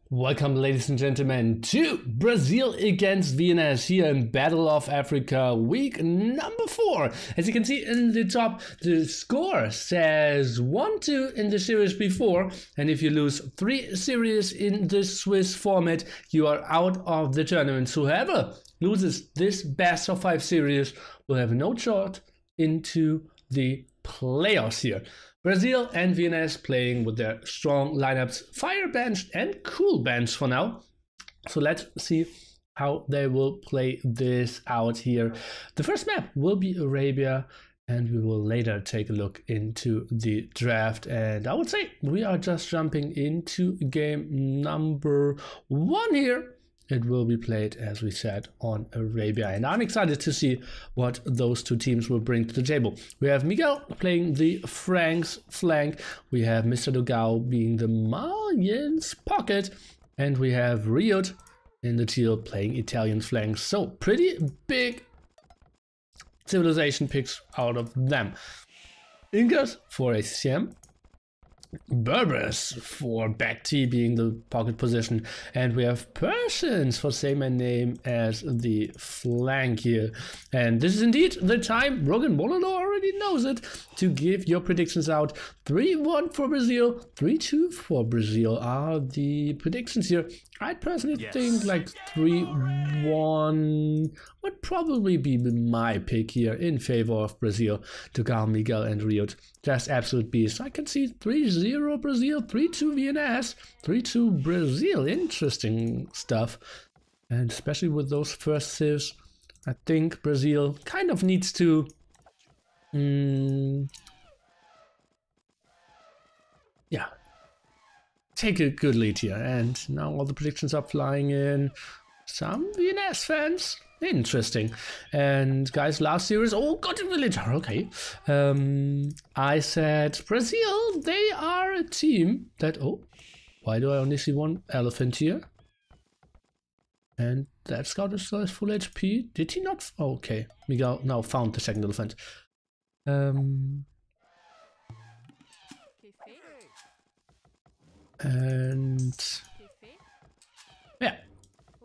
Welcome, ladies and gentlemen, to Brazil against VNS here in Battle of Africa week number 4. As you can see in the top, the score says 1-2 in the series before, and if you lose 3 series in the Swiss format, you are out of the tournament. So whoever loses this best of 5 series will have no shot into the playoffs here. Brazil and VNS playing with their strong lineups, fire bench and cool bench for now. So let's see how they will play this out here. The first map will be Arabia, and we will later take a look into the draft. And I would say we are just jumping into game number 1 here. It will be played, as we said, on Arabia, and I'm excited to see what those two teams will bring to the table. We have Miguel playing the Franks flank, we have Mr. DauT being the Malians pocket, and we have RiuT in the teal playing Italian flanks. So pretty big civilization picks out of them. Incas for ACM. Berbers for BoA being the pocket position, and we have Persians for same name as the flank here. And this is indeed the time, Rogan Mololo already knows it, to give your predictions out. 3-1 for Brazil, 3-2 for Brazil are the predictions here. I personally think like 3-1 would probably be my pick here in favor of Brazil. DauT, Miguel and RiuT, just absolute beasts. I can see 3-0 Brazil, 3-2 VNS, 3-2 Brazil. Interesting stuff. And especially with those first civs, I think Brazil kind of needs to take a good lead here. And now all the predictions are flying in. Some VNS fans, interesting. And guys, last series, oh, got a villager, okay. I said Brazil, they are a team that, oh, why do I only see one elephant here? And that scout is still full HP. Did he not? Oh, okay, Miguel now found the second elephant. And yeah,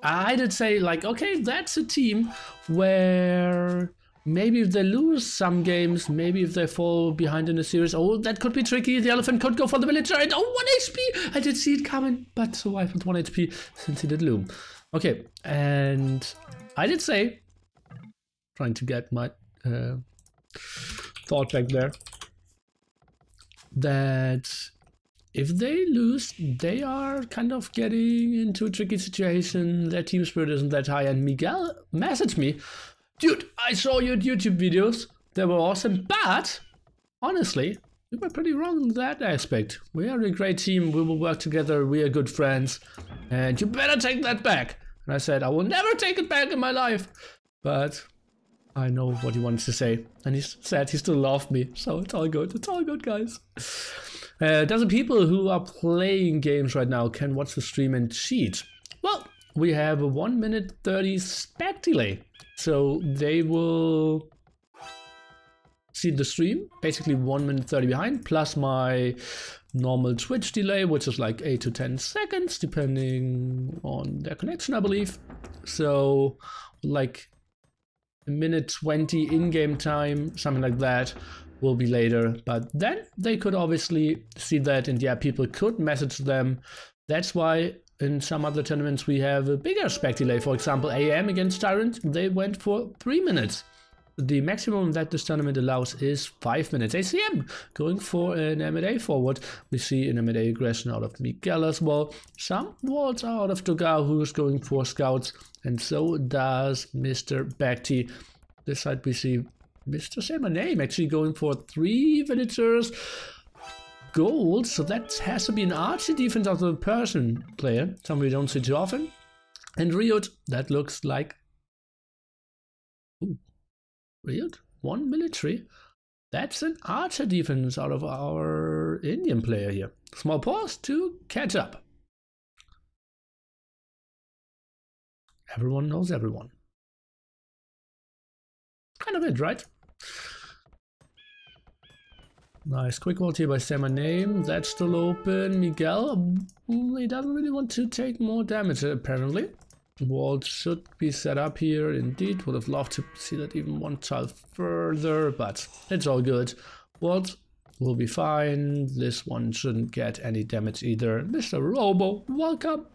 I did say like, okay, that's a team where maybe if they lose some games, maybe if they fall behind in a series, oh, that could be tricky. The elephant could go for the villager, and oh, 1 HP! I did see it coming, but survived with 1 HP since he did loom. Okay, and I did say, trying to get my thought back there, that if they lose, they are kind of getting into a tricky situation. Their team spirit isn't that high. And Miguel messaged me, dude, I saw your YouTube videos. They were awesome. But honestly, we were pretty wrong in that aspect. We are a great team. We will work together. We are good friends. And you better take that back. And I said, I will never take it back in my life. But I know what he wanted to say. And he said he still loved me. So it's all good. It's all good, guys. Dozen people who are playing games right now can watch the stream and cheat. Well, we have a 1 minute 30 spec delay. So they will see the stream, basically 1 minute 30 behind, plus my normal Twitch delay, which is like 8 to 10 seconds, depending on their connection, I believe. So like a minute 20 in-game time, something like that, will be later. But then they could obviously see that, and yeah, people could message them. That's why in some other tournaments we have a bigger spec delay. For example, AM against Tyrant, they went for 3 minutes. The maximum that this tournament allows is 5 minutes. ACM going for an M&A forward. We see an M&A aggression out of Miguel as well. Some walls are out of DauT, who's going for scouts, and so does Mr. BoA. This side we see Mr. Say My Name actually going for 3 villagers. Gold, so that has to be an archer defense of the Persian player, something we don't see too often. And RiuT, that looks like... Ooh. RiuT, 1 military. That's an archer defense out of our Indian player here. Small pause to catch up. Everyone knows everyone. Kind of it, right? Nice quick vault here by Say My Name. That's still open. Miguel, he doesn't really want to take more damage apparently. Vault should be set up here indeed. Would have loved to see that even one tile further, but it's all good. Vault will be fine. This one shouldn't get any damage either. Mr. Robo, welcome.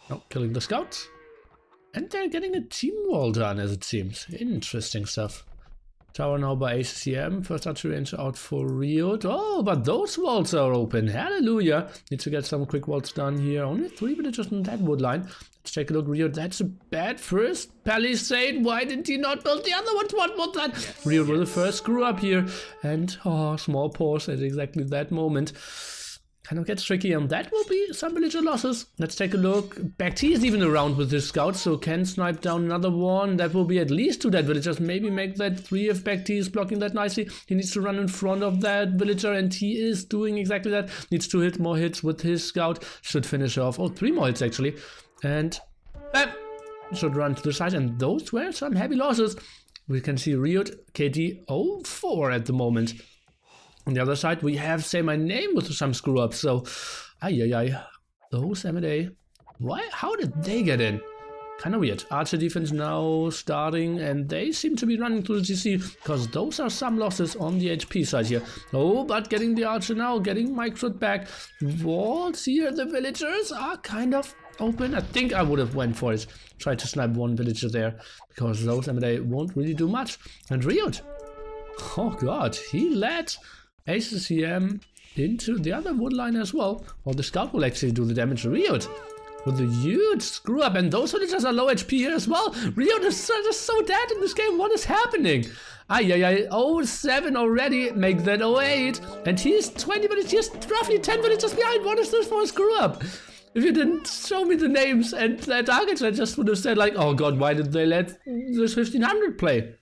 Oh, killing the scouts. And they're getting a team wall done, as it seems. Interesting stuff. Tower now by ACM. First archery range out for RiuT. Oh, but those walls are open. Hallelujah. Need to get some quick walls done here. Only 3 villagers on that wood line. Let's take a look. RiuT, that's a bad first palisade. Why did he not build the other ones one more time? RiuT with the first screw up here. And, oh, small pause at exactly that moment. Kind of gets tricky, and that will be some villager losses. Let's take a look. BoA is even around with his scouts, so can snipe down another one. That will be at least 2 dead villagers. Maybe make that 3 if BoA is blocking that nicely. He needs to run in front of that villager, and he is doing exactly that. Needs to hit more hits with his scout. Should finish off. Oh, 3 more hits actually. And should run to the side, and those were some heavy losses. We can see RiuT KD 04 at the moment. On the other side, we have Say My Name with some screw-ups, so those M&A. Why? How did they get in? Kind of weird. Archer defense now starting, and they seem to be running through the GC, because those are some losses on the HP side here. Oh, but getting the Archer now, getting Microt back. Walls here, the villagers are kind of open. I think I would have went for it. Tried to snipe one villager there, because those M&A won't really do much. And RiuT, oh god, he led ACM into the other wood line as well. Well, the scout will actually do the damage. RiuT with a huge screw up, and those villagers are low HP here as well. RiuT is just so dead in this game. What is happening? 07 already, make that 08, and he's 20 minutes, he's roughly 10 minutes behind. What is this for a screw up? If you didn't show me the names and their targets, I just would have said like, oh god, why did they let this 1500 play?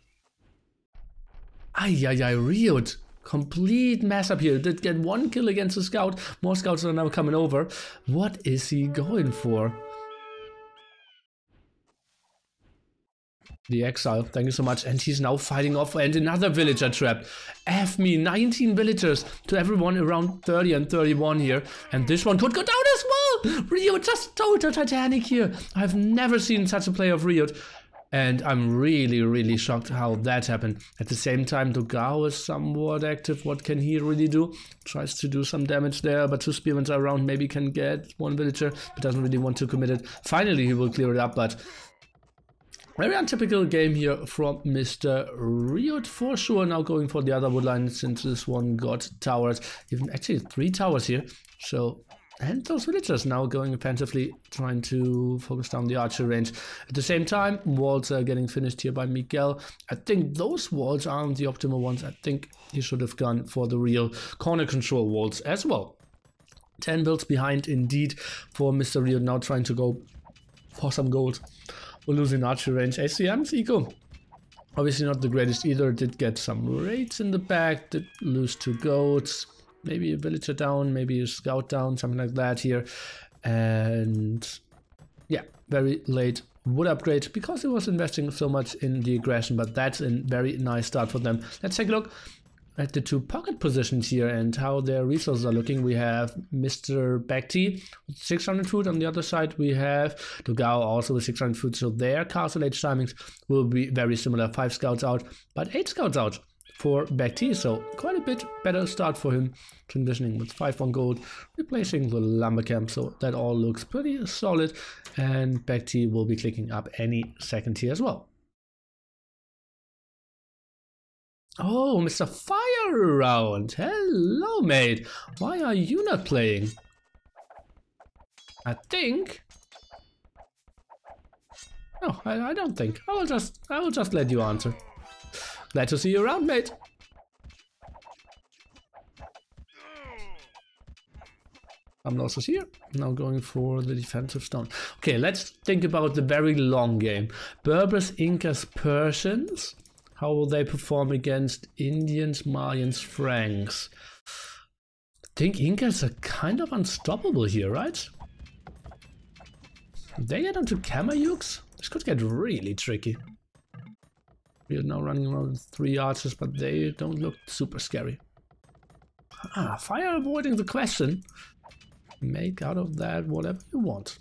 RiuT. Complete mess up here. Did get 1 kill against the scout. More scouts are now coming over. What is he going for? The exile, thank you so much. And he's now fighting off, and another villager trapped. F me, 19 villagers to everyone around 30 and 31 here. And this one could go down as well. RiuT just total Titanic here. I've never seen such a play of RiuT. And I'm really shocked how that happened. At the same time, DauT is somewhat active. What can he really do? Tries to do some damage there, but 2 spearmen are around. Maybe can get 1 villager, but doesn't really want to commit it. Finally, he will clear it up, but very untypical game here from Mr. RiuT for sure. Now going for the other wood line since this one got towers. Even actually 3 towers here. So, and those villagers now going offensively, trying to focus down the archer range. At the same time, walls are getting finished here by Miguel. I think those walls aren't the optimal ones. I think he should have gone for the real corner control walls as well. 10 builds behind indeed for Mr. RiuT, now trying to go for some gold. We're losing archer range. ACM's eco, obviously not the greatest either. Did get some raids in the back, did lose 2 goats. Maybe a villager down, maybe a scout down, something like that here. And yeah, very late wood upgrade because he was investing so much in the aggression, but that's a very nice start for them. Let's take a look at the 2 pocket positions here and how their resources are looking. We have Mr. BoA with 600 food. On the other side, we have DauT also with 600 food. So their castle age timings will be very similar. 5 scouts out, but 8 scouts out for BoA, so quite a bit better start for him, transitioning with 5-1 gold, replacing the lumber camp, so that all looks pretty solid, and BoA will be clicking up any second here as well. Oh, Mr. Fire Around, hello mate, why are you not playing? I think... No, I don't think. I will just let you answer. Glad to see you around, mate. I'm also here. Now going for the defensive stone. Okay, let's think about the very long game. Berbers, Incas, Persians. How will they perform against Indians, Malians, Franks? I think Incas are kind of unstoppable here, right? They get onto Kamayuks? This could get really tricky. We are now running around with 3 archers, but they don't look super scary. Ah, fire avoiding the question. Make out of that whatever you want.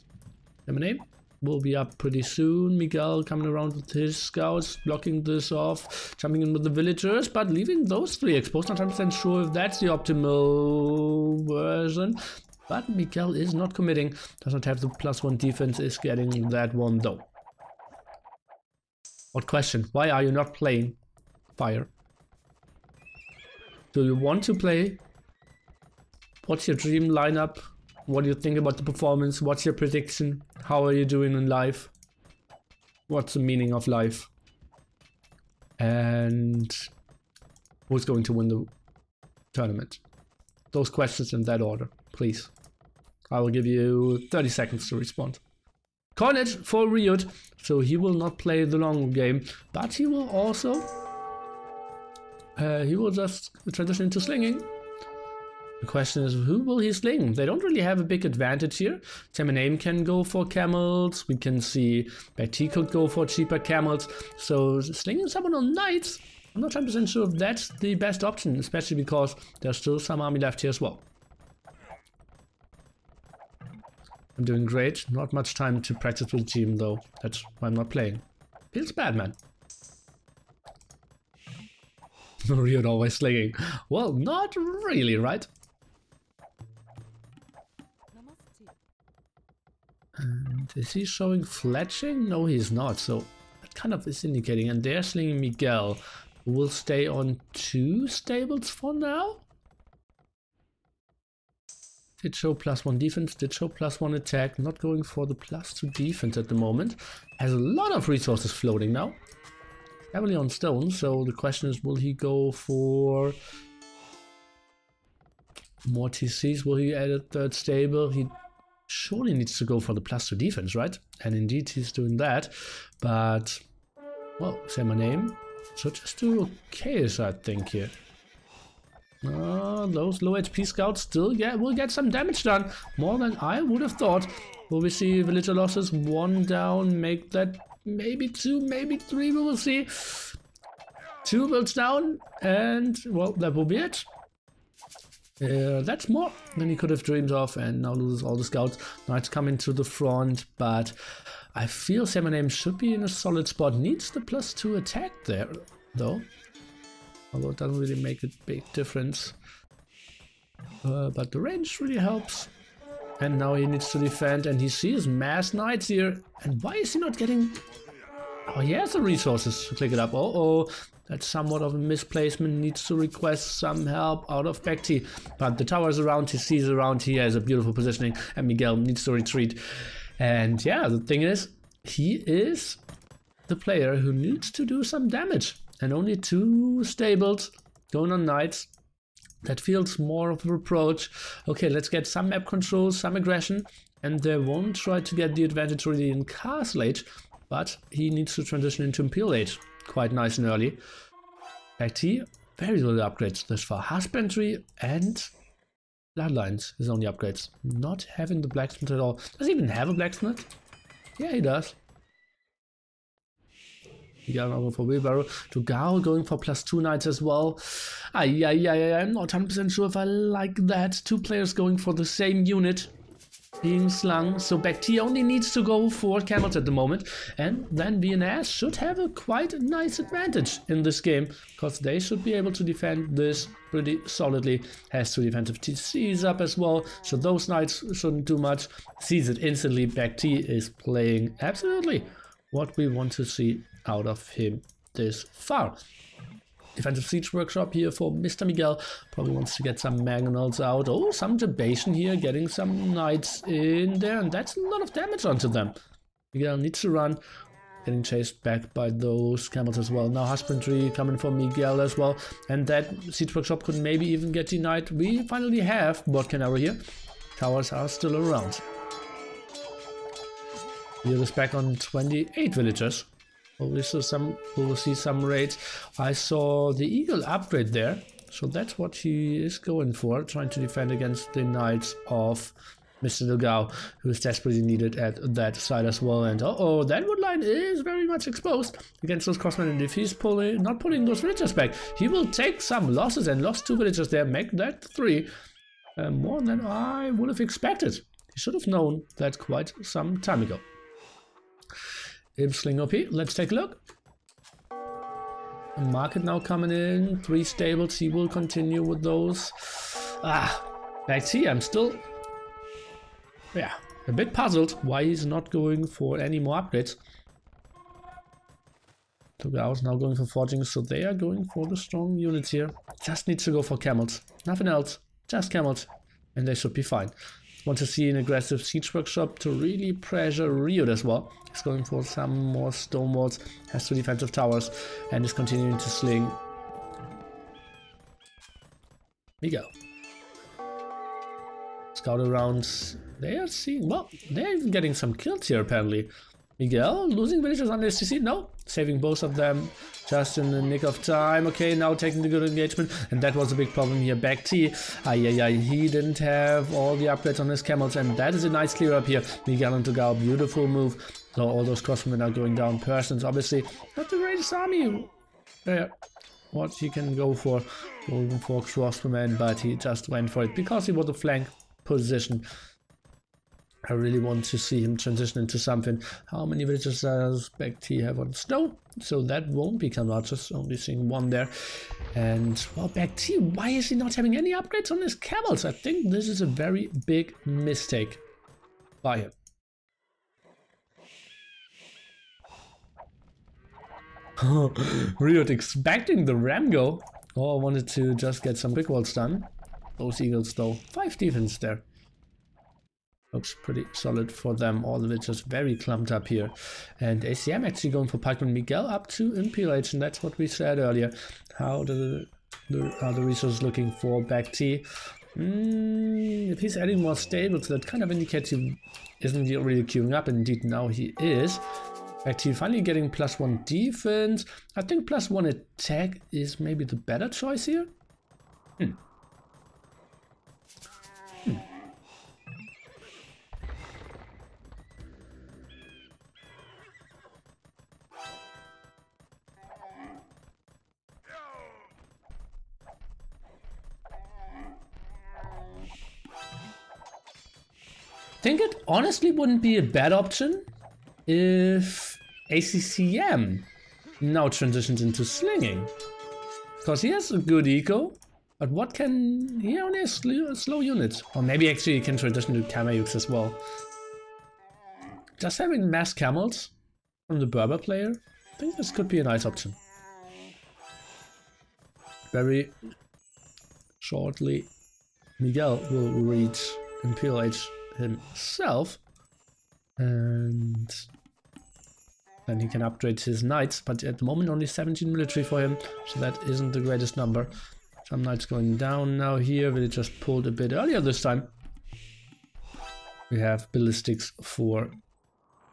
Lemonade will be up pretty soon. Miguel coming around with his scouts, blocking this off, jumping in with the villagers, but leaving those 3 exposed. Not 100% sure if that's the optimal version. But Miguel is not committing. Does not have the +1 defense, is getting that one though. What question? Why are you not playing fire? Do you want to play? What's your dream lineup? What do you think about the performance? What's your prediction? How are you doing in life? What's the meaning of life? And who's going to win the tournament? Those questions in that order, please. I will give you 30 seconds to respond. Cornet for RiuT, so he will not play the long game, but he will also he will just transition into slinging. The question is, who will he sling? They don't really have a big advantage here. Temaname can go for camels. We can see BoA could go for cheaper camels. So slinging someone on knights, I'm not 100% sure if that's the best option, especially because there's still some army left here as well. I'm doing great. Not much time to practice with the team though. That's why I'm not playing. Feels bad, man. RiuT always slinging. Well, not really, right? And is he showing fletching? No, he's not. So that kind of is indicating. And they're slinging Miguel, who will stay on 2 stables for now. Did show +1 defense, did show +1 attack. Not going for the +2 defense at the moment. Has a lot of resources floating now. Heavily on stone, so the question is, will he go for more TCs? Will he add a 3rd stable? He surely needs to go for the +2 defense, right? And indeed he's doing that. But, well, say my name. So just do okay-ish, I think, here. Those low HP scouts still will get some damage done. More than I would have thought. Will we see villager losses? 1 down, make that maybe 2, maybe 3, we will see. 2 builds down, and, well, that will be it. That's more than he could have dreamed of, and now loses all the scouts. Knights coming to the front, but I feel Semaname should be in a solid spot. Needs the +2 attack there, though. Although it doesn't really make a big difference. But the range really helps. And now he needs to defend, and he sees mass knights here. And why is he not getting... Oh, he has the resources to click it up. Uh-oh, that's somewhat of a misplacement. Needs to request some help out of BoA. But the tower is around, he sees around, he has a beautiful positioning, and Miguel needs to retreat. And yeah, the thing is, he is the player who needs to do some damage. And only 2 stables going on knights. That feels more of a reproach. Okay, let's get some map control, some aggression, and they won't try to get the advantage really in Castle Age, but he needs to transition into Imperial Age quite nice and early. BoA, very little upgrades thus far. Husbandry and Bloodlines is only upgrades. Not having the blacksmith at all. Does he even have a blacksmith? Yeah, he does. Yeah, over for wheelbarrow. DauT going for +2 knights as well. I'm not 100% sure if I like that. 2 players going for the same unit being slung. So BoA only needs to go for camels at the moment. And then VNS should have a quite nice advantage in this game, because they should be able to defend this pretty solidly. Has 2 defensive TCs up as well, so those knights shouldn't do much. Sees it instantly. BoA is playing absolutely what we want to see out of him this far. Defensive Siege Workshop here for Mr. Miguel. Probably wants to get some Mangonels out. Oh, some debation here, getting some knights in there, and that's a lot of damage onto them. Miguel needs to run, getting chased back by those camels as well. Now Husbandry coming for Miguel as well, and that Siege Workshop could maybe even get denied. We finally have bot canary here. Towers are still around. Here is back on 28 villagers. We will see some raids. I saw the Eagle upgrade there, so that's what he is going for, trying to defend against the Knights of Mr. DauT, who is desperately needed at that side as well. And uh-oh, that wood line is very much exposed against those crossmen. And if he's not pulling those villagers back, he will take some losses, and lost 2 villagers there, make that 3. More than I would have expected. He should have known that quite some time ago. Sling OP, let's take a look. Market now coming in, 3 stables, he will continue with those. BoA, I'm still, a bit puzzled why he's not going for any more upgrades. TaToH now going for forging, so they are going for the strong units here. Just needs to go for camels, nothing else, just camels, and they should be fine. Want to see an aggressive siege workshop to really pressure RiuT as well. He's going for some more stone walls, has 2 defensive towers, and is continuing to sling. We go. Scout around. They are seeing, well, they're even getting some kills here apparently. Miguel losing villagers on the STC? No, saving both of them just in the nick of time. Okay, now taking the good engagement, and that was a big problem here. BoA, he didn't have all the upgrades on his camels, and that is a nice clear up here. Miguel and TaToH, beautiful move. So all those crossmen are going down. Persons, obviously not the greatest army. What he can go for, going for crossmen, but he just went for it because he was a flank position. I really want to see him transition into something. How many villagers does BoA have on stone? So that won't become out, just only seeing 1 there. And, well, BoA, why is he not having any upgrades on his camels? I think this is a very big mistake by him. RiuT expecting the ram go. Oh, I wanted to just get some quick walls done. Those eagles, though. 5 defense there. Looks pretty solid for them. All of it just very clumped up here. And ACM actually going for pikeman. Miguel up to imperial, and that's what we said earlier. How are the resources looking for BoA? If he's adding more stables, that kind of indicates he isn't really queuing up. Indeed, now he is. BoA finally getting +1 defense. I think +1 attack is maybe the better choice here. I think it honestly wouldn't be a bad option if ACCM now transitions into slinging, because he has a good eco, but what can he only has slow units, or maybe actually he can transition to Kamayuks as well. Just having mass camels from the Berber player, I think this could be a nice option. Very shortly, Miguel will reach Imperial Age himself, and then he can upgrade his knights, but at the moment only 17 military for him, so that isn't the greatest number. Some knights going down now here. We just pulled a bit earlier this time. We have ballistics for,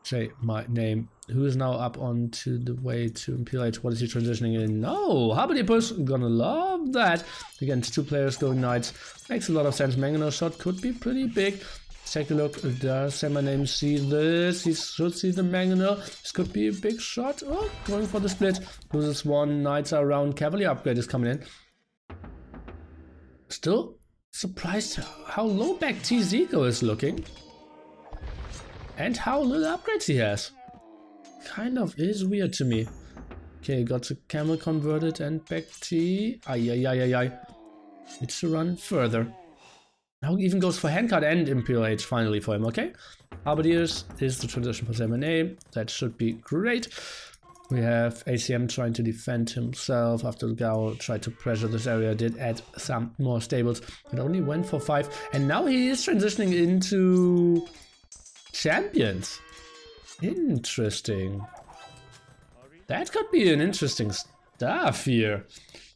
say my name, who is now up onto the way to Imperial Age. What is he transitioning in? No, Hearttt gonna love that. Against 2 players going knights, makes a lot of sense. Mangonel shot could be pretty big. Take a look. Does say my name see this? He should see the Mangonel. This could be a big shot. Oh, going for the split. Loses 1. Knights are around. Cavalier upgrade is coming in. Still surprised how low BoA's eco is looking. And how little upgrades he has. Kind of is weird to me. Okay, got the camel converted, and BoA. Needs to run further. Now he even goes for handcart and Imperial Age finally for him, okay? Halberdiers is the transition for M&A. That should be great. We have ACM trying to defend himself after TaToH tried to pressure this area, did add some more stables, but only went for 5. And now he is transitioning into champions. Interesting. That could be an interesting stuff here,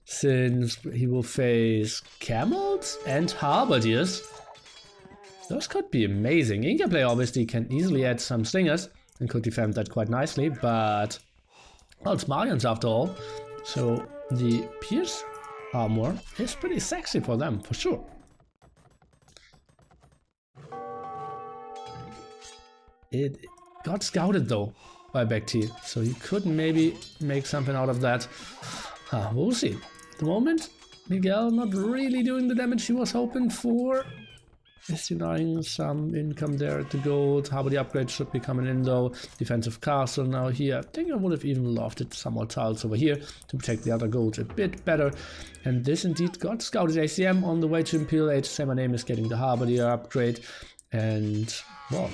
since he will face camels and halberdiers. Those could be amazing. Inca player obviously can easily add some slingers and could defend that quite nicely, but well, it's Marians after all, so the pierce armor is pretty sexy for them, for sure. It got scouted though by BoA, so he could maybe make something out of that. We'll see. At the moment, Miguel not really doing the damage he was hoping for. Is denying some income there at the gold. Harbour upgrade should be coming in though. Defensive castle now here. I think I would have even loved it some more tiles over here to protect the other gold a bit better. And this indeed got scouted. ACM on the way to Imperial Age. Same name is getting the Harbour upgrade. And well,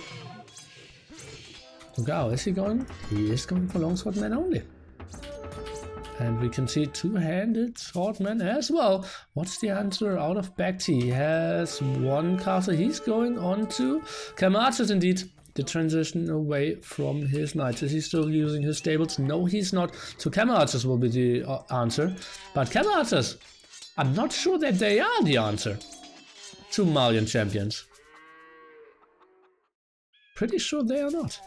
Wow, is he going? He is going for longswordman only. And we can see two-handed swordman as well. What's the answer out of BoA? He has one castle. He's going on to Kamarchus indeed. The transition away from his knights. Is he still using his stables? No, he's not. So Kamarchus will be the answer. But Kamarchus, I'm not sure that they are the answer to Malian champions. Pretty sure they are not.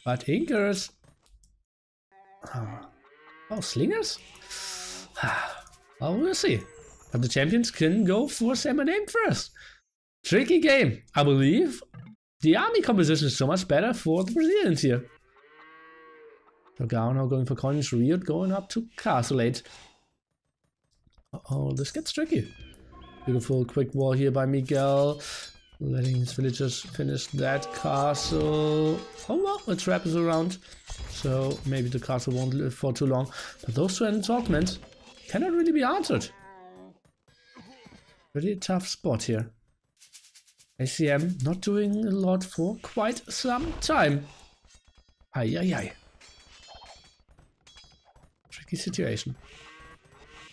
But Inkers. Oh, slingers? Well, we'll see. But the champions can go for Salmon Aim first. Tricky game, I believe. The army composition is so much better for the Brazilians here. Dragao now going for coins. RiuT going up to Castle 8. Oh, this gets tricky. Beautiful quick wall here by Miguel. Letting his villagers finish that castle. Oh well, a trap is around. So maybe the castle won't live for too long. But those two assaultments cannot really be answered. Pretty tough spot here. ACM not doing a lot for quite some time. Ay ay ay. Tricky situation.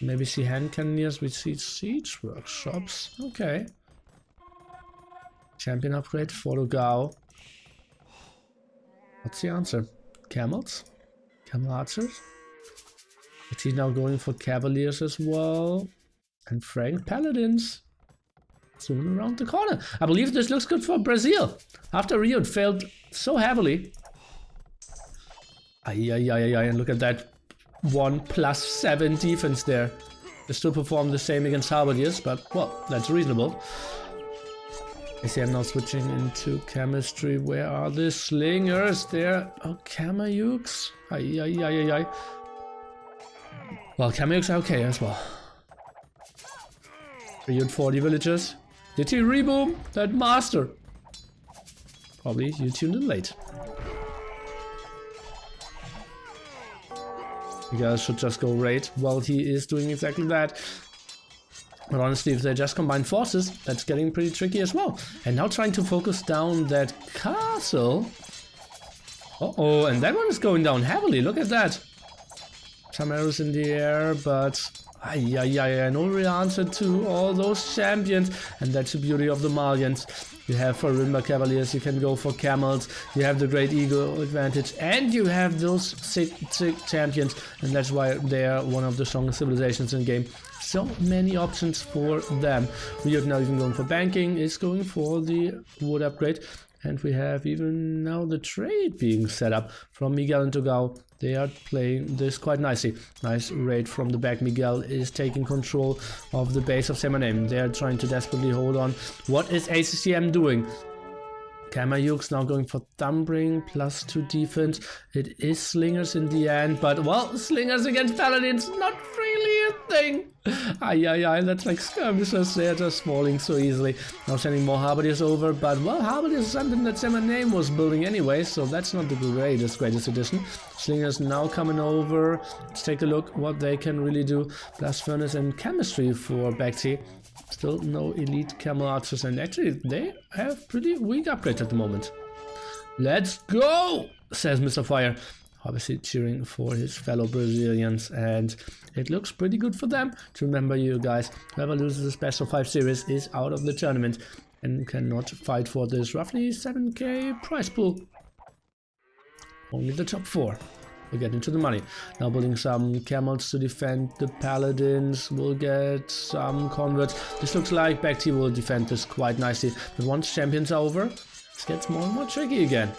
Maybe see hand cannoneers, we see siege workshops. Okay. Champion upgrade for Dragao. What's the answer? Camels? Camel archers? Is he now going for cavaliers as well? And Frank paladins. Soon around the corner. I believe this looks good for Brazil. After RiuT failed so heavily. Ay, ay, ay, ay, and look at that 1+7 defense there. They still perform the same against Halberdiers, but well, that's reasonable. I see I'm now switching into chemistry. Where are the slingers? There. Oh, Kamayuks. Ay, ay, ay, ay, ay. Well, Kamayuks are okay as well. RiuT 40 villagers. Did he reboom that master? Probably you tuned in late. You guys should just go raid. Well, he is doing exactly that. But honestly, if they just combine forces, that's getting pretty tricky as well. And now trying to focus down that castle. Uh-oh, and that one is going down heavily. Look at that. Some arrows in the air, but ay, ay, ay, no real answer to all those champions. And that's the beauty of the Malians. You have for Rimba Cavaliers, you can go for camels, you have the Great Eagle advantage, and you have those sick champions. And that's why they are one of the strongest civilizations in the game. So many options for them. RiuT now even going for banking, is going for the wood upgrade. And we have even now the trade being set up from Miguel and Dragao. They are playing this quite nicely. Nice raid from the back. Miguel is taking control of the base of Semanem. They are trying to desperately hold on. What is ACCM doing? Kamayuks now going for Thumbring, +2 defense. It is slingers in the end, but well, slingers against paladins, not really a thing. Ay, ay, ay, that's like skirmishers, they're just falling so easily. Now sending more Halberdiers over, but well, Halberdiers is something that Semanem was building anyway, so that's not the greatest addition. Slingers now coming over. Let's take a look what they can really do. Blast Furnace and Chemistry for BoA. Still no elite camel archers, and actually they have pretty weak upgrades at the moment. Let's go, says Mr. Fire. Obviously cheering for his fellow Brazilians, and it looks pretty good for them. To remember, you guys, whoever loses the Special 5 series is out of the tournament and cannot fight for this roughly 7k prize pool. Only the top 4 will get into the money. Now building some camels to defend the paladins. We'll get some converts. This looks like BoA will defend this quite nicely. But once champions are over, it gets more and more tricky again.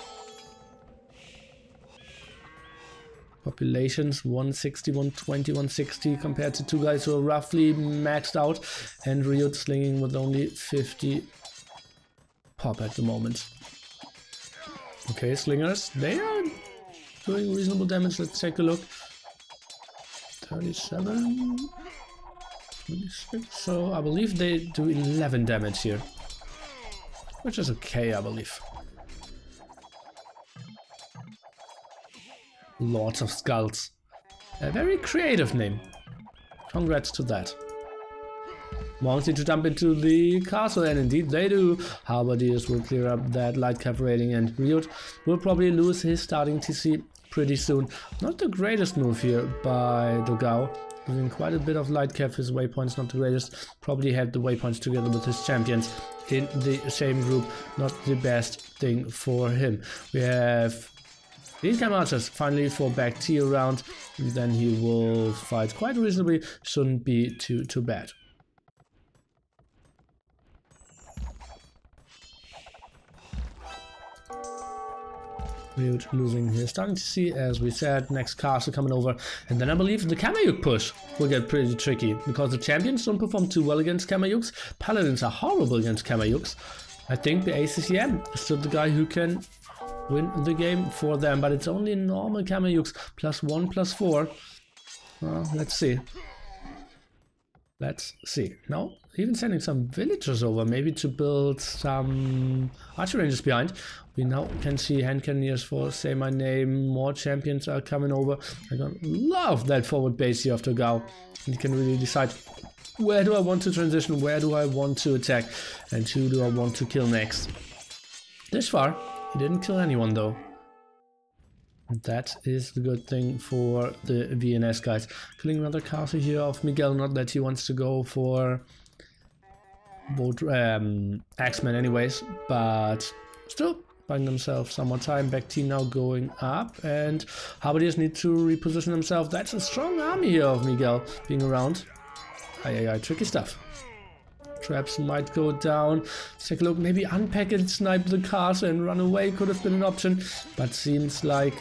Populations 160, 120, 160 compared to two guys who are roughly maxed out. And RiuT slinging with only 50 pop at the moment. Okay, slingers, they are doing reasonable damage. Let's take a look. 37, 26. So I believe they do 11 damage here, which is okay, I believe. Lords of Skulls. A very creative name. Congrats to that. Monks need to jump into the castle, and indeed they do. Halberdiers will clear up that light cap rating, and RiuT will probably lose his starting TC pretty soon. Not the greatest move here by DauT. Losing quite a bit of light cap, his waypoints not the greatest. Probably had the waypoints together with his champions in the same group. Not the best thing for him. We have the income archers finally for BoA around, and then he will fight quite reasonably. Shouldn't be too bad. RiuT losing his starting to see, as we said. Next castle coming over, and then I believe the Kameyuk push will get pretty tricky, because the champions don't perform too well against Kameyuks. Paladins are horrible against Kameyuks. I think the ACCM is still the guy who can win the game for them, but it's only normal Kameyuks +1/+4. Well, let's see. Let's see. Now, even sending some villagers over, maybe to build some archer ranges behind. We now can see hand cannoneers for Say My Name. More champions are coming over. I love that forward base here of DauT. You can really decide, where do I want to transition, where do I want to attack, and who do I want to kill next. This far, he didn't kill anyone though. That is the good thing for the VNS guys. Killing another castle here of Miguel, not that he wants to go for both Axemen anyways, but still buying themselves some more time. BoA now going up, and Halberdiers need to reposition themselves. That's a strong army here of Miguel being around. Tricky stuff. Traps might go down. Let's take a look. Maybe unpack it, snipe the castle and run away could have been an option, but seems like,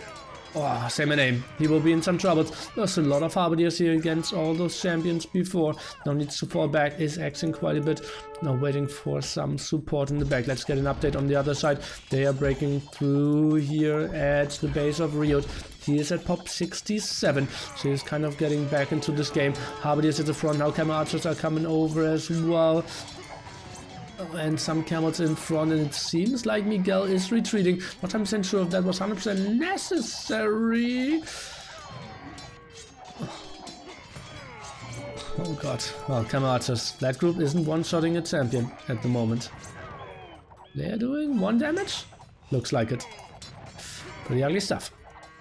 oh, say my name, he will be in some troubles. There's a lot of Halberdiers here against all those champions before. Now needs to fall back, is axing quite a bit. Now waiting for some support in the back. Let's get an update on the other side. They are breaking through here at the base of RiuT. He is at pop 67, so he's kind of getting back into this game. Halberdiers at the front, now camel archers are coming over as well. And some camels in front, and it seems like Miguel is retreating. Not 100% sure if that was 100% necessary. Oh god. Well, camel archers. That group isn't one-shotting a champion at the moment. They're doing 1 damage? Looks like it. Pretty ugly stuff.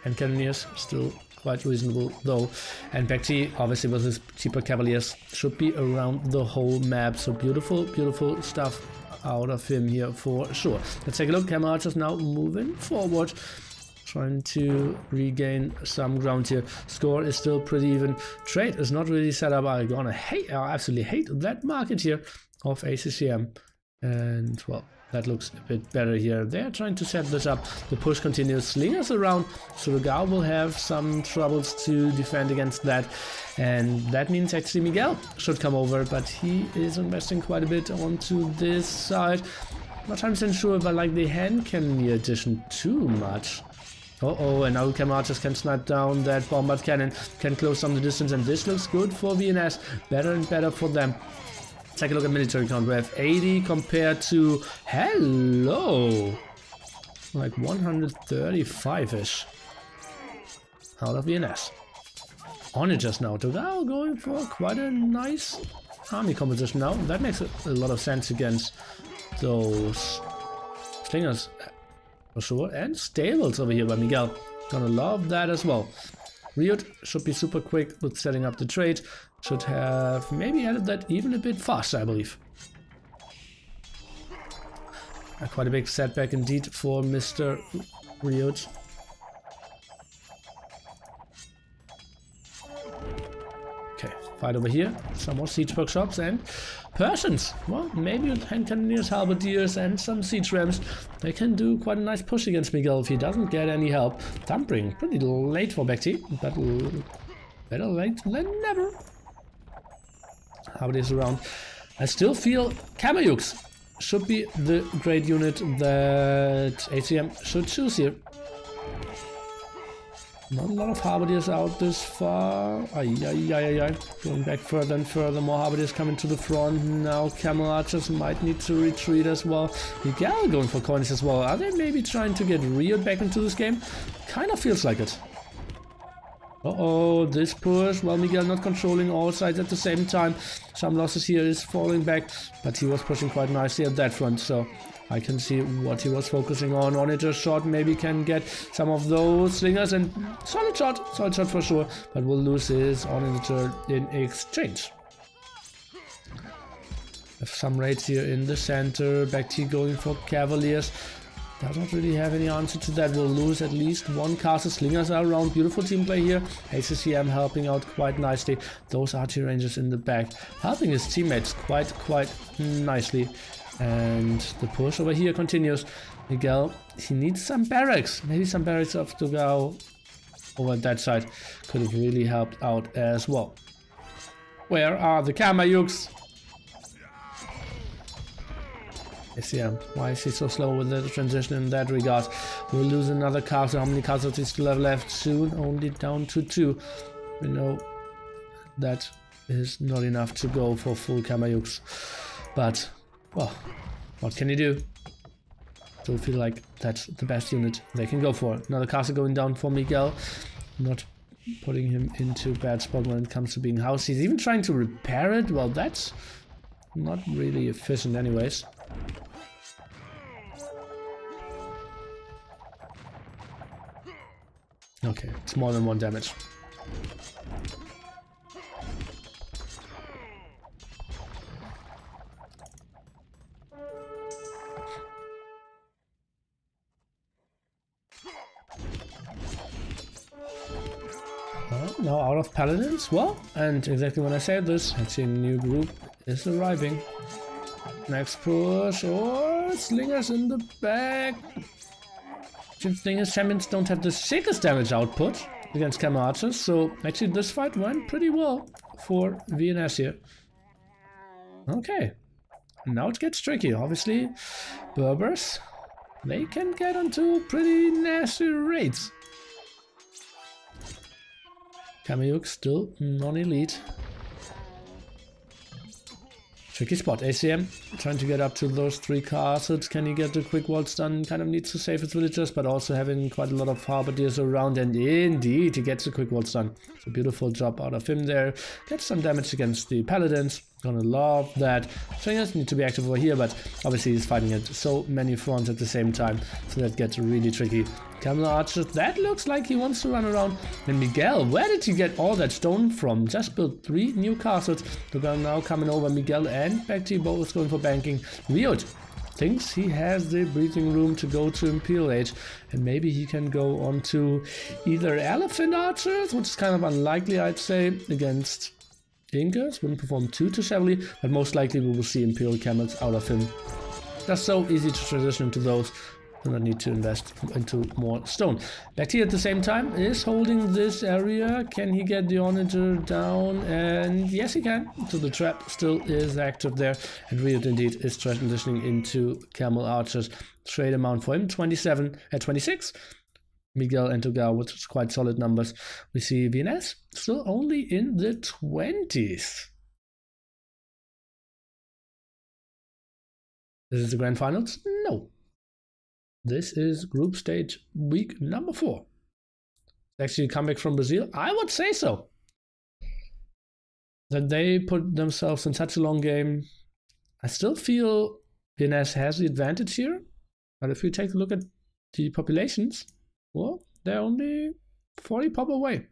And cannoneers still quite reasonable though. And BoA, obviously with his cheaper cavaliers, should be around the whole map. So beautiful, beautiful stuff out of him here for sure. Let's take a look. Camel archers now moving forward, trying to regain some ground here. Score is still pretty even. Trade is not really set up. I absolutely hate that market here of ACCM. And well, that looks a bit better here. They're trying to set this up. The push continues. Slingers around, so DauT will have some troubles to defend against that. And that means actually Miguel should come over, but he is investing quite a bit onto this side. Not 100% sure if I like the hand cannoneer addition too much. Uh-oh, and now camel archers can snipe down that bombard cannon, can close some of the distance, and this looks good for VNS. Better and better for them. Take a look at military count. We have 80 compared to, hello, like 135-ish out of VNS. Onagers now. DauT going for quite a nice army composition now. That makes a lot of sense against those slingers for sure. And stables over here by Miguel. Gonna love that as well. RiuT should be super quick with setting up the trade. Should have maybe added that even a bit faster, I believe. Quite a big setback indeed for Mr. RiuT. Okay, fight over here. Some more siege workshops and Persians. Well, maybe with hand cannoneers, halberdiers, and some siege rams, they can do quite a nice push against Miguel if he doesn't get any help. Tampering, pretty late for BoA, but better late than never. Halberdiers around. I still feel Kameyuks should be the great unit that ACM should choose here. Not a lot of Halberdiers out this far. Going back further and further. More Halberdiers coming to the front. Now Camel Archers might need to retreat as well. Miguel going for coins as well. Are they maybe trying to get RiuT back into this game? Kind of feels like it. Uh-oh, this push. Well, Miguel not controlling all sides at the same time. Some losses here is falling back. But he was pushing quite nicely at that front. So I can see what he was focusing on. Onager shot maybe can get some of those slingers, and solid shot for sure, but will lose his Onager in exchange. Have some raids here in the center. BoA going for Cavaliers. Does not really have any answer to that. Will lose at least one castle. Slingers are around. Beautiful team play here. ACCM helping out quite nicely. Those archery rangers in the back helping his teammates quite nicely. And the push over here continues. Miguel, he needs some barracks. Maybe some barracks of TaToH over that side could have really helped out as well. Where are the Kamayuks? ACM, why is he so slow with the transition in that regard? We'll lose another castle. How many castles do we still have left? Soon, only down to 2. We know that is not enough to go for full Kamayuks. But well, what can you do? Still feel like that's the best unit they can go for. Another castle going down for Miguel. Not putting him into bad spot when it comes to being housed. He's even trying to repair it. Well, that's not really efficient anyways. Okay, it's more than 1 damage. Now out of paladins. Well, and exactly when I said this, I see a new group is arriving. Next push, or slingers in the back. Slingers champions don't have the sickest damage output against Camel Archers, so actually this fight went pretty well for VNS here. Okay, now it gets tricky. Obviously, Berbers, they can get onto pretty nasty raids. Kamayuk still non-elite. Tricky spot. ACM trying to get up to those 3 castles. Can he get the quick waltz done? Kind of needs to save his villagers, but also having quite a lot of Halberdiers around. And indeed, he gets the quick waltz done. So beautiful job out of him there. Gets some damage against the paladins. Gonna love that. Slingers need to be active over here, but obviously he's fighting at so many fronts at the same time, so that gets really tricky. Camel Archers, that looks like he wants to run around. And Miguel, where did he get all that stone from? Just built 3 new castles. They're now coming over. Miguel and BoA both going for banking. RiuT thinks he has the breathing room to go to Imperial Age, and maybe he can go on to either Elephant Archers, which is kind of unlikely, I'd say, against Inkers. Wouldn't perform too heavily, but most likely we will see Imperial Camels out of him. That's so easy to transition into those. Do not need to invest into more stone. BoA at the same time is holding this area. Can he get the Onager down? And yes, he can. So the trap still is active there. And RiuT indeed is transitioning into Camel Archers. Trade amount for him 27 at 26. Miguel and TaToH with quite solid numbers. We see VNS still only in the 20s. This is the grand finals? No. This is group stage week number 4. Actually a comeback from Brazil? I would say so. That they put themselves in such a long game. I still feel VNS has the advantage here. But if we take a look at the populations, well, they're only 40 pop away.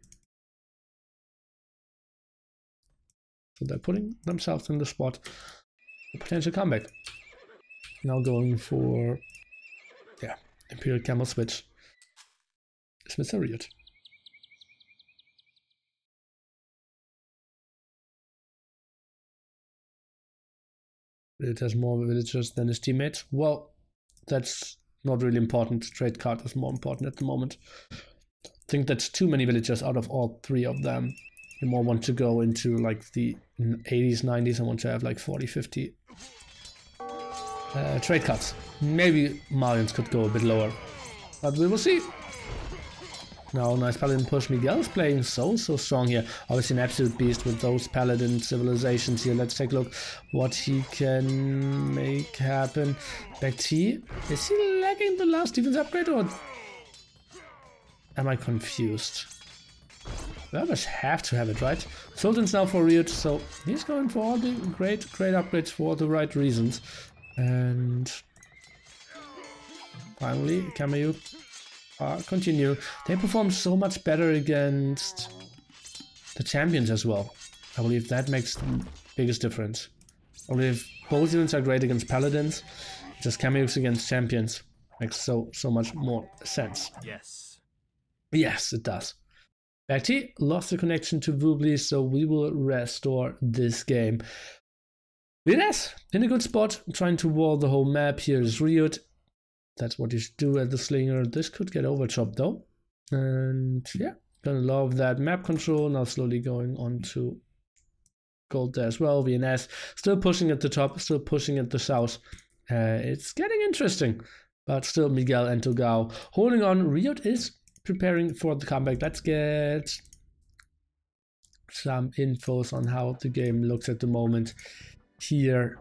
So they're putting themselves in the spot for potential comeback. Now going for, yeah, Imperial Camel switch. Smith's a RiuT. It has more villagers than his teammates. Well, that's not really important. Trade card is more important at the moment. I think that's too many villagers out of all 3 of them. You more want to go into like the 80s, 90s. I want to have like 40, 50. trade cuts. Maybe Marlians could go a bit lower, but we will see. Now, nice Paladin push. Miguel's playing so strong here. Obviously an absolute beast with those Paladin civilizations here. Let's take a look what he can make happen. BoA, is he lagging the last defense upgrade or am I confused? We almost have to have it, right? Sultan's now for RiuT, so he's going for all the great upgrades for the right reasons. And finally, Camayuk continue. They perform so much better against the champions as well. I believe that makes the biggest difference. I believe both units are great against paladins. Just Camayuks against champions makes so much more sense. Yes, it does. BoA lost the connection to Woobly, so we will restore this game. VNS in a good spot, trying to wall the whole map. Here is RiuT. That's what you should do at the slinger. This could get overchopped though. And yeah, gonna love that map control. Now slowly going on to gold there as well. VNS still pushing at the top, still pushing at the south. It's getting interesting, but still Miguel and TaToH holding on. RiuT is preparing for the comeback. Let's get some infos on how the game looks at the moment here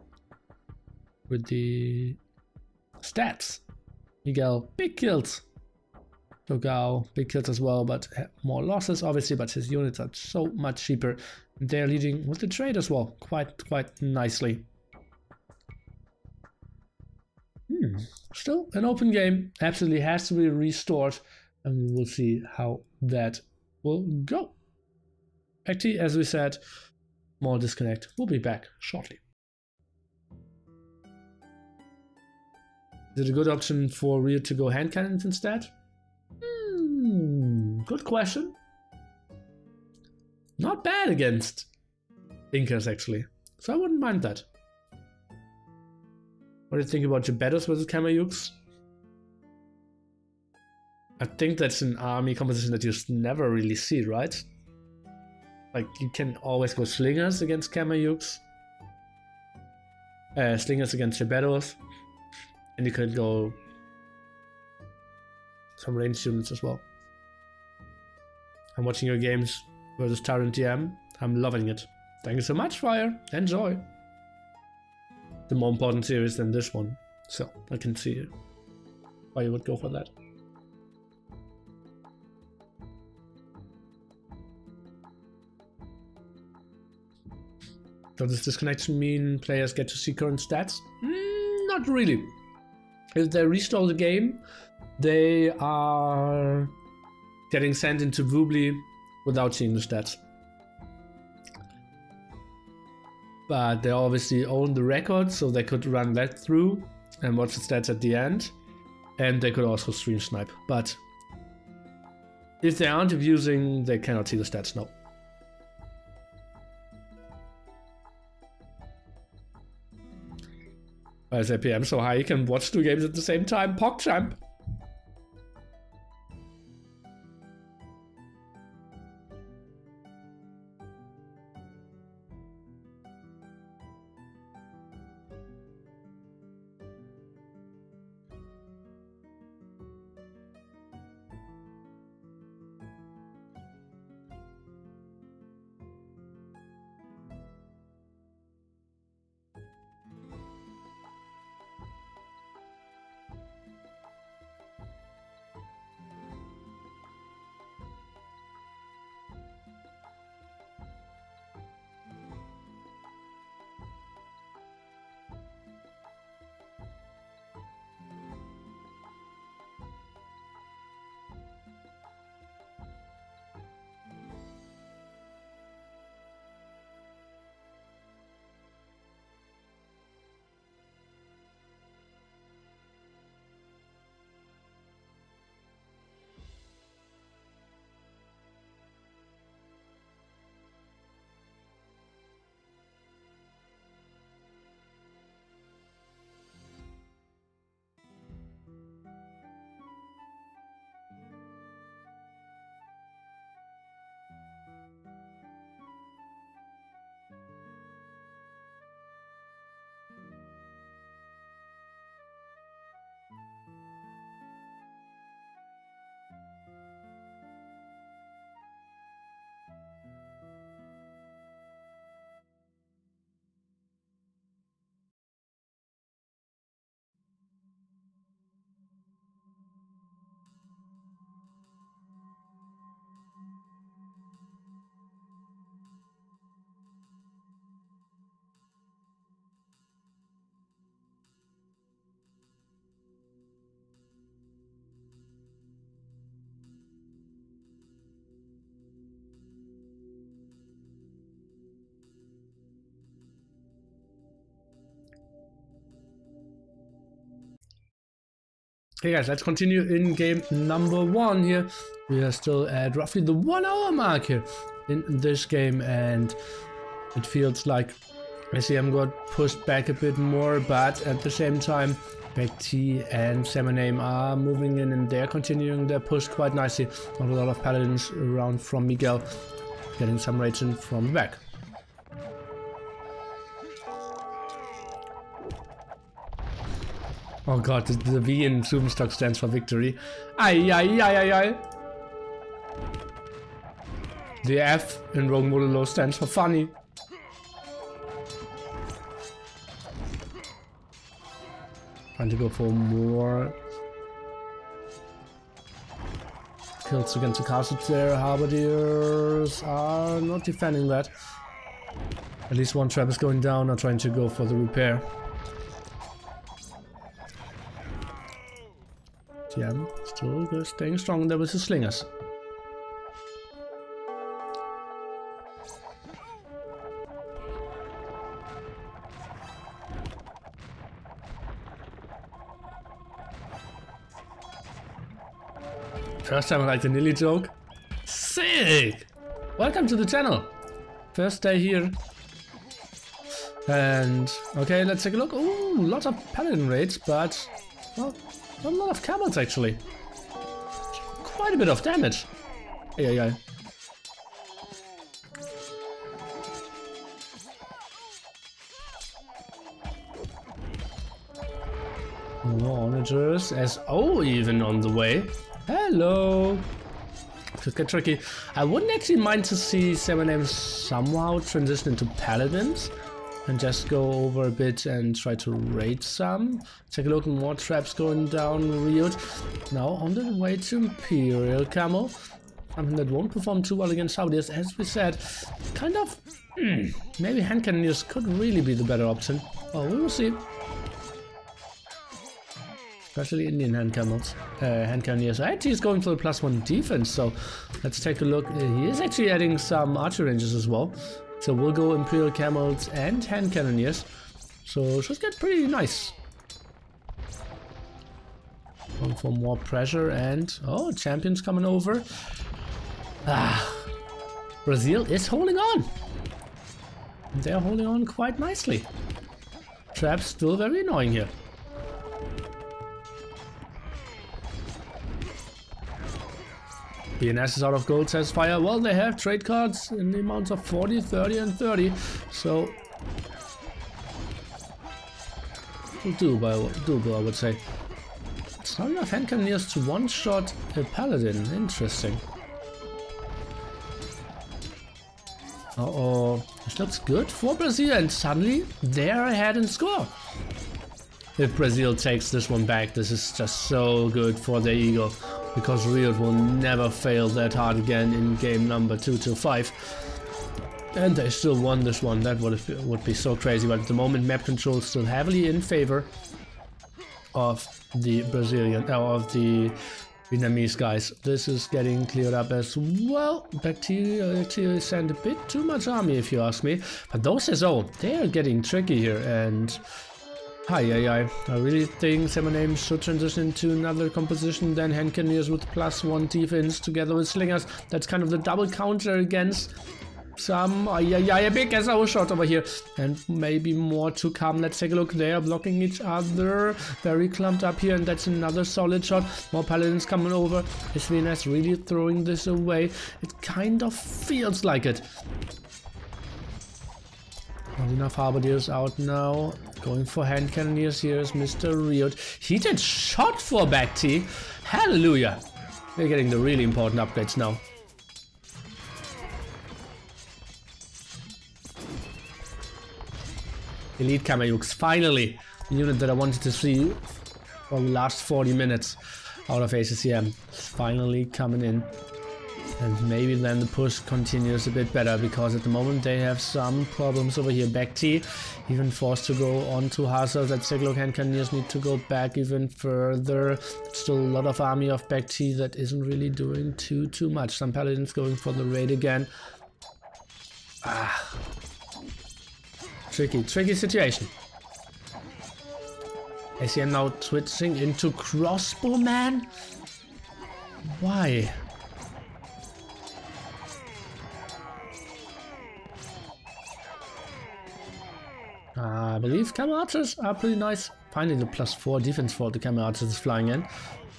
with the stats. Miguel, big kills. TaToH, big kills as well, but more losses obviously, but his units are so much cheaper. They're leading with the trade as well, quite nicely. Still an open game, absolutely has to be restored, and we will see how that will go. BoA, as we said, more disconnect. We'll be back shortly. Is it a good option for RiuT to go hand cannons instead? Good question. Not bad against Incas actually, so I wouldn't mind that. What do you think about Gebetos versus Camayuks? I think that's an army composition that you never really see, right? Like, you can always go slingers against Camayuks, slingers against Gebetos, and you could go some ranged units as well. I'm watching your games versus Tyrant DM. I'm loving it. Thank you so much, Fire. Enjoy. The more important series than this one, so I can see why you would go for that. Does this disconnection mean players get to see current stats? Not really. If they restore the game, they are getting sent into Woobly without seeing the stats. But they obviously own the record, so they could run that through and watch the stats at the end. And they could also stream snipe. But if they aren't abusing, they cannot see the stats, no. Why is APM so high? You can watch 2 games at the same time. PogChamp. Okay guys, let's continue in game number 1 here. We are still at roughly the 1 hour mark here in this game, and it feels like SEM got pushed back a bit more, but at the same time BoA and Semaname are moving in and they're continuing their push quite nicely. Not a lot of paladins around from Miguel, getting some rage in from the back. Oh god, the V in Zoom stock stands for victory. Ay, ay, ay, ay, ay. The F in Rogue Modulo stands for funny. Trying to go for more kills against the castle there. Halberdiers are not defending that. At least one trap is going down, not trying to go for the repair. Yeah, still good, staying strong there with the slingers. First time I like the Nilly joke. Sick! Welcome to the channel. First day here. And okay, let's take a look. Ooh, lots of paladin raids, but well, not a lot of camels actually. Quite a bit of damage. Yeah. More onagers, SO even on the way. Hello. Could get tricky. I wouldn't actually mind to see Semaname somehow transition into paladins and just go over a bit and try to raid some. Take a look, more traps going down. RiuT now on the way to Imperial Camo. Something that won't perform too well against Saudis, as we said. Kind of, maybe hand cannoneers could really be the better option. Well, we will see. Especially Indian hand cannoneers. Actually, he's going for the +1 defense, so let's take a look. He is actually adding some archer ranges as well. So we'll go Imperial Camels and hand cannoneers. So should get pretty nice. Going for more pressure and oh, champions coming over. Brazil is holding on. They're holding on quite nicely. Traps still very annoying here. VNS is out of gold, says Fire. Well, they have trade cards in the amounts of 40, 30 and 30. So doable, I would say. It's not enough hand cannoneers to one-shot a paladin. Interesting. Uh-oh. This looks good for Brazil, and suddenly they're ahead in score. If Brazil takes this one back, this is just so good for their ego. Because RiuT will never fail that hard again in game number 2 to 5. And they still won this one. That would be so crazy. But at the moment, map control is still heavily in favor of the of the Vietnamese guys. This is getting cleared up as well. BoA sent a bit too much army, if you ask me. But those SO, they are getting tricky here. And I really think Semaname should transition into another composition than hand cannoneers with +1 defense together with slingers. That's kind of the double counter against some a big SO shot over here, and maybe more to come. Let's take a look. They are blocking each other, very clumped up here, and that's another solid shot. More paladins coming over. Is VNS really throwing this away? It kind of feels like it. Not enough Halberdiers out now. Going for hand cannoneers. Here's Mr. RiuT. Heated shot for BoA. Hallelujah. We're getting the really important upgrades now. Elite Kamayuks. Finally. The unit that I wanted to see for the last 40 minutes out of ACCM. Finally coming in. And maybe then the push continues a bit better, because at the moment they have some problems over here. BoA even forced to go on to Hazard. Let's take a look. Hand cannoneers need to go back even further. Still a lot of army of BoA that isn't really doing too much. Some paladins going for the raid again. Tricky situation. ACM now switching into crossbow, man? Why? I believe camera archers are pretty nice. Finally the +4 defense for the camera archers is flying in.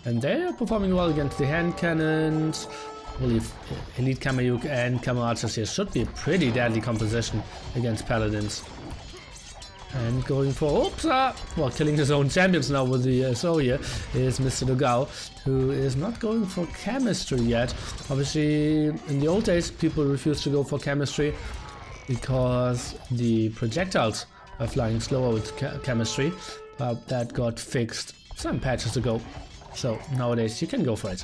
And they are performing well against the hand cannons. I believe elite Kamayuk and camera archers here should be a pretty deadly composition against paladins. And going for, well, killing his own champions now with the SO here is Mr. Dogao, who is not going for chemistry yet. Obviously, in the old days, people refused to go for chemistry because the projectiles are flying slower with chemistry. That got fixed some patches ago. So nowadays, you can go for it.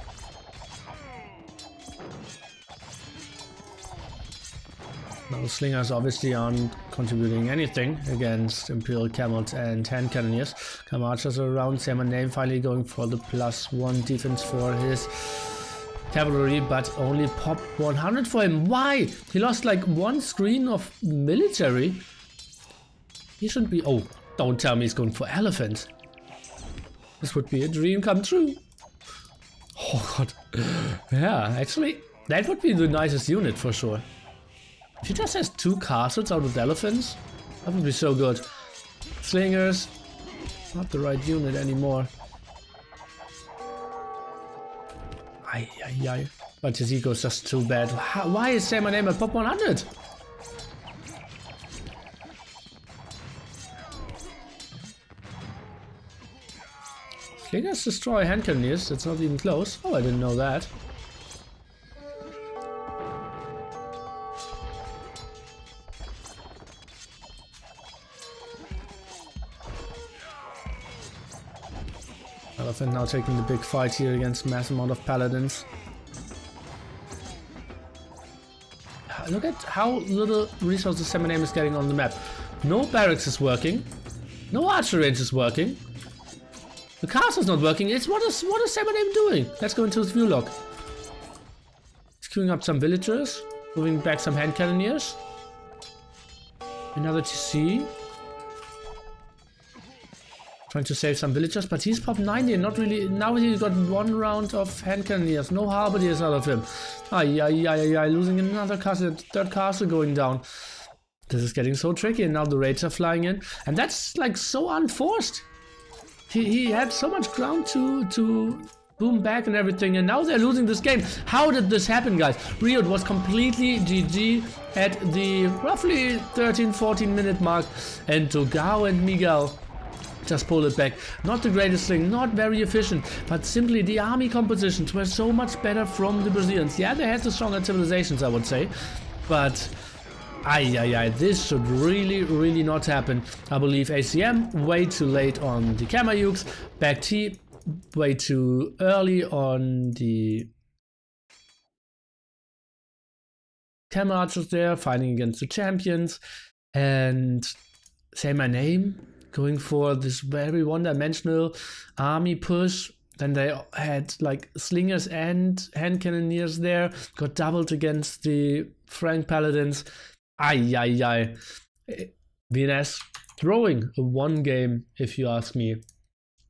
Now slingers obviously aren't contributing anything against Imperial Camels and hand cannoneers. Camel archers are around, same name, finally going for the +1 defense for his cavalry, but only pop 100 for him. Why? He lost like one screen of military. He shouldn't be. Oh, don't tell me he's going for elephants. This would be a dream come true. Oh god. Yeah, actually, that would be the nicest unit for sure. If he just has 2 castles out of elephants, that would be so good. Slingers, not the right unit anymore. Ay. But his ego is just too bad. Why is Sam name at pop 100? Slingers destroy hand cannoneers, it's not even close. Oh, I didn't know that. Elephant now taking the big fight here against mass amount of paladins. Look at how little resources Seminame is getting on the map. No barracks is working. No archer range is working. The castle's not working. What is Seminame doing? Let's go into his view log. He's queuing up some villagers, moving back some hand cannoneers. Another TC. Trying to save some villagers, but he's popped 90 and not really. Now he's got 1 round of hand cannoneers. No halberdiers out of him. Ay, losing another castle, 3rd castle going down. This is getting so tricky, and now the raids are flying in. And that's like so unforced. He had so much ground to boom back and everything, and now they're losing this game. How did this happen, guys? RiuT was completely GG at the roughly 13-14 minute mark, and Dogao and Miguel just pull it back. Not the greatest thing, not very efficient, but simply the army compositions were so much better from the Brazilians. Yeah, they had the stronger civilizations, I would say, but this should really not happen. I believe ACM way too late on the Kamayuks, back T way too early on the camera archers there, fighting against the champions, and say my name, going for this very one-dimensional army push. Then they had like slingers and hand cannoneers there, got doubled against the Frank Paladins. VNS throwing a 1 game, if you ask me.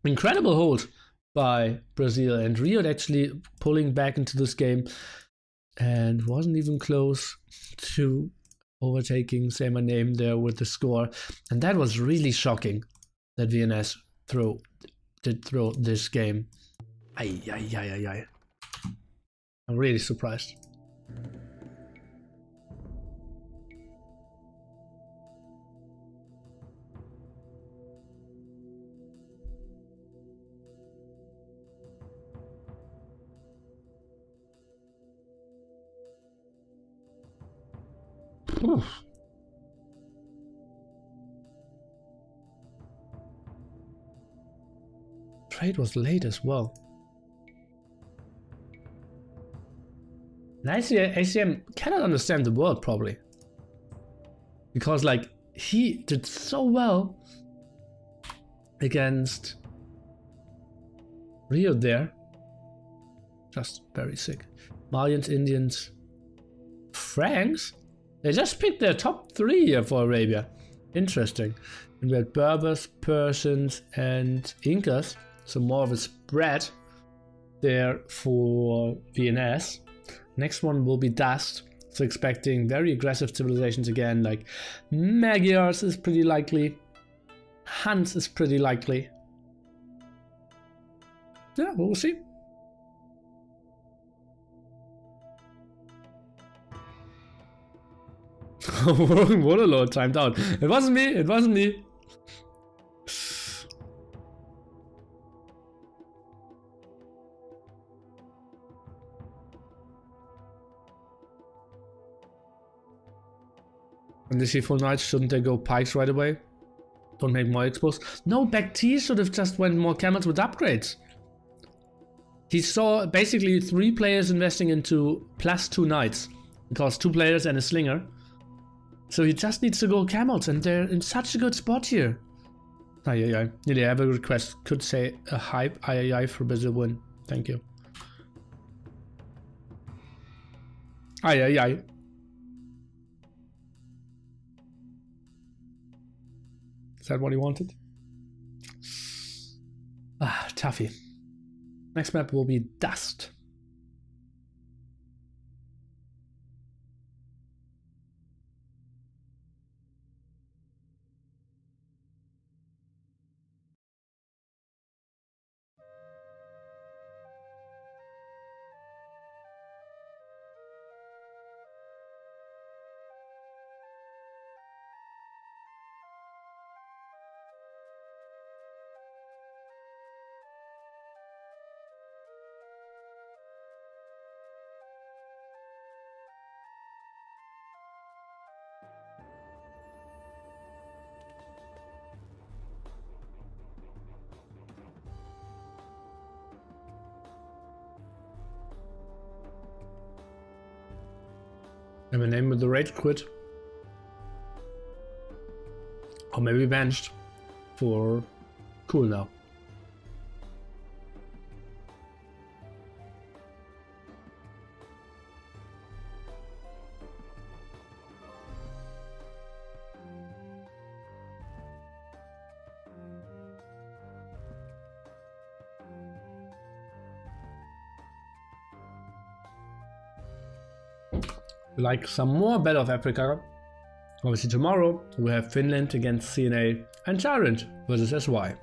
Incredible hold by Brazil, and RiuT actually pulling back into this game and wasn't even close to overtaking Say My Name there with the score. And that was really shocking that VNS did throw this game. I'm really surprised. Oof. Trade was late as well. And ACM cannot understand the world probably, because like he did so well against RiuT there. Just very sick. Malians, Indians, Franks. They just picked their top 3 here for Arabia. Interesting. And we had Berbers, Persians, and Incas, so more of a spread there for VNS. Next one will be Dust, so expecting very aggressive civilizations again, like Magyars is pretty likely, Huns is pretty likely. Yeah, we'll see. Warlord timed out. It wasn't me, it wasn't me. And they see full knights, shouldn't they go pikes right away? Don't make more exposed. No, back T should have just went more camels with upgrades. He saw basically 3 players investing into +2 knights. Because 2 players and a slinger. So he just needs to go camels, and they're in such a good spot here. Ay, ay, ay. Nearly every request could say a hype ay, ay, ay for Brazil win. Thank you. Ay, ay, ay. Is that what he wanted? Ah, toughy. Next map will be Dust. And my name with the rage quit. Or maybe benched for cool now. Like some more Battle of Africa. Obviously tomorrow we have Finland against CNA and Tyrant versus SY.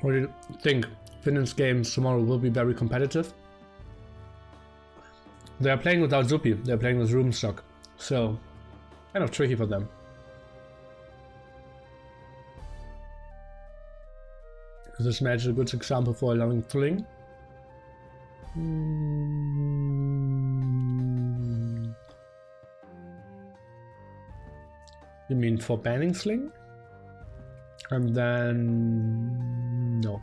What do you think? Finland's games tomorrow will be very competitive. They are playing without Zupi, they're playing with Rubenstock, so kind of tricky for them. This match is a good example for allowing Fling. You mean for banning Sling? And then no.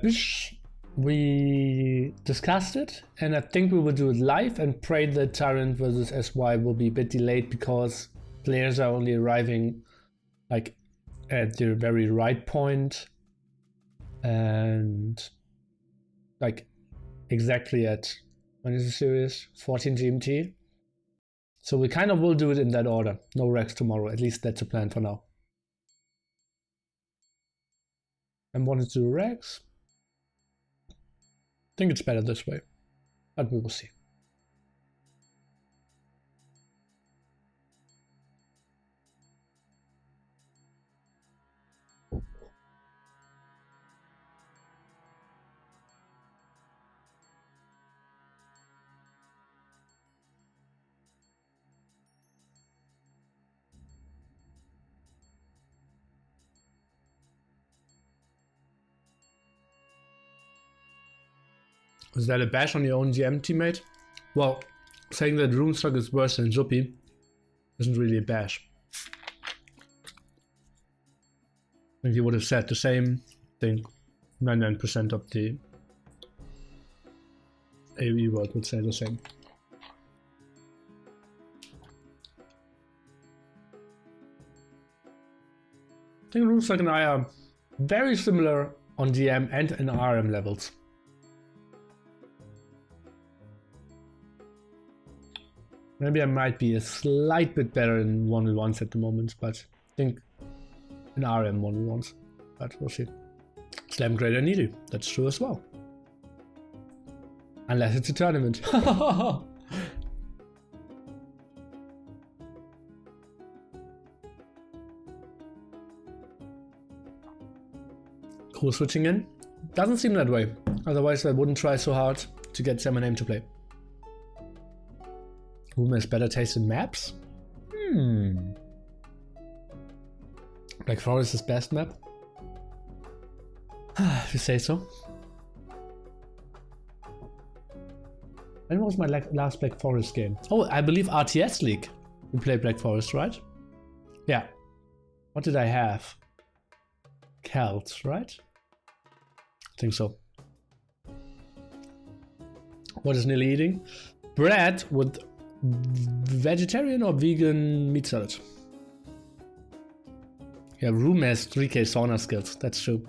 Bish, we discussed it, and I think we will do it live and pray that Tyrant versus SY will be a bit delayed because players are only arriving like at the very right point and like exactly at, when is the series? 14 GMT. So we kind of will do it in that order. No Rex tomorrow, at least that's the plan for now. And wanted to do Rex. I think it's better this way, but we will see. Is that a bash on your own GM teammate? Well, saying that Runestock is worse than Zuppy isn't really a bash. I think he would have said the same thing. 99% of the AoE world would say the same. I think Runestock and I are very similar on GM and in RM levels. Maybe I might be a slight bit better in 1v1s at the moment, but I think in RM 1v1s, but we'll see. Slam greater needy, that's true as well. Unless it's a tournament. Cool switching in? Doesn't seem that way. Otherwise I wouldn't try so hard to get Salmon Aim to play. Who has better taste in maps? Black Forest is best map? If you say so. When was my last Black Forest game? Oh, I believe RTS League. You play Black Forest, right? Yeah. What did I have? Celts, right? I think so. What is Nearly eating? Bread with vegetarian or vegan meat salad. Yeah, Room has 3k sauna skills, that's true.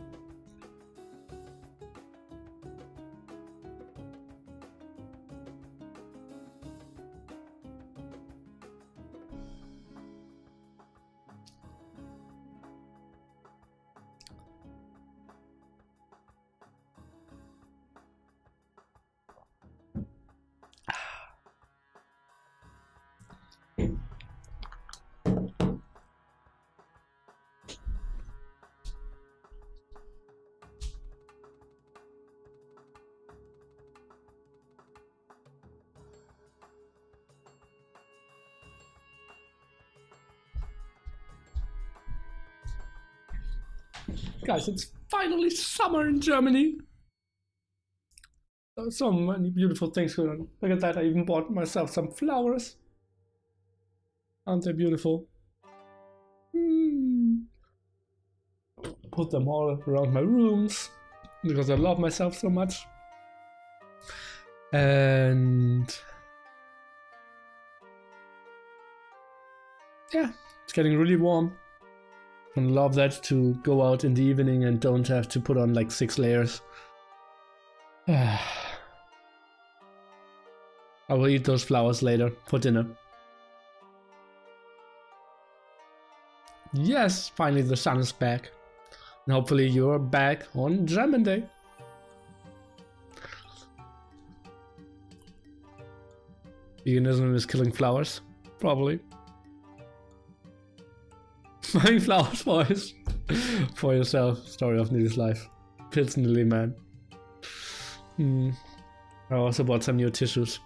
Guys, it's finally summer in Germany. So many beautiful things going on. Look at that, I even bought myself some flowers. Aren't they beautiful? Put them all around my rooms because I love myself so much. And yeah, it's getting really warm. I love that, to go out in the evening and don't have to put on like 6 layers. I will eat those flowers later for dinner. Yes, finally the sun is back. And hopefully you're back on German Day. Veganism is killing flowers, probably. Buying flowers for yourself. Story of Neely's life. Personally, man. I also bought some new tissues.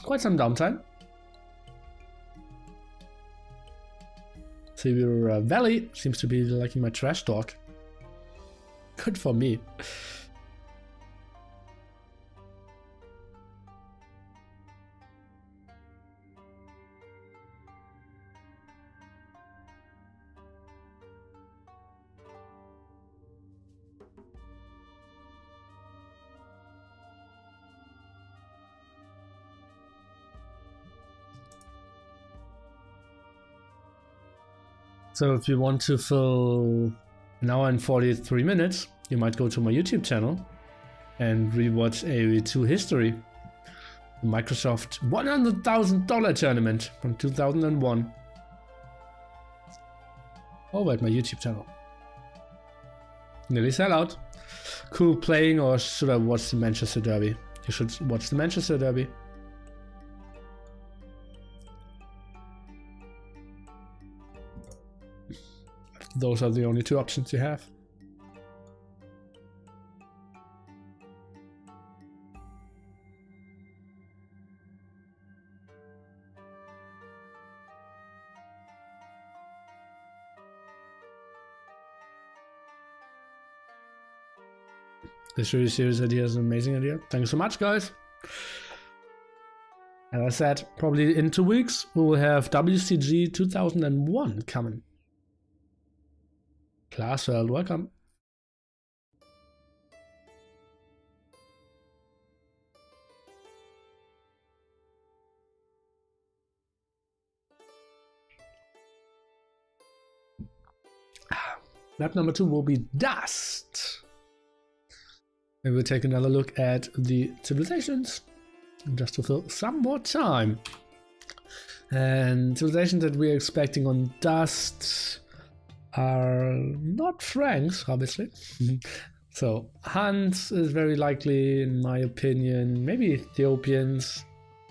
Quite some downtime. Severe Valley seems to be liking my trash talk. Good for me. So if you want to fill an hour and 43 minutes, you might go to my YouTube channel and rewatch AoE2 history. The Microsoft $100,000 tournament from 2001. Over at my YouTube channel. Nearly sell out. Cool playing, or should I watch the Manchester Derby? You should watch the Manchester Derby. those are the only two options you have. This really serious idea is an amazing idea. Thank you so much, guys. As I said, probably in 2 weeks we will have WCG 2001 coming. Classfeld, welcome. Map number 2 will be Dust. And we'll take another look at the civilizations, just to fill some more time. And civilizations that we're expecting on Dust are not Franks, obviously. So Huns is very likely, in my opinion. Maybe Ethiopians.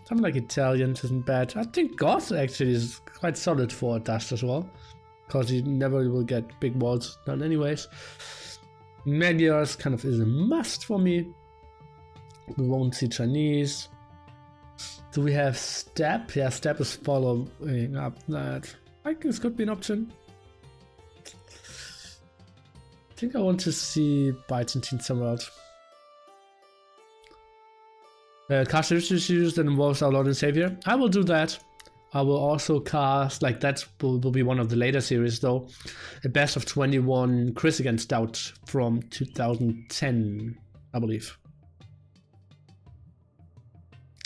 Something like Italians isn't bad. I think Goth actually is quite solid for Dust as well, because you never will get big walls done anyways. Magyars kind of is a must for me. We won't see Chinese. Do we have Steppe? Yeah, Steppe is following up that. I think this could be an option. I think I want to see Byzantine somewhere else. Cast history series that involves our Lord and Savior. I will do that. I will also cast, like that will be one of the later series though, a best of 21 Chris against DauT from 2010, I believe.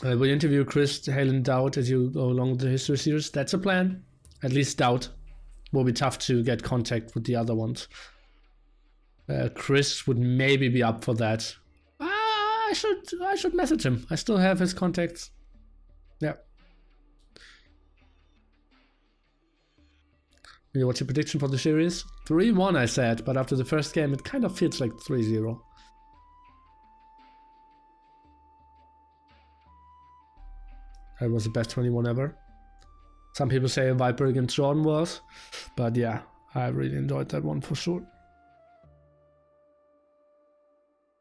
We'll interview Chris, Hale and DauT as you go along the history series. That's a plan. At least DauT. Will be tough to get contact with the other ones. Chris would maybe be up for that. I should message him. I still have his contacts. Yeah. What's your prediction for the series? 3-1 I said, but after the first game it kind of feels like 3-0. That was the best 21 ever. Some people say a Viper against Jordan was, but yeah, I really enjoyed that one for sure.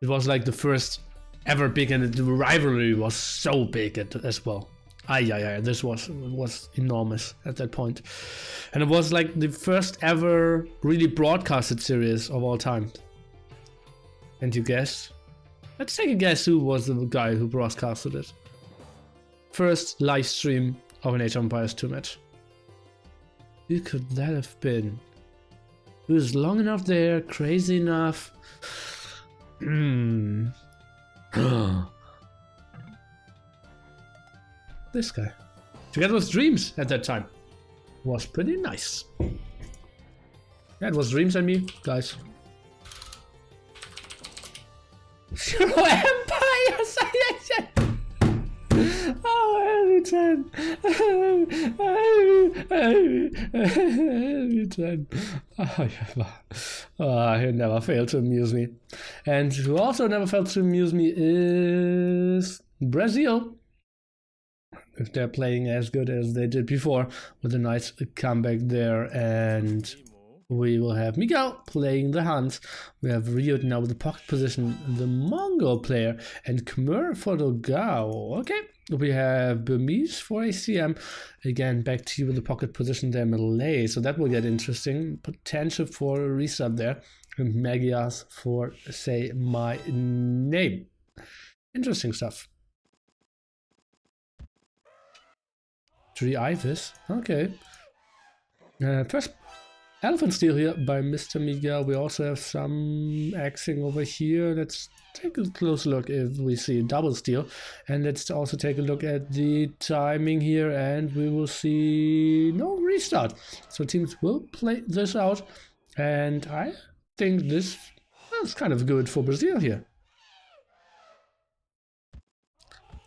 It was like the first ever big, and the rivalry was so big as well. This was enormous at that point. And it was like the first ever really broadcasted series of all time. And you guess? Let's take a guess who was the guy who broadcasted it. First live stream of an Age of Empires 2 match. Who could that have been? Who was long enough there, crazy enough? This guy. Together with Dreams at that time. Was pretty nice. Yeah, it was Dreams and me, guys. Zero Empires! Oh, every time. Every time. Oh, he never failed to amuse me. And who also never failed to amuse me is Brazil. If they're playing as good as they did before, with a nice comeback there. And we will have Miguel playing the Huns. We have RiuT now with the pocket position, the Mongol player, and Khmer for the Gao. Okay, we have Burmese for ACM. Again, back to you with the pocket position there, Malay. So that will get interesting. Potential for a resub there. And Magyars for Say My Name. Interesting stuff. 3 Ivis. Okay. First Elephant Steel here by Mr. Miguel. We also have some axing over here. Let's take a close look if we see double steel. And let's also take a look at the timing here, and we will see no restart. So teams will play this out, and I think this is kind of good for Brazil here.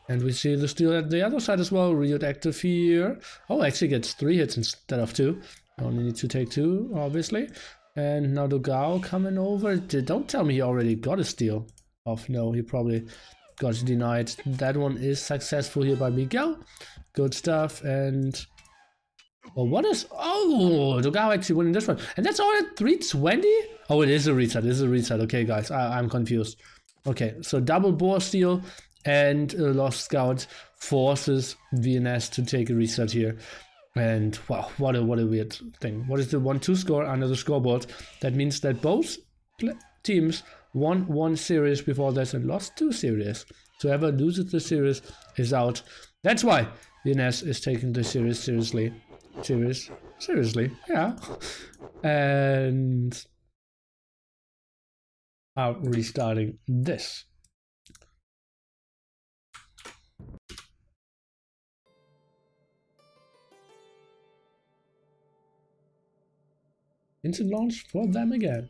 And we see the steel at the other side as well. RiuT active here. Oh, actually gets 3 hits instead of 2. Only need to take 2, obviously. And now the Gao coming over. Don't tell me he already got a steal off. No, he probably got denied. That one is successful here by Miguel. Good stuff. And Well, what is... Oh, DauT actually winning this one. And that's all at 320? Oh, it is a reset. It is a reset. Okay, guys, I'm confused. Okay, so double BoA steal and Lost Scout forces VNS to take a reset here. And wow, what a weird thing. What is the 1-2 score under the scoreboard? That means that both teams won 1 series before this and lost 2 series. So whoever loses the series is out. That's why VNS is taking the series seriously. Seriously, yeah. And are restarting this. Instant launch for them again.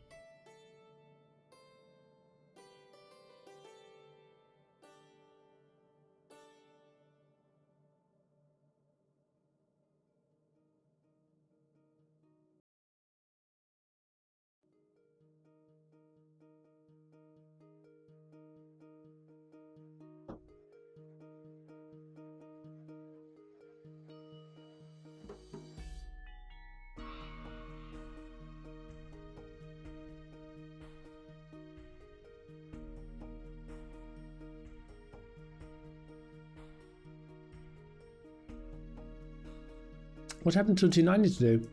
What happened to T90 today?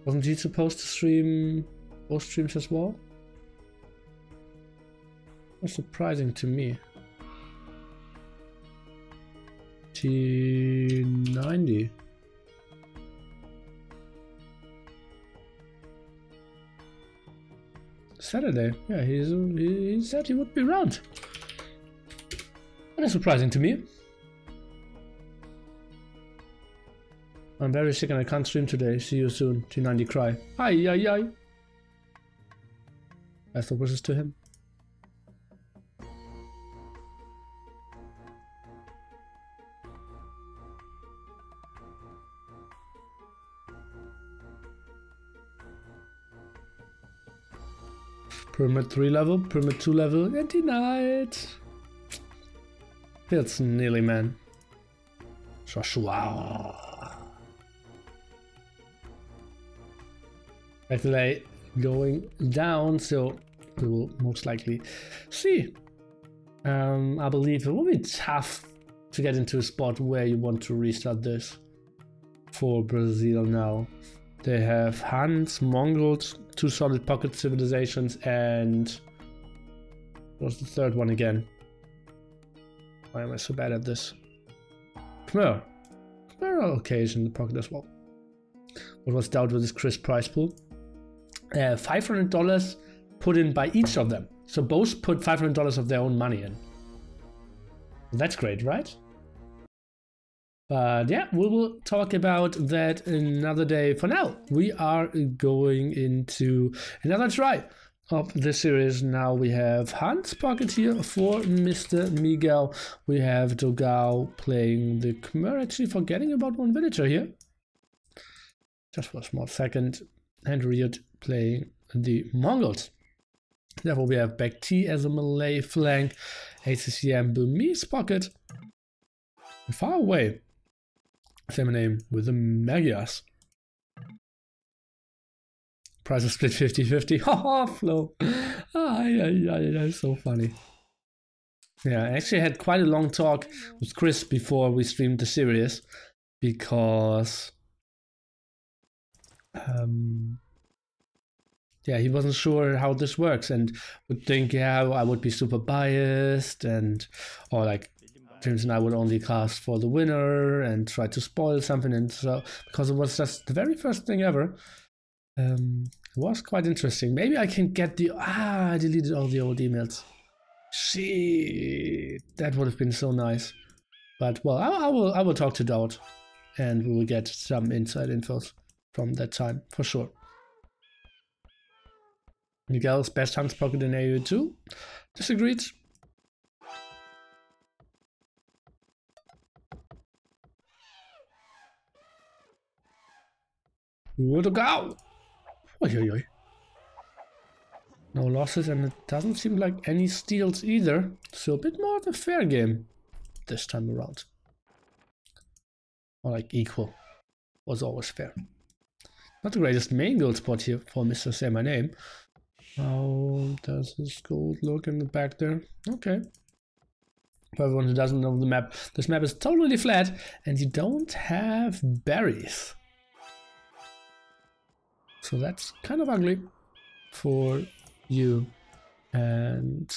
Wasn't he supposed to stream both streams as well? That's surprising to me. T90. Saturday. Yeah, he said he would be around. That's surprising to me. I'm very sick and I can't stream today. See you soon. T90 cry. Hi, hi. Best of wishes to him. Pyramid 3 level, Pyramid 2 level, and T-Night. It's nearly, man. Joshua. Actually going down, so we will most likely see. I believe it will be tough to get into a spot where you want to restart this for Brazil now. They have Huns, Mongols, 2 solid pocket civilizations, and what was the third one again? Why am I so bad at this? Khmer. Khmer are occasion the pocket as well. What was DauT with this crisp price pool? $500 put in by each of them. So both put $500 of their own money in. That's great, right? But yeah, we will talk about that another day. For now, we are going into another try of the series. Now we have Hans pocket here for Mr. Miguel. We have DauT playing the Khmer, actually forgetting about one villager here. Just for a small second. And RiuT playing the Mongols. Therefore we have BoA as a Malay flank, ACCM Burmese pocket. And far away, same name with the Magyars. Prices split 50-50. Haha, Flo. Yeah, so funny. Yeah, I actually had quite a long talk with Chris before we streamed the series, because yeah, he wasn't sure how this works and would think, yeah, I would be super biased, and or like James and I would only cast for the winner and try to spoil something, and so because it was just the very first thing ever. It was quite interesting. Maybe I can get the I deleted all the old emails. Shit, that would have been so nice. But well, I will talk to DauT, and we will get some inside infos from that time for sure. Miguel's best Hans pocket in AU2. Disagreed. Where to go? Oi. No losses, and it doesn't seem like any steals either. So a bit more of a fair game this time around. Or like equal. was always fair. Not the greatest main gold spot here for Mr. Say My Name. How does his gold look in the back there? Okay. For everyone who doesn't know the map, this map is totally flat and you don't have berries. So that's kind of ugly for you. And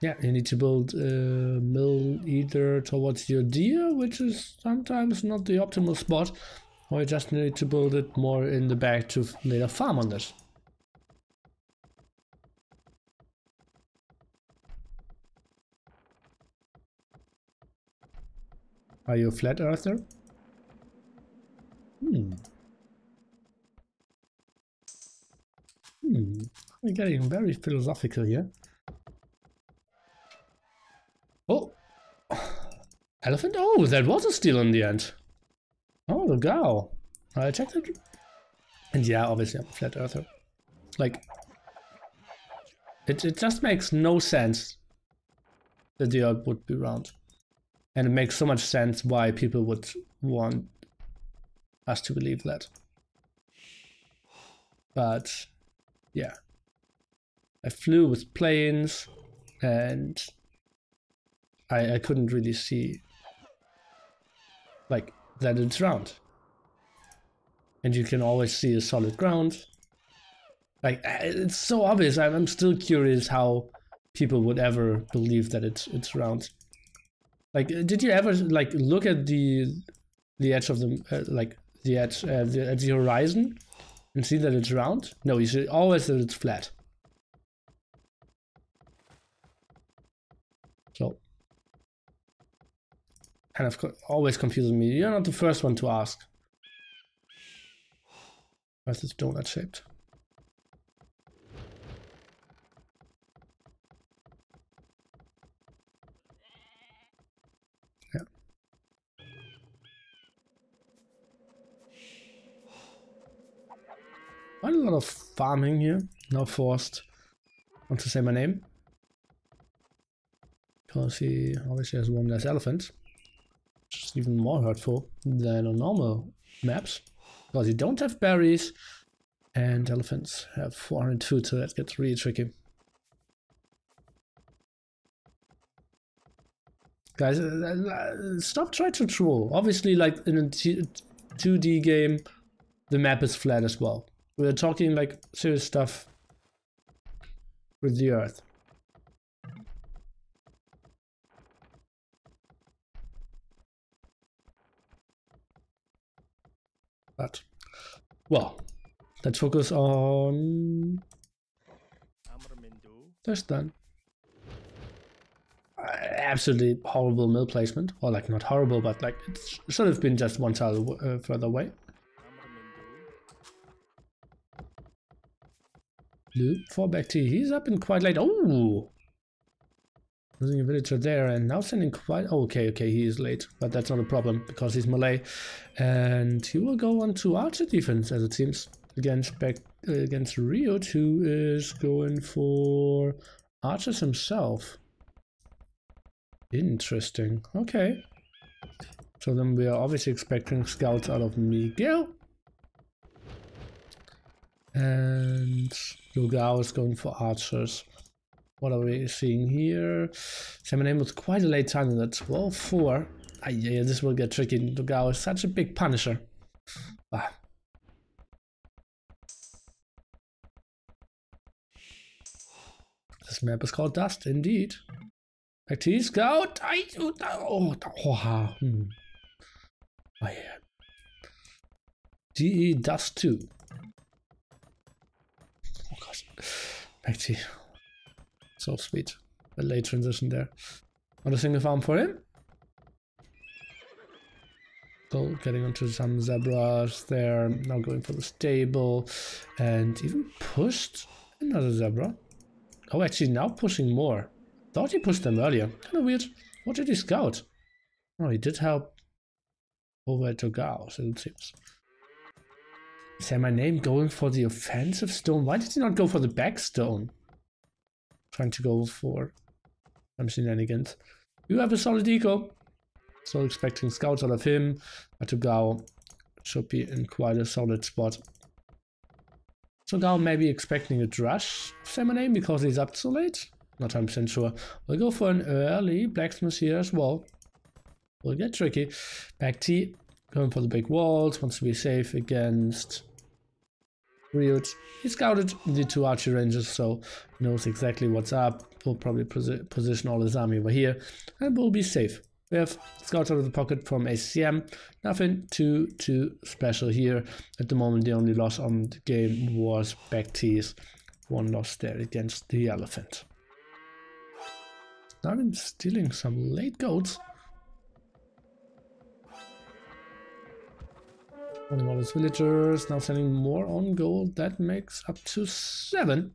yeah, you need to build a mill either towards your deer, which is sometimes not the optimal spot, or you just need to build it more in the back to later farm on this. Are you a flat earther? We're getting very philosophical here. Oh! Elephant? Oh, that was a steal in the end. Oh, the cow. I checked it. And yeah, obviously I'm a flat earther. Like, it just makes no sense that the earth would be round. And it makes so much sense why people would want us to believe that. But yeah, I flew with planes and I couldn't really see like that it's round. And you can always see a solid ground. Like, it's so obvious. I'm still curious how people would ever believe that it's round. Like, did you ever like look at the edge of the like the edge at the horizon and see that it's round? No, you see always that it's flat. So, kind of always confusing me. You're not the first one to ask. Where's this donut shaped? Yeah. Quite a lot of farming here. Now forced. Want to say my name? Because he obviously has one less elephant. Which is even more hurtful than on normal maps. Because you don't have berries, and elephants have 400 food, so that gets really tricky. Guys, stop trying to troll. Obviously, like in a 2D game, the map is flat as well. We're talking like serious stuff with the earth. But, well, let's focus on this then. Absolutely horrible mill placement, or like not horrible, but like it should have been just one tile further away. Blue, 4 back T, he's up in quite late. Oh! Losing a villager there and now sending quite... Oh, okay, he is late, but that's not a problem because he's Malay. And he will go on to archer defense, as it seems, against RiuT, who is going for archers himself. Interesting, okay. So then we are obviously expecting scouts out of Miguel. And Lugao is going for archers. What are we seeing here? Seminame was quite a late time in that 12-4. Yeah, this will get tricky. Lugao is such a big punisher. Ah. This map is called Dust, indeed. Back to scout. Oh yeah. DE Dust 2. Oh gosh. Back to so sweet. A late transition there. Not a single farm for him. So getting onto some zebras there. Now going for the stable. And even pushed another zebra. Oh, actually now pushing more. Thought he pushed them earlier. Kind of weird. What did he scout? Oh, he did help over at TaToH, so it seems. Say my name going for the offensive stone. Why did he not go for the back stone? Trying to go for some shenanigans. You have a solid eco. So expecting scouts out of him, but TaToH should be in quite a solid spot. So now maybe expecting a rush of Semaname because he's up so late. Not 100% sure. We'll go for an early blacksmith here as well. Will get tricky. BoA going for the big walls, wants to be safe against RiuT. He scouted the 2 archer ranges, so knows exactly what's up. Will probably position all his army over here and will be safe. We have scouts out of the pocket from ACM. Nothing too special here. At the moment, the only loss on the game was BoA's 1 loss there against the elephant. Now I've been stealing some late goats. Running all his villagers, now sending more on gold. That makes up to 7.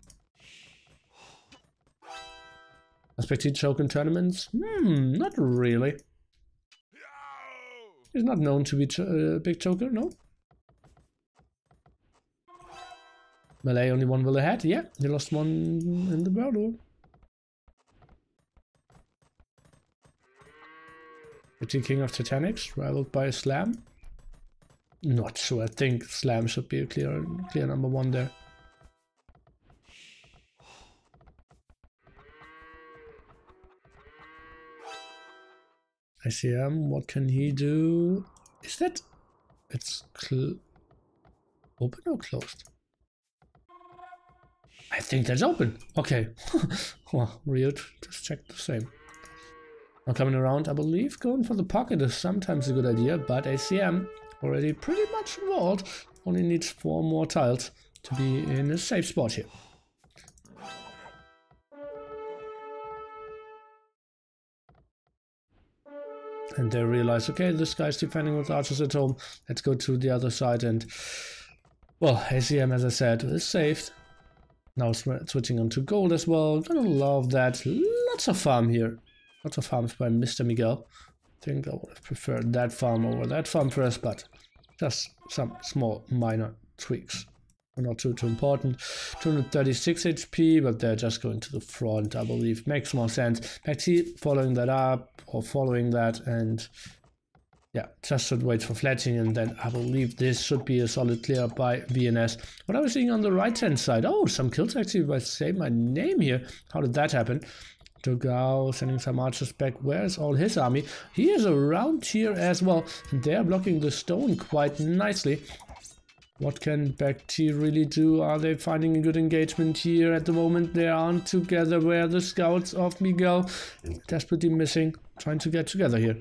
Expect he choke in tournaments? Not really. He's not known to be a big choker, no. Malay only 1 will ahead, yeah. He lost 1 in the battle. BoA King of Titanics, rivaled by a Slam. Not sure, I think Slam should be a clear number 1 there. ICM, what can he do? Is that... It's open or closed? I think that's open. Okay. Well, RiuT, just check the same. Now coming around, I believe going for the pocket is sometimes a good idea, but ACM already pretty much walled. Only needs 4 more tiles to be in a safe spot here. And they realize, okay, this guy's defending with archers at home. Let's go to the other side and, well, ACM, as I said, is saved. Now switching on to gold as well. Gonna love that. Lots of farm here. Lots of farms by Mr. Miguel. I think I would have preferred that farm over that farm first, but just some small minor tweaks. Not too important. 236 HP, but they're just going to the front, I believe. Makes more sense. BoA following that up, or following that, and yeah, just should wait for fletching, and then I believe this should be a solid clear up by VNS. What I was seeing on the right-hand side, oh, some kills actually by saying my name here. How did that happen? TaToH sending some archers back. Where's all his army? He is around here as well, and they're blocking the stone quite nicely. What can BoA really do? Are they finding a good engagement here? At the moment they aren't together, where the scouts of Miguel desperately missing, trying to get together here.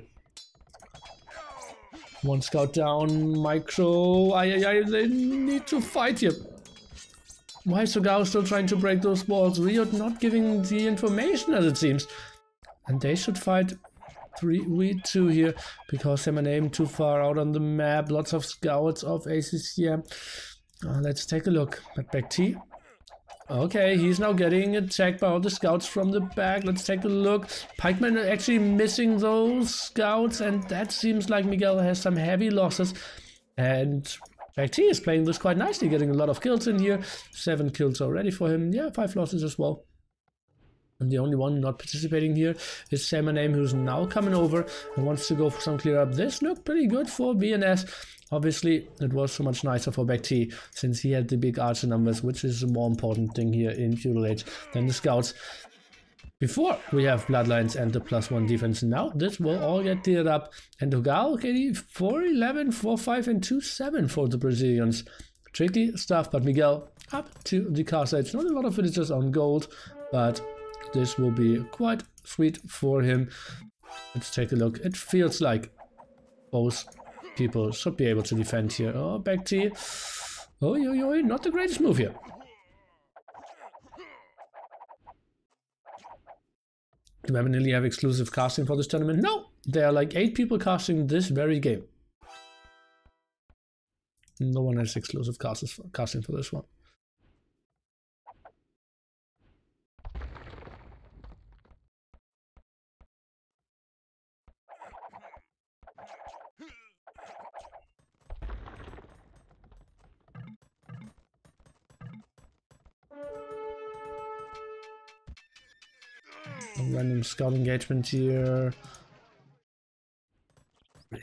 1 scout down, micro, they need to fight here. Why is TaToH still trying to break those walls? RiuT not giving the information as it seems. And they should fight 3v2 here, because Semaname too far out on the map. Lots of scouts of ACCM. Let's take a look at BoA. Okay, he's now getting attacked by all the scouts from the back. Let's take a look. Pikemen are actually missing those scouts, and that seems like Miguel has some heavy losses. And BoA is playing this quite nicely, getting a lot of kills in here. 7 kills already for him. Yeah, 5 losses as well. And the only one not participating here is Semaname, who's now coming over and wants to go for some clear up. This looked pretty good for VNS. Obviously, it was so much nicer for BoA since he had the big archer numbers, which is a more important thing here in Feudal Age than the scouts. Before we have Bloodlines and the +1 defense, now this will all get cleared up. And TaToH, okay, 4-11, 4-5, and 2-7 for the Brazilians. Tricky stuff, but Miguel up to the castle. It's not a lot of villagers on gold, but this will be quite sweet for him. Let's take a look. It feels like both people should be able to defend here. Oh, BoA. Oh, not the greatest move here. Do we really have exclusive casting for this tournament? No! There are like 8 people casting this very game. No one has exclusive casting for this one. A random scout engagement here.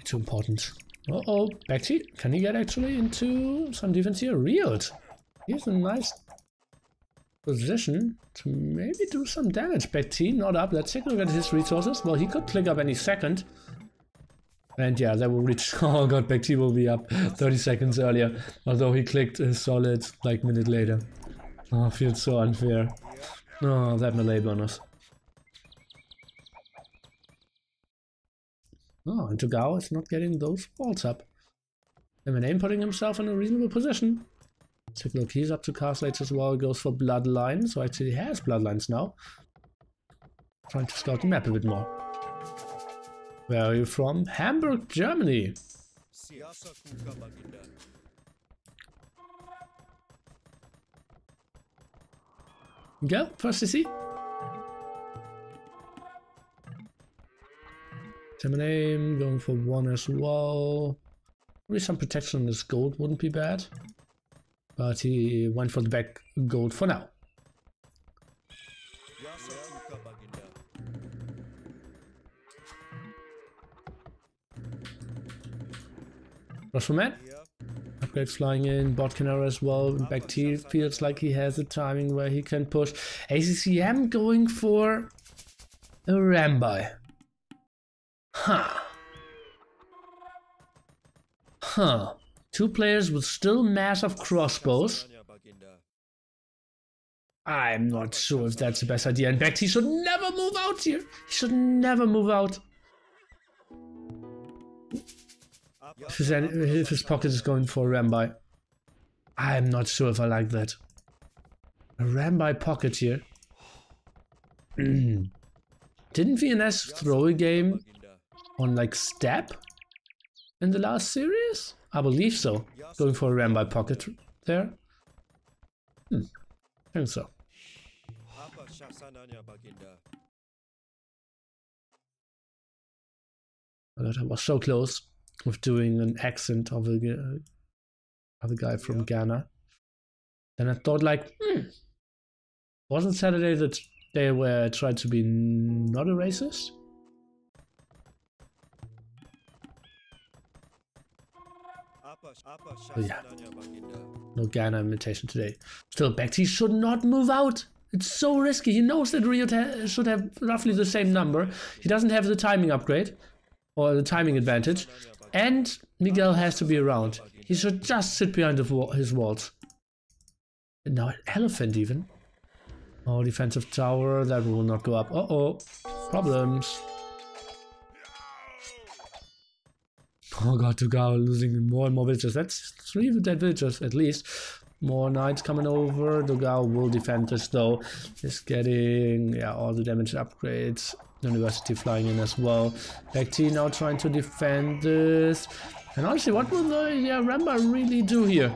too important. Uh-oh, BoA. Can he get actually into some defense here? RiuT. He's in a nice position to maybe do some damage. BoA not up. Let's take a look at his resources. Well, he could click up any second. And yeah, that will reach. Oh god, BoA will be up 30 seconds earlier. Although he clicked a solid like minute later. Oh, feels so unfair. Oh, that melee bonus. Oh, and TaToH is not getting those walls up. MNA putting himself in a reasonable position. Take a look, he's up to castle age as well, goes for bloodline, so actually he has bloodlines now. Trying to scout the map a bit more. Where are you from? Hamburg, Germany. Go, first to see. Aim, going for 1 as well. Maybe some protection on this gold wouldn't be bad. But he went for the back gold for now. Rushman. Upgrades flying in, bot canary as well. BoA feels like he has a timing where he can push. ACCM going for a Rambai. Huh. 2 players with still massive crossbows. I'm not sure if that's the best idea. In fact, he should never move out here. He should never move out. If his pocket is going for a Rambai. I'm not sure if I like that. A Rambai pocket here. Didn't VNS throw a game on like step in the last series? I believe so. Going for a Rambai pocket there. I think so. But I was so close with doing an accent of a guy from Ghana. Then I thought like, wasn't Saturday that day where I tried to be not a racist? But yeah, no Ghana imitation today. Still, BoA should not move out. It's so risky. He knows that RiuT should have roughly the same number. He doesn't have the timing upgrade or the timing advantage, and Miguel has to be around. He should just sit behind his walls. And now an elephant even. Oh, defensive tower, that will not go up. Uh-oh, problems. Oh god, TaToH losing more and more villagers. That's 3 dead villagers at least. More knights coming over. TaToH will defend this though. He's getting all the damage upgrades. University flying in as well. BoA now trying to defend this. And honestly, what will the Rambai really do here?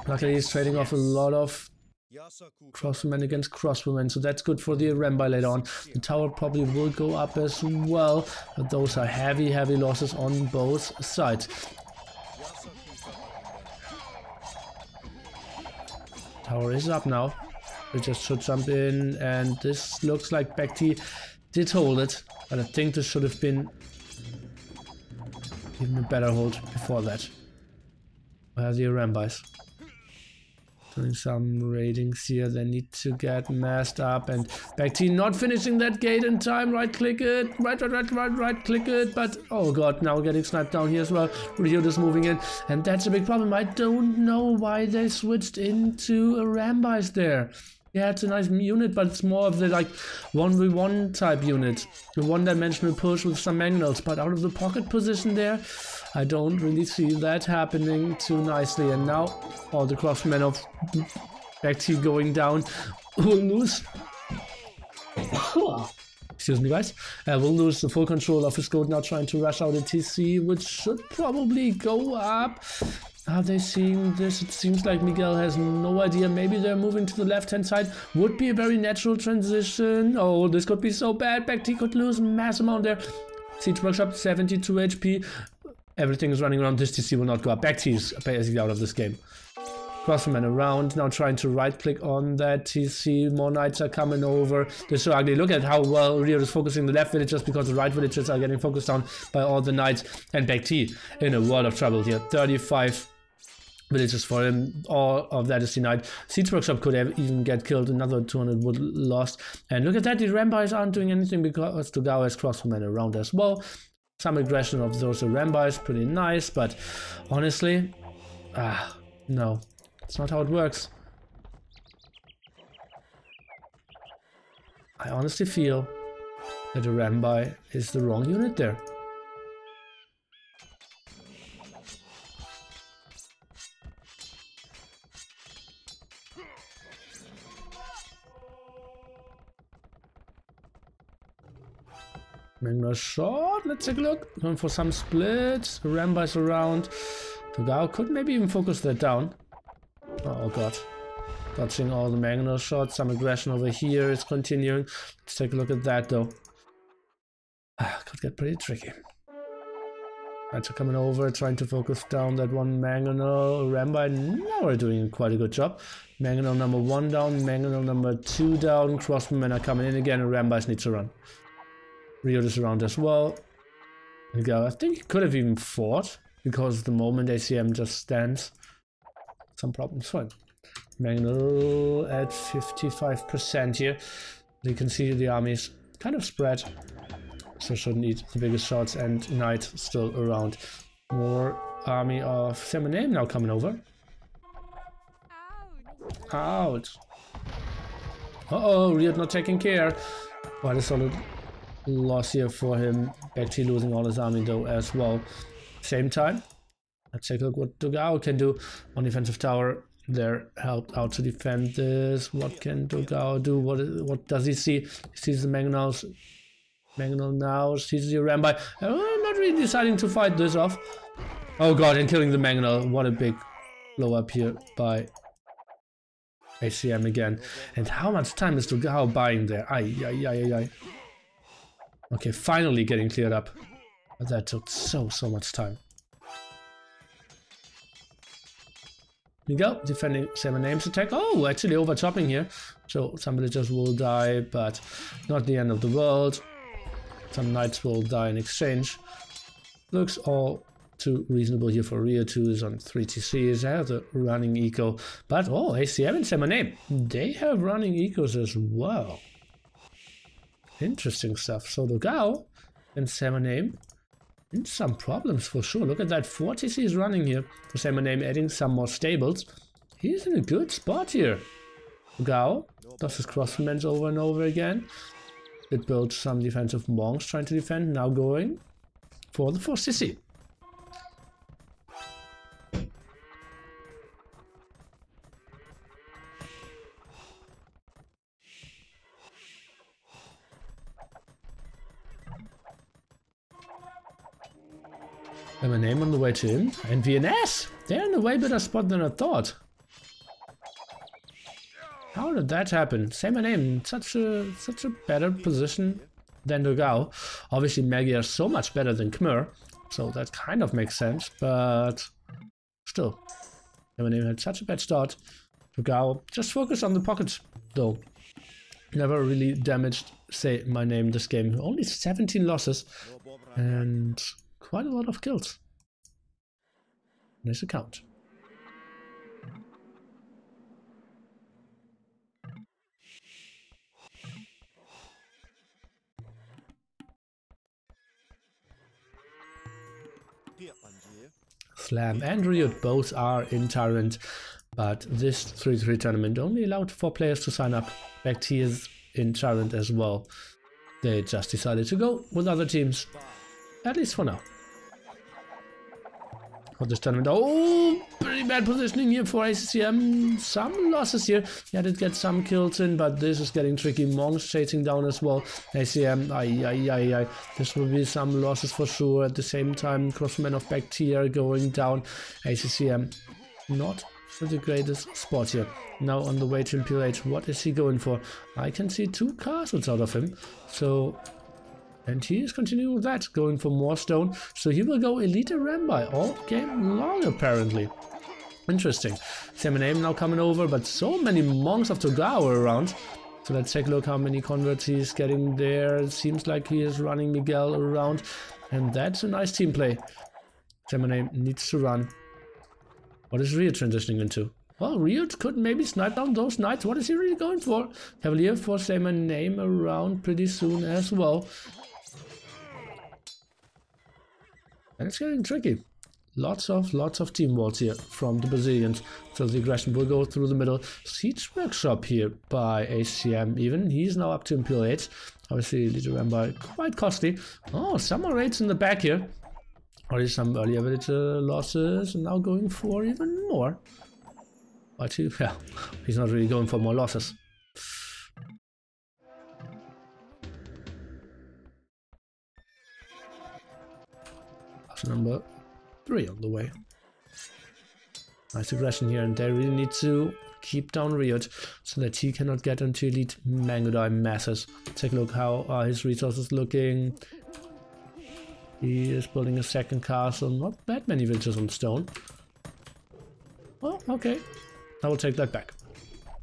Luckily he's trading off a lot of crosswomen against crosswomen, so that's good for the Rambai later on. The tower probably will go up as well, but those are heavy losses on both sides. Tower is up now. We just should jump in, and this looks like BoA did hold it, but I think this should have been even a better hold before that. Where are the Rambais? Doing some raidings here, they need to get masked up, and BoA not finishing that gate in time. Right click it, right click it, but oh god, now getting sniped down here as well. RiuT is moving in, and that's a big problem. I don't know why they switched into a Rambais there. Yeah, it's a nice unit, but it's more of the like 1v1 type unit. The one-dimensional push with some manuals, but out of the pocket position there, I don't really see that happening too nicely. And now all the crossmen of BoA going down will lose. Excuse me, guys. Will lose the full control of his gold, now trying to rush out a TC, which should probably go up. Are they seeing this? It seems like Miguel has no idea. Maybe they're moving to the left-hand side. Would be a very natural transition. Oh, this could be so bad. BoA could lose a mass amount there. Siege Workshop, 72 HP. Everything is running around. This TC will not go up. BoA is basically out of this game. crossman around, now trying to right-click on that TC. More knights are coming over. This is so ugly. Look at how well RiuT is focusing the left villagers because the right villagers are getting focused on by all the knights. And BoA in a world of trouble here. 35 villages for him. All of that is denied. Siege Workshop could have even get killed. Another 200 would lost. And look at that. The Rampires aren't doing anything because DauT has crossmen around as well. Some aggression of those Rampires. Pretty nice. But honestly, no. That's not how it works. I honestly feel that the Rampire is the wrong unit there. Magna short, let's take a look. Going for some splits. Rambies around. DauT could maybe even focus that down. Oh god. Dodging all the Magna shots. Some aggression over here is continuing. Let's take a look at that though. Could get pretty tricky. Knights are coming over, trying to focus down that one Mangonel. Rambi now are doing quite a good job. Mangonel number 1 down, Mangonel number 2 down. Crossmen are coming in again, and Rambi needs to run. RiuT is around as well. I think he could have even fought, because the moment ACM just stands, some problems for him. Mangonel at 55% here. You can see the armies kind of spread, so shouldn't need the biggest shots, and Knight still around. More army of Seminame now coming over. Out. Uh-oh, RiuT not taking care. Quite a solid loss here for him. BoA losing all his army though as well. Same time, let's take a look what DauT can do on defensive tower. They're helped out to defend this. What can DauT do? What does he see? He sees the Mangonels. Mangonel now sees the Rambi. Not really deciding to fight this off. Oh god, and killing the Mangonel. What a big blow up here by ACM again. And how much time is DauT buying there? Ay. Okay, finally getting cleared up. But that took so much time. Here we go, defending Seminame's attack. Oh, actually overtopping here. So some villagers will die, but not the end of the world. Some knights will die in exchange. Looks all too reasonable here for RiuT, who is on 3 TCs. They have the running eco. But oh, ACM and Seminame, they have running ecos as well. Interesting stuff. So DauT and Seminame in some problems for sure. Look at that, 4 TCs running here for Seminame, adding some more stables. He's in a good spot here. DauT does his crossmen over and over again. It built some defensive monks trying to defend, now going for the 4th CC. And my name on the way to him. And VNS! They're in a way better spot than I thought. How did that happen? Say my name. Such a better position than DauT. Obviously Magia is so much better than Khmer, so that kind of makes sense, but still. Say my name had such a bad start. DauT just focus on the pocket though. Never really damaged Say My Name this game. Only 17 losses and quite a lot of kills. Nice account. Slam and RiuT both are in Tyrant, but this 3-3 tournament only allowed 4 players to sign up. BoA is in Tyrant as well. They just decided to go with other teams, at least for now. For this tournament, oh, pretty bad positioning here for ACM. Some losses here. Yeah, did get some kills in, but this is getting tricky. Monks chasing down as well. ACM, ay. This will be some losses for sure. At the same time, crossmen of BoA are going down. ACM not for the greatest spot here. Now on the way to Imperial Age, what is he going for? I can see 2 castles out of him. So, and he is continuing with that, going for more stone. So he will go Elite Rambi all game long apparently. Interesting. Seminame now coming over, but so many monks of TaToH around. So let's take a look how many converts he's getting there. It seems like he is running Miguel around, and that's a nice team play. Seminame needs to run. What is RiuT transitioning into? Well, RiuT could maybe snipe down those knights. What is he really going for? Cavalier for Seminame around pretty soon as well. And it's getting tricky. Lots of team walls here from the Brazilians. So the aggression will go through the middle. Siege Workshop here by ACM even. He's now up to Imperial 8. Obviously, Leader Rambai quite costly. Oh, some more raids in the back here. Already some earlier villager losses. And now going for even more. But yeah, he's not really going for more losses. That's number 3 on the way. Nice aggression here, and they really need to keep down RiuT so that he cannot get into elite Mangudai masses. Take a look how are his resources looking. He is building a second castle, not that many villages on stone. Well, okay, I will take that back.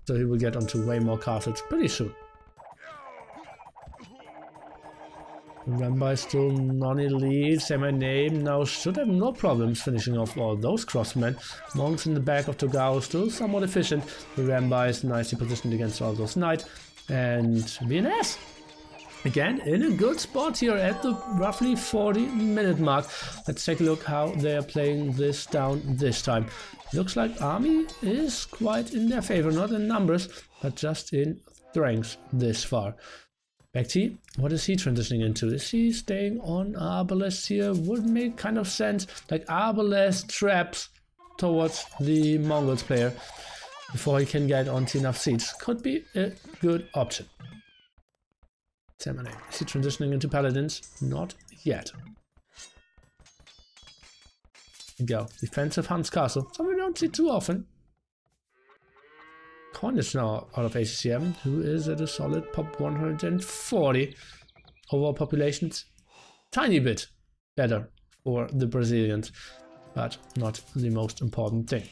So he will get onto way more castles pretty soon. Rambai still non-elite. Seminame now should have no problems finishing off all those crossmen. Monks in the back of TaToH still somewhat efficient. The Rambai is nicely positioned against all those knights. And VNS again in a good spot here at the roughly 40-minute mark. Let's take a look how they are playing this down this time. Looks like army is quite in their favor, not in numbers, but just in strength this far. BoA, what is he transitioning into? Is he staying on Arbalest here? Would make kind of sense, like Arbalest traps towards the Mongols player before he can get onto enough seats. Could be a good option. Seminame, is he transitioning into Paladins? Not yet. Go, defensive Hans Castle, something we don't see too often. Coin is now out of ACM, who is at a solid pop 140. Overall populations, tiny bit better for the Brazilians, but not the most important thing.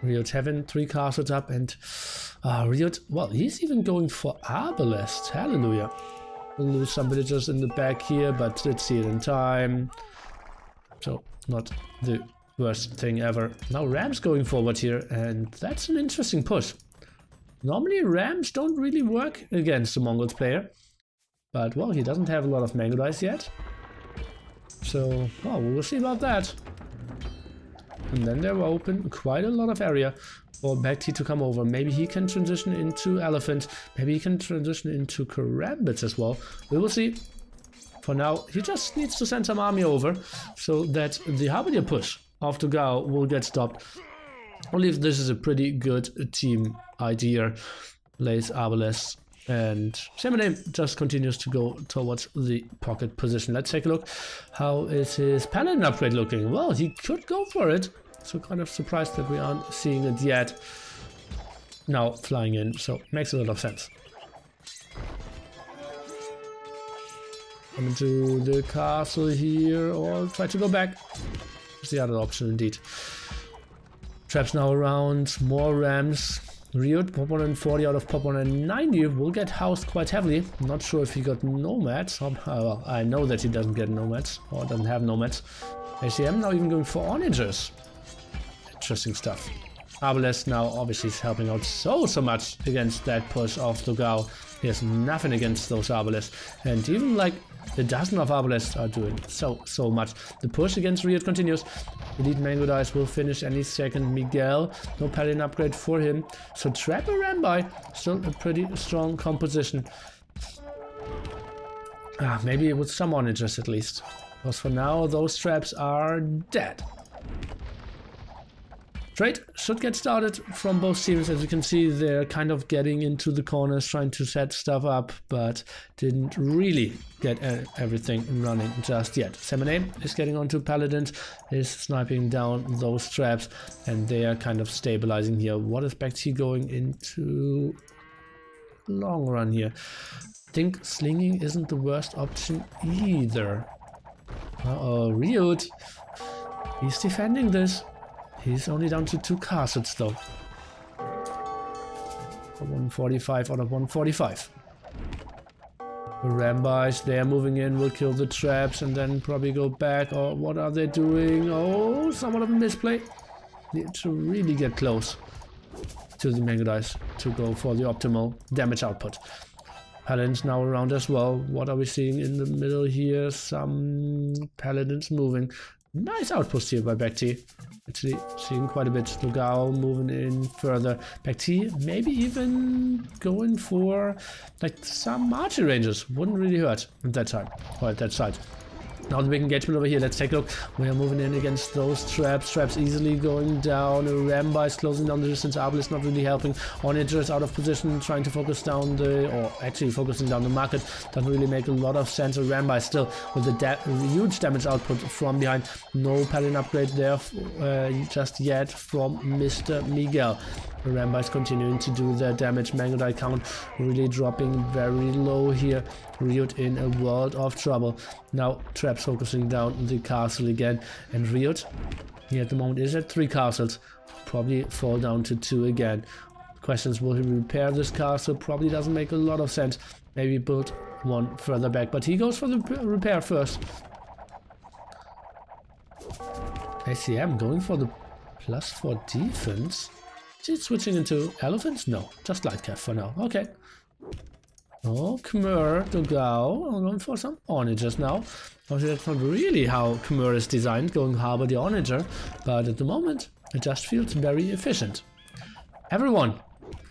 RiuT having 3 castles up, and RiuT, well, he's even going for Arbalest. Hallelujah. We'll lose some villagers in the back here, but let's see it in time. So, not the worst thing ever. Now Rams going forward here, and that's an interesting push. Normally Rams don't really work against the Mongols player, but well, he doesn't have a lot of Mangudais yet. So, well, we'll see about that. And then there will open quite a lot of area for BoA to come over. Maybe he can transition into Elephant, maybe he can transition into Karambits as well. We will see. For now, he just needs to send some army over so that the Harbinger push of TaToH will get stopped. I believe this is a pretty good team idea. Lays Arbalest, and Seminame just continues to go towards the pocket position. Let's take a look. How is his Paladin upgrade looking? Well, he could go for it. So kind of surprised that we aren't seeing it yet. Now flying in, so makes a lot of sense. Coming to the castle here, or try to go back. That's the other option indeed. Traps now around, more Rams. RiuT, pop 140 out of pop 190 will get housed quite heavily. Not sure if he got nomads. Well, I know that he doesn't get nomads, or doesn't have nomads. ACM now even going for onagers. Interesting stuff. Arbalest now obviously is helping out so much against that push of TaToH. He has nothing against those Arbalest, and even like a dozen of Arbalest are doing so much. The push against RiuT continues. Elite Mangudais will finish any second. Miguel, no Paladin upgrade for him. So Trapper Rambai, still a pretty strong composition. Maybe with some onagers at least. Because for now those traps are dead. Trade should get started from both teams. As you can see, they're kind of getting into the corners, trying to set stuff up, but didn't really get everything running just yet. Seminame is getting onto Paladins, is sniping down those traps, and they are kind of stabilizing here. What is BoA going into? Long run here. I think slinging isn't the worst option either. Uh-oh, RiuT. He's defending this. He's only down to 2 castles though. 145 out of 145. The Rambis, they are moving in, will kill the traps and then probably go back. Or what are they doing? Oh, somewhat of a misplay. Need to really get close to the Mangudais to go for the optimal damage output. Paladins now around as well. What are we seeing in the middle here? Some Paladins moving. Nice outpost here by BoA. Actually seeing quite a bit. Lugao moving in further. BoA maybe even going for like some archery ranges. Wouldn't really hurt at that time or at that side. Now the big engagement over here. Let's take a look. We are moving in against those traps. Traps easily going down. Ramba is closing down the distance. Abel is not really helping. Onager is out of position, trying to focus down the, or actually focusing down the market. Doesn't really make a lot of sense. Ramba is still with a huge damage output from behind. No paladin upgrade there just yet from Mr. Miguel. Ramba is continuing to do their damage. Mangudai count really dropping very low here. RiuT in a world of trouble. Now traps focusing down the castle again. And RiuT here at the moment is at 3 castles. Probably fall down to 2 again. Questions, will he repair this castle? Probably doesn't make a lot of sense. Maybe build one further back. But he goes for the repair first. ACM going for the +4 defense. Is he switching into elephants? No, just light cap for now. Okay. Oh, Khmer, Dogao. I'm going for some onagers now. Obviously, that's not really how Khmer is designed, going harbor the onager, but at the moment, it just feels very efficient. Everyone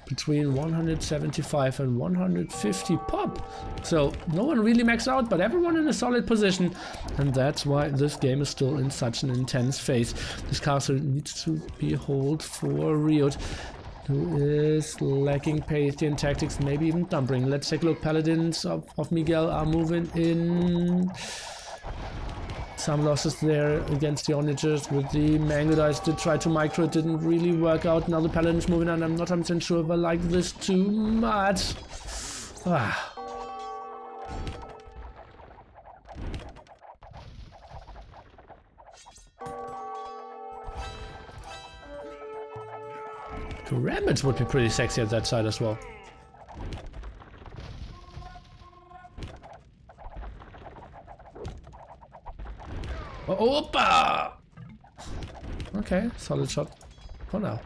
between 175 and 150 pop. So no one really maxed out, but everyone in a solid position. And that's why this game is still in such an intense phase. This castle needs to be hold for RiuT, who is lacking pace and tactics, maybe even dumping. Let's take a look. Paladins of Miguel are moving in. Some losses there against the onagers with the Mangudais. Did try to micro, it didn't really work out. Now the Paladins moving on. I'm not 100% sure if I like this too much. Karambits would be pretty sexy at that side as well. Opa! Okay, solid shot for now.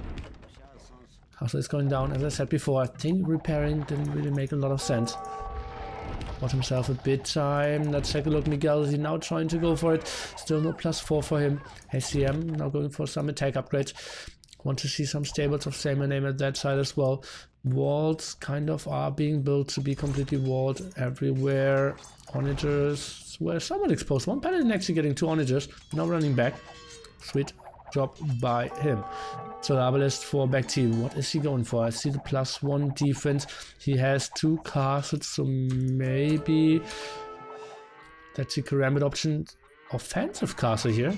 Castle is going down, as I said before. I think repairing didn't really make a lot of sense. Bought himself a bit time. Let's take a look. Miguel, is he now trying to go for it? Still no +4 for him. ACM now going for some attack upgrades. Want to see some stables of same name at that side as well. Walls kind of are being built to be completely walled everywhere. Onagers were somewhat exposed. One paladin actually getting 2 onagers. Now running back. Sweet job by him. So the Arbalest for BoA. What is he going for? I see the +1 defense. He has 2 castles, so maybe that's the Karambit option. Offensive castle here.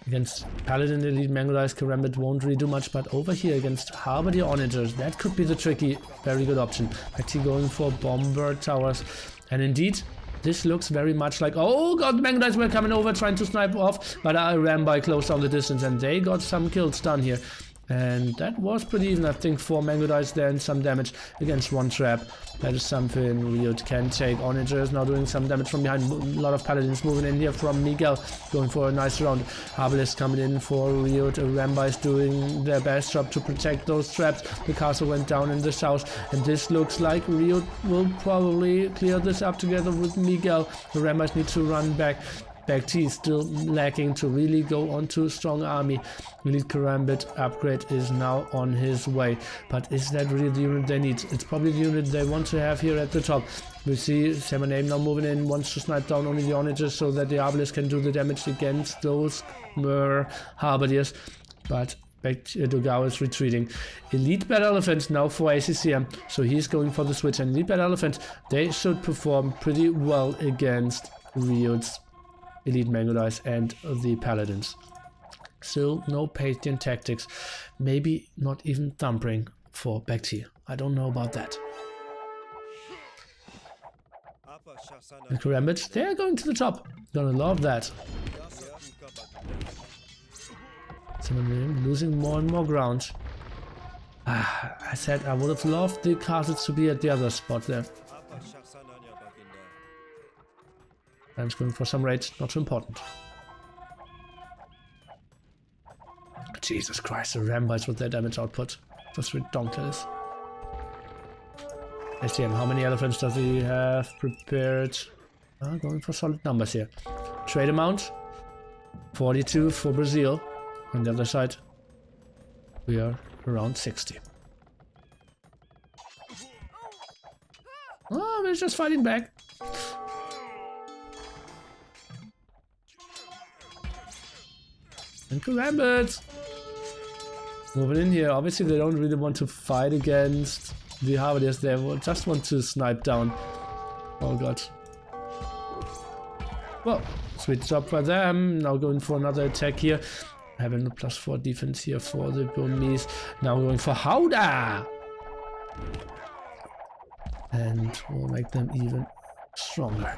Against Paladin Elite Mangudais, Karambit won't really do much, but over here against Harbor the Onagers, that could be the tricky, very good option. Actually going for Bomber Towers. And indeed, this looks very much like, oh god, the Mangudais were coming over trying to snipe off, but I ran by close down the distance and they got some kills done here. And that was pretty even, I think, 4 Mangudais there and some damage against 1 trap. That is something RiuT can take. Onager is now doing some damage from behind. A lot of Paladins moving in here from Miguel, going for a nice round. Arbalest coming in for RiuT. Ramba is doing their best job to protect those traps. The castle went down in the south, and this looks like RiuT will probably clear this up together with Miguel. The Rambis need to run back. BoA is still lacking to really go onto a strong army. Elite Karambit upgrade is now on his way. But is that really the unit they need? It's probably the unit they want to have here at the top. We see Semaname now moving in, wants to snipe down only the onagers so that the Arbalest can do the damage against those Harbardiers. But Dogao is retreating. Elite Bad Elephant now for ACCM, so he's going for the switch. And Elite Bad Elephant, they should perform pretty well against RiuT's Elite Mangudais and the Paladins. Still no Pathian tactics. Maybe not even thumping for BoA. I don't know about that. And Karambit, they're going to the top. Gonna love that. So I'm losing more and more ground. I said I would have loved the castles to be at the other spot there. I'm just going for some raids, not too important. Jesus Christ, the Rambites with their damage output. That's ridiculous. STM, how many elephants does he have prepared? Going for solid numbers here. Trade amount 42 for Brazil. On the other side, we are around 60. Oh, we're just fighting back. And Karambits! Moving in here. Obviously, they don't really want to fight against the Harvarders. They just want to snipe down. Oh god. Well, sweet job for them. Now going for another attack here. Having a +4 defense here for the Burmese. Now going for Howdah! And we'll make them even stronger.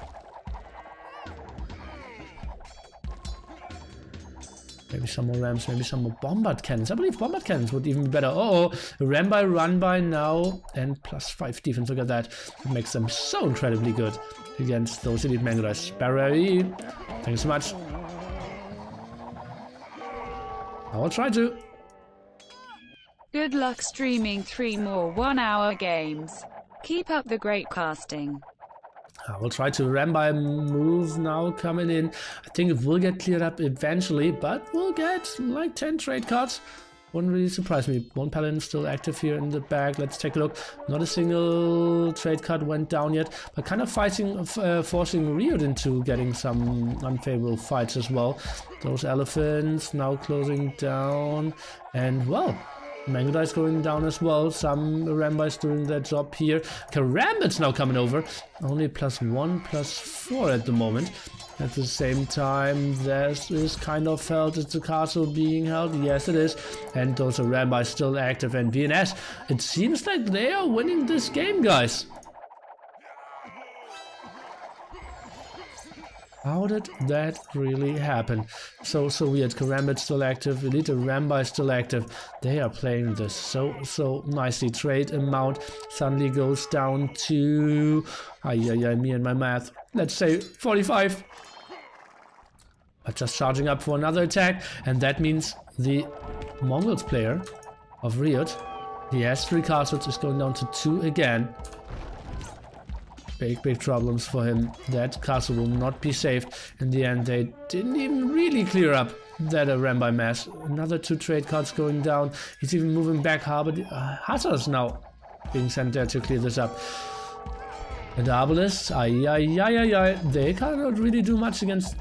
Maybe some more rams, maybe some more bombard cannons. I believe bombard cannons would even be better. Oh, ram by run by now and +5 defense. Look at that. It makes them so incredibly good against those elite Mangudais. Barry, thanks so much. I will try to. Good luck streaming 3 more 1-hour games. Keep up the great casting. I will try to ram by move now coming in. I think it will get cleared up eventually, but we'll get like 10 trade cards. Wouldn't really surprise me. One paladin still active here in the back. Let's take a look. Not a single trade card went down yet, but kind of fighting, forcing RiuT into getting some unfavorable fights as well. Those elephants now closing down, and well, Mangudais going down as well. Some Rambites doing their job here. Karambits now coming over. Only +1, +4 at the moment. At the same time, this is kind of felt it's a castle being held. Yes, it is. And those are Rambites still active. And VNS, it seems like they are winning this game, guys. How did that really happen? So weird. Karambit still active. Elite Rambi still active. They are playing this so nicely. Trade amount suddenly goes down to me and my math. Let's say 45. But just charging up for another attack, and that means the Mongols player of RiuT, he has 3 castles, is going down to 2 again. Big problems for him. That castle will not be saved. In the end, they didn't even really clear up that Rambi mass. Another 2 trade cards going down. He's even moving back. Hussars now being sent there to clear this up. And Arbalists, they cannot really do much against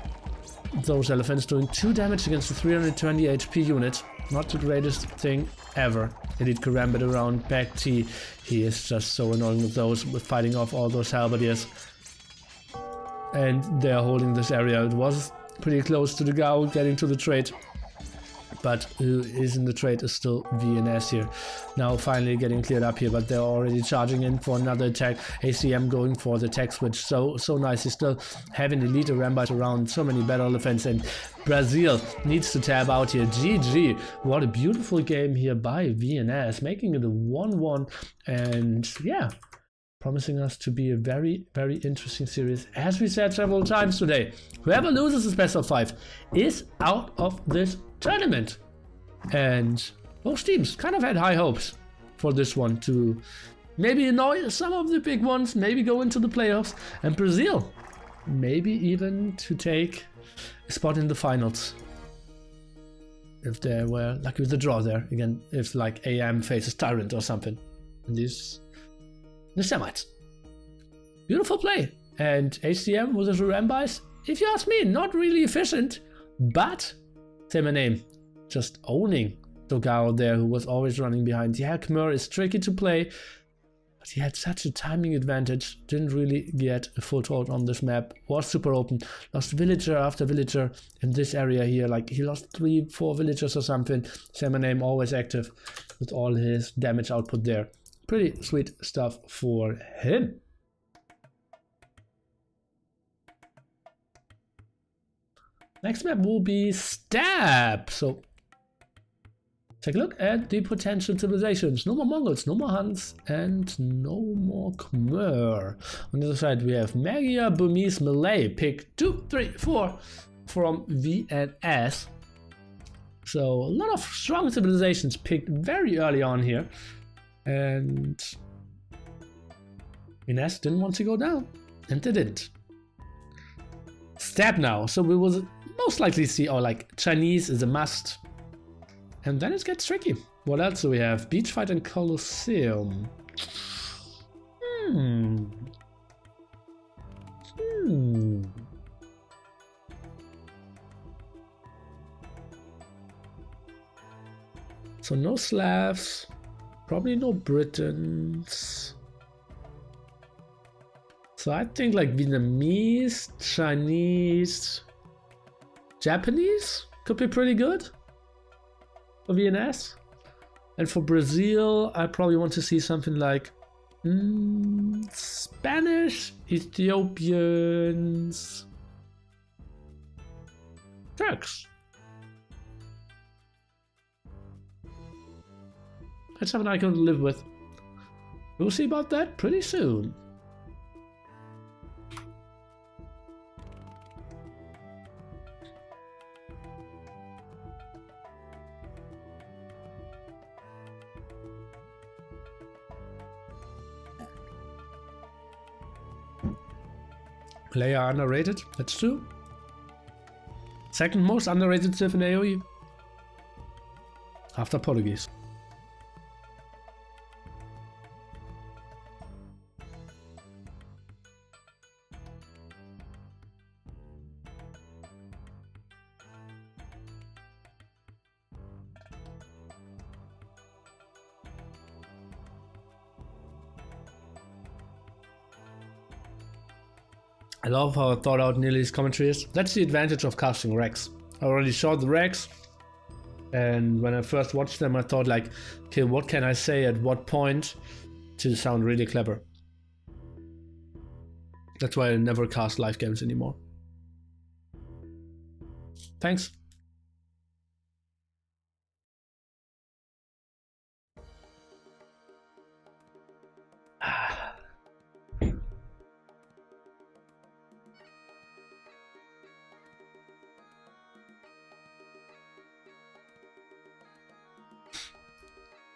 those elephants, doing 2 damage against a 320 HP unit. Not the greatest thing ever. Elite Karambit around back T. He is just so annoying with those, with fighting off all those halberdiers. And they are holding this area. It was pretty close to the Gao getting to the trade. But who is in the trade is still VNS here. Now finally getting cleared up here, but they're already charging in for another attack. ACM going for the tech switch. So nice. He's still having elite Rambites around. So many battle elephants, and Brazil needs to tab out here. GG. What a beautiful game here by VNS, making it a 1-1, and yeah, promising us to be a very interesting series. As we said several times today, whoever loses this best of 5 is out of this tournament. And both teams kind of had high hopes for this one to maybe annoy some of the big ones, maybe go into the playoffs, and Brazil maybe even to take a spot in the finals. If they were lucky with the draw there. Again, if like AM faces Tyrant or something in the semis. Beautiful play. And HCM with his Rambites, if you ask me, not really efficient, but same name, just owning Dogao there, who was always running behind. Yeah, Khmer is tricky to play, but he had such a timing advantage, didn't really get a foothold on this map, was super open, lost villager after villager in this area here, like he lost 3-4 villagers or something. Same name always active with all his damage output there. Pretty sweet stuff for him. Next map will be Stab. So take a look at the potential civilizations. No more Mongols, no more Huns, and no more Khmer. On the other side, we have Magyar, Burmese, Malay. Pick 2, 3, 4 from VNS. So a lot of strong civilizations picked very early on here. And VNS didn't want to go down, and they didn't. Stab now. So we will most likely see, or like Chinese is a must. And then it gets tricky. What else do we have? Beach Fight and Colosseum. So no Slavs, probably no Britons. So I think like Vietnamese, Chinese, Japanese could be pretty good for VNS. And for Brazil, I probably want to see something like Spanish, Ethiopians, Turks. That's something I can live with. We'll see about that pretty soon. Player underrated, that's true. Second most underrated civ in AoE. After Portuguese. I love how thought out Neely's commentary is. That's the advantage of casting Rex. I already saw the Rex, and when I first watched them I thought like, okay, what can I say at what point to sound really clever? That's why I never cast live games anymore. Thanks.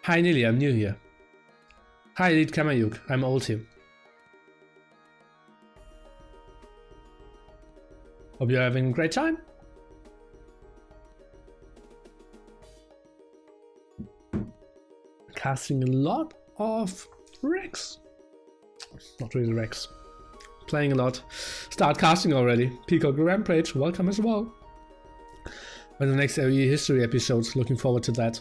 Hi Neely, I'm new here. Hi Elite Kamayuk, I'm old here. Hope you're having a great time. Casting a lot of Rex. Not really Rex. Playing a lot. Start casting already. Peacock Rampage, welcome as well. When the next AoE history episodes, looking forward to that.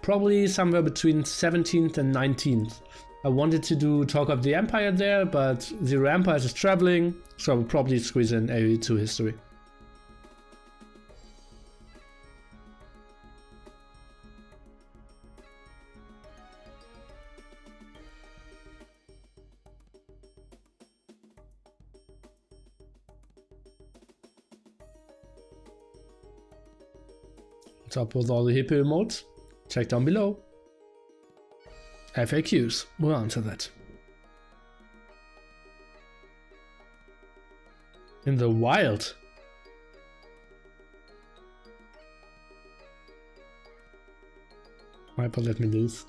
Probably somewhere between 17th and 19th. I wanted to do Talk of the Empire there, but Zero Empires is traveling, so I will probably squeeze in AoE 2 history. What's up with all the hippie emotes? Check down below. FAQs, we'll answer that. In the wild. Viper, let me lose.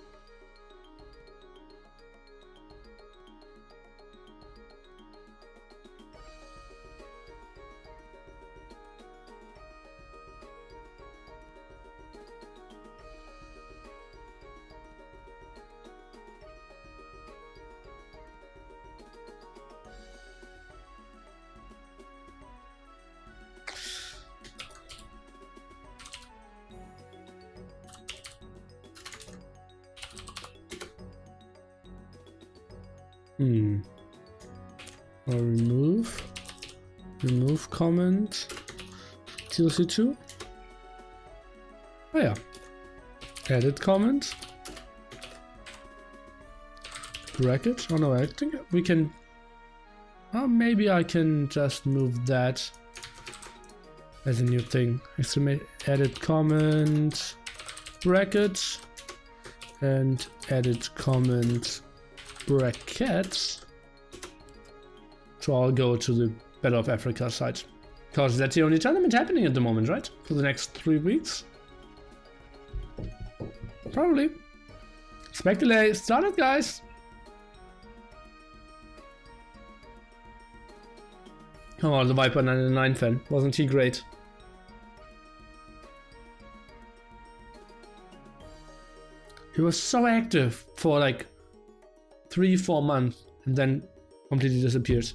Or remove comment, TLC2. Oh yeah, edit comment, bracket. Oh no, I think we can. Oh, maybe I can just move that as a new thing. Edit comment brackets and edit comment brackets to all go to the Battle of Africa site. Because that's the only tournament happening at the moment, right? For the next 3 weeks? Probably. Speculate. Start it, guys. Oh, the Viper 99 fan. Wasn't he great? He was so active for like 3-4 months and then completely disappeared.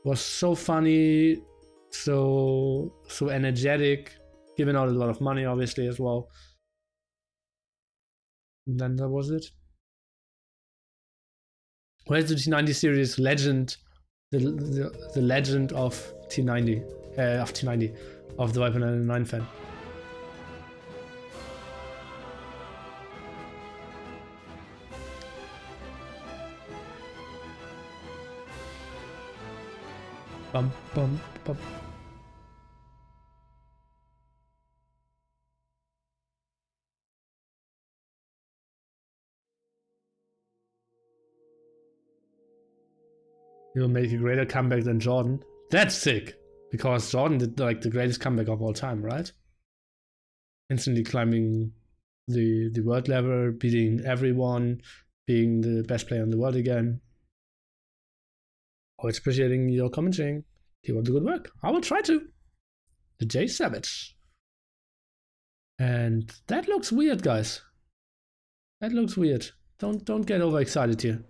Was so funny, so energetic, giving out a lot of money obviously as well. And then that was it. Where's the T90 series legend? The legend of T90 of the Viper 99 fan. Bum bum bum. He'll make a greater comeback than Jordan. That's sick! Because Jordan did like the greatest comeback of all time, right? Instantly climbing the world level, beating everyone, being the best player in the world again. Always appreciating your commenting. Keep up the good work. I will try to. The J Savage. And that looks weird, guys. That looks weird. Don't get overexcited here.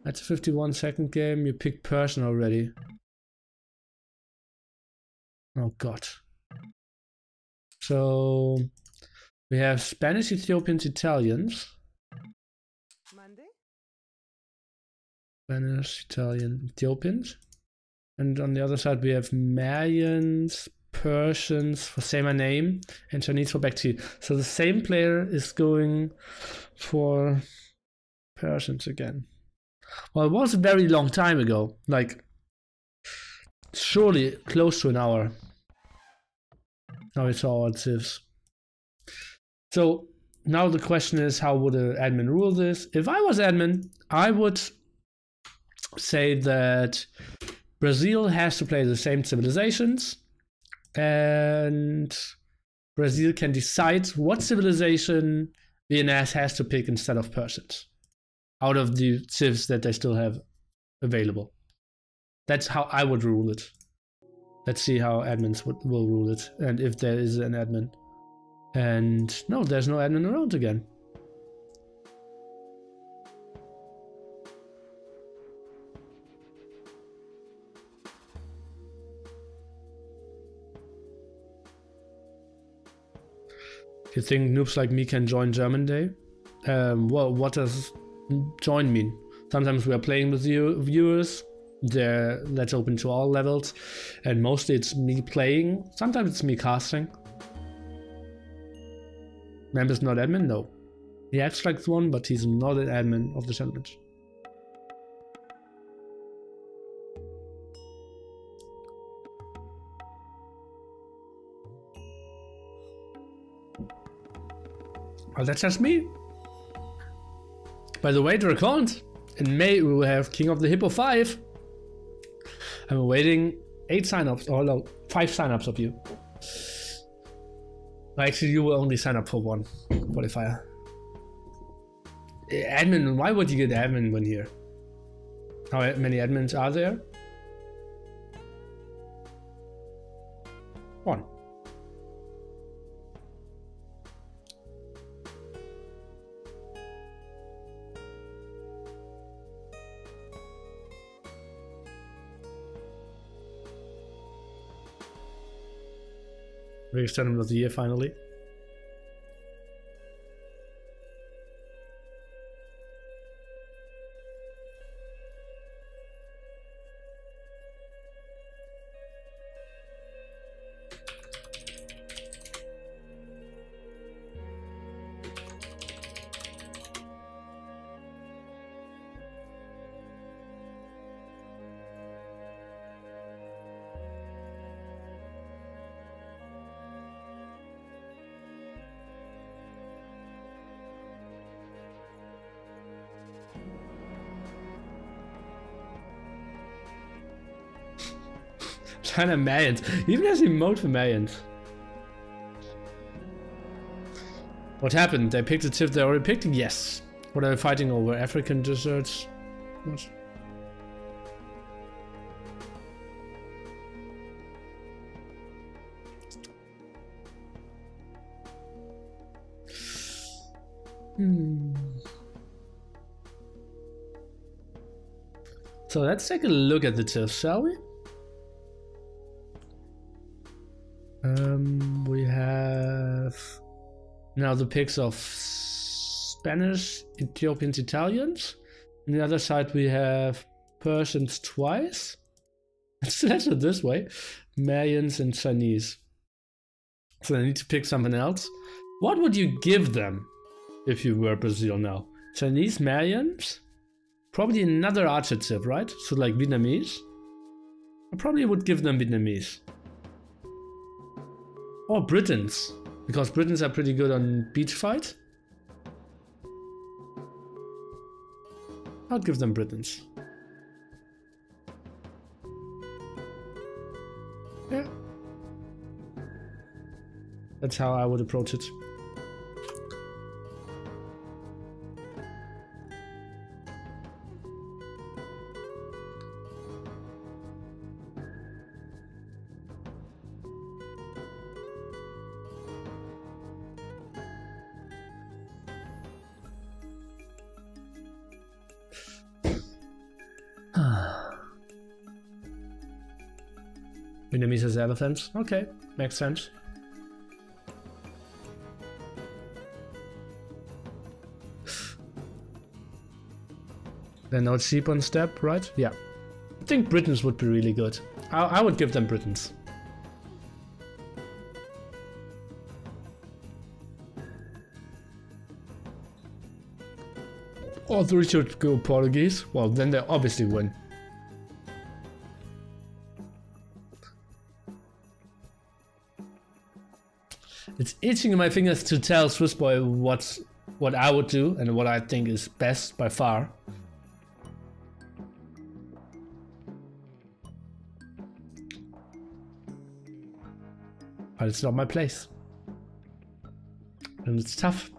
That's a 51-second game. You picked Persian already. Oh god. So we have Spanish, Ethiopians, Italians. Monday? Spanish, Italian, Ethiopians. And on the other side we have Malians, Persians for Say My Name, and Chinese for Backseat. So the same player is going for Persians again. Well, it was a very long time ago, like surely close to an hour. Now we saw what it is. So now the question is, how would an admin rule this? If I was admin, I would say that Brazil has to play the same civilizations, and Brazil can decide what civilization VNS has to pick instead of Persians out of the civs that they still have available. That's how I would rule it. Let's see how admins will rule it, and if there is an admin. And no, there's no admin around again. You think noobs like me can join German Day? Well, what does join mean? Sometimes we are playing with viewers. That's open to all levels, and mostly it's me playing. Sometimes it's me casting. Member's not admin? No. He acts like one, but he's not an admin of the tournament. Well, that's just me. By the way, to account, in May we will have King of the Hippo 5. I'm awaiting 8 signups, or no, 5 signups of you. Actually, you will only sign up for 1 qualifier. Admin, why would you get admin when here? How many admins are there? 1. Biggest tournament of the year, finally. China Mayans. He even has emote for Mayans. What happened? They picked a tip they already picked? Yes. What are they fighting over? African desserts? What? So let's take a look at the tips, shall we? We have now the picks of Spanish, Ethiopians, Italians. On the other side we have Persians twice. Let's do it this way. Mayans and Chinese. So I need to pick something else. What would you give them if you were Brazil now? Chinese, Mayans? Probably another adjective, right? So like Vietnamese? I probably would give them Vietnamese. Or Britons, because Britons are pretty good on beach fight. I'll give them Britons. Yeah. That's how I would approach it. Vietnamese has elephants. Okay, makes sense. They're not sheep on step, right? Yeah. I think Britons would be really good. I would give them Britons. All three should go Portuguese. Well, then they obviously win. It's itching in my fingers to tell swissboyy what I would do and what I think is best by far. But it's not my place. And it's tough.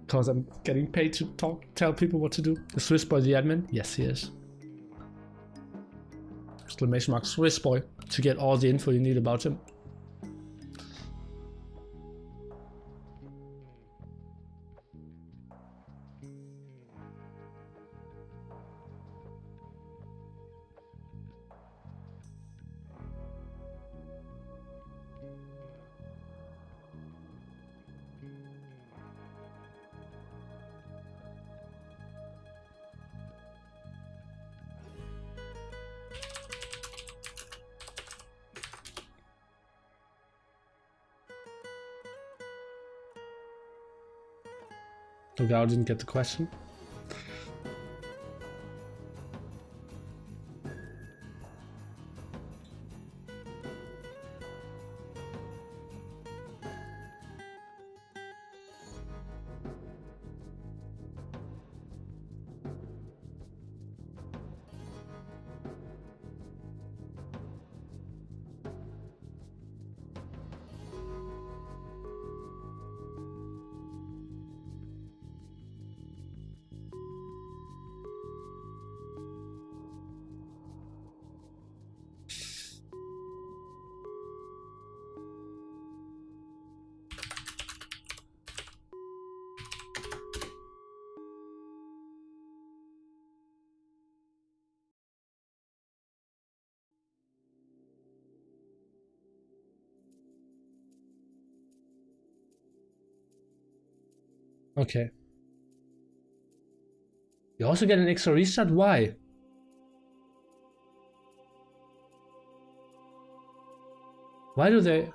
Because I'm getting paid to tell people what to do. Is swissboyy the admin? Yes, he is. Exclamation mark swissboyy to get all the info you need about him. The guy didn't get the question. Okay. You also get an extra restart? Why? Why do they...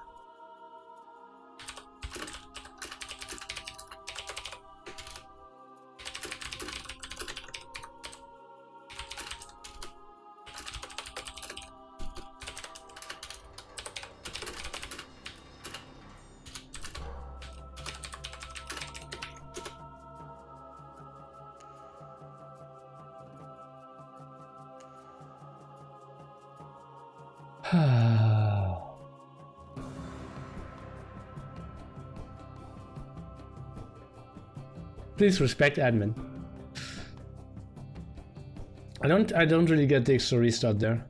Please respect admin. I don't really get the extra restart there.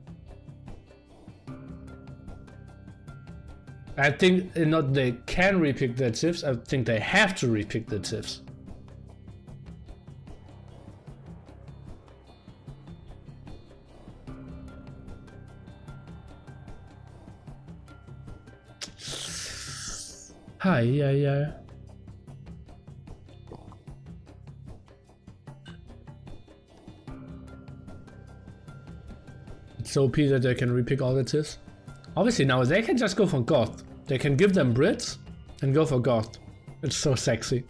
I think not they can repick their tips, I think they have to repick their tips. Hi, yeah. It's so OP that they can repick all the tips. Obviously now they can just go for Goth. They can give them Brits and go for Goth. It's so sexy.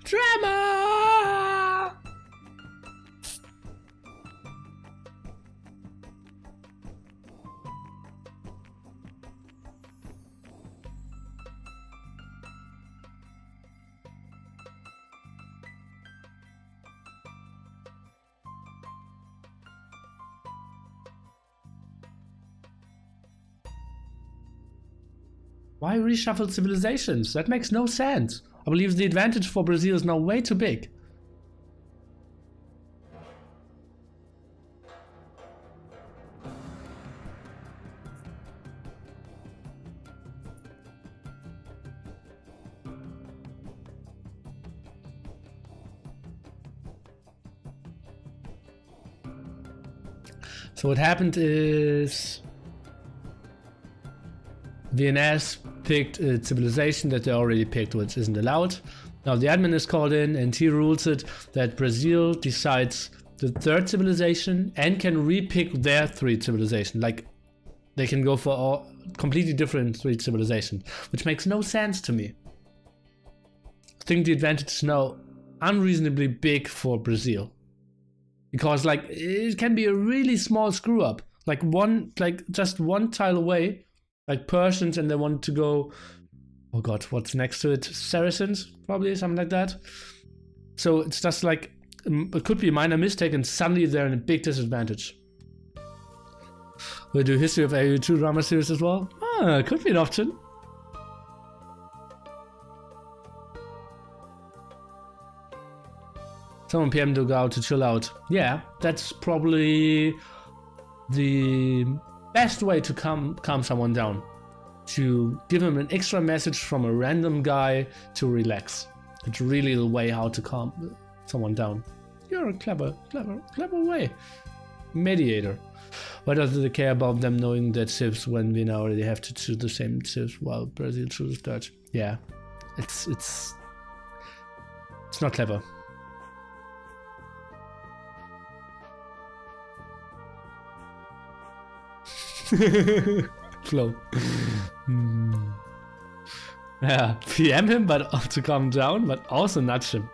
Drama! Why reshuffle civilizations? That makes no sense. I believe the advantage for Brazil is now way too big. So what happened is VNS picked a civilization that they already picked, which isn't allowed. Now the admin is called in and he rules it that Brazil decides the third civilization and can repick their 3 civilization. Like they can go for all completely different 3 civilizations, which makes no sense to me. I think the advantage is now unreasonably big for Brazil. Because like it can be a really small screw up. Like just one tile away. Like Persians, and they want to go, oh god, what's next to it? Saracens, probably, something like that. So it's just like, it could be a minor mistake and suddenly they're in a big disadvantage. We'll do history of RiuT drama series as well? Ah, could be an option. Someone PM to go out to chill out. Yeah, that's probably the best way to calm someone down, to give him an extra message from a random guy to relax. It's really the way how to calm someone down. You're a clever way. Mediator. Why does it care about them knowing that civs when we now already have to choose the same civs while Brazil chooses Dutch? Yeah, it's not clever. Flow. Yeah, PM him, but to calm down, but also nudge him.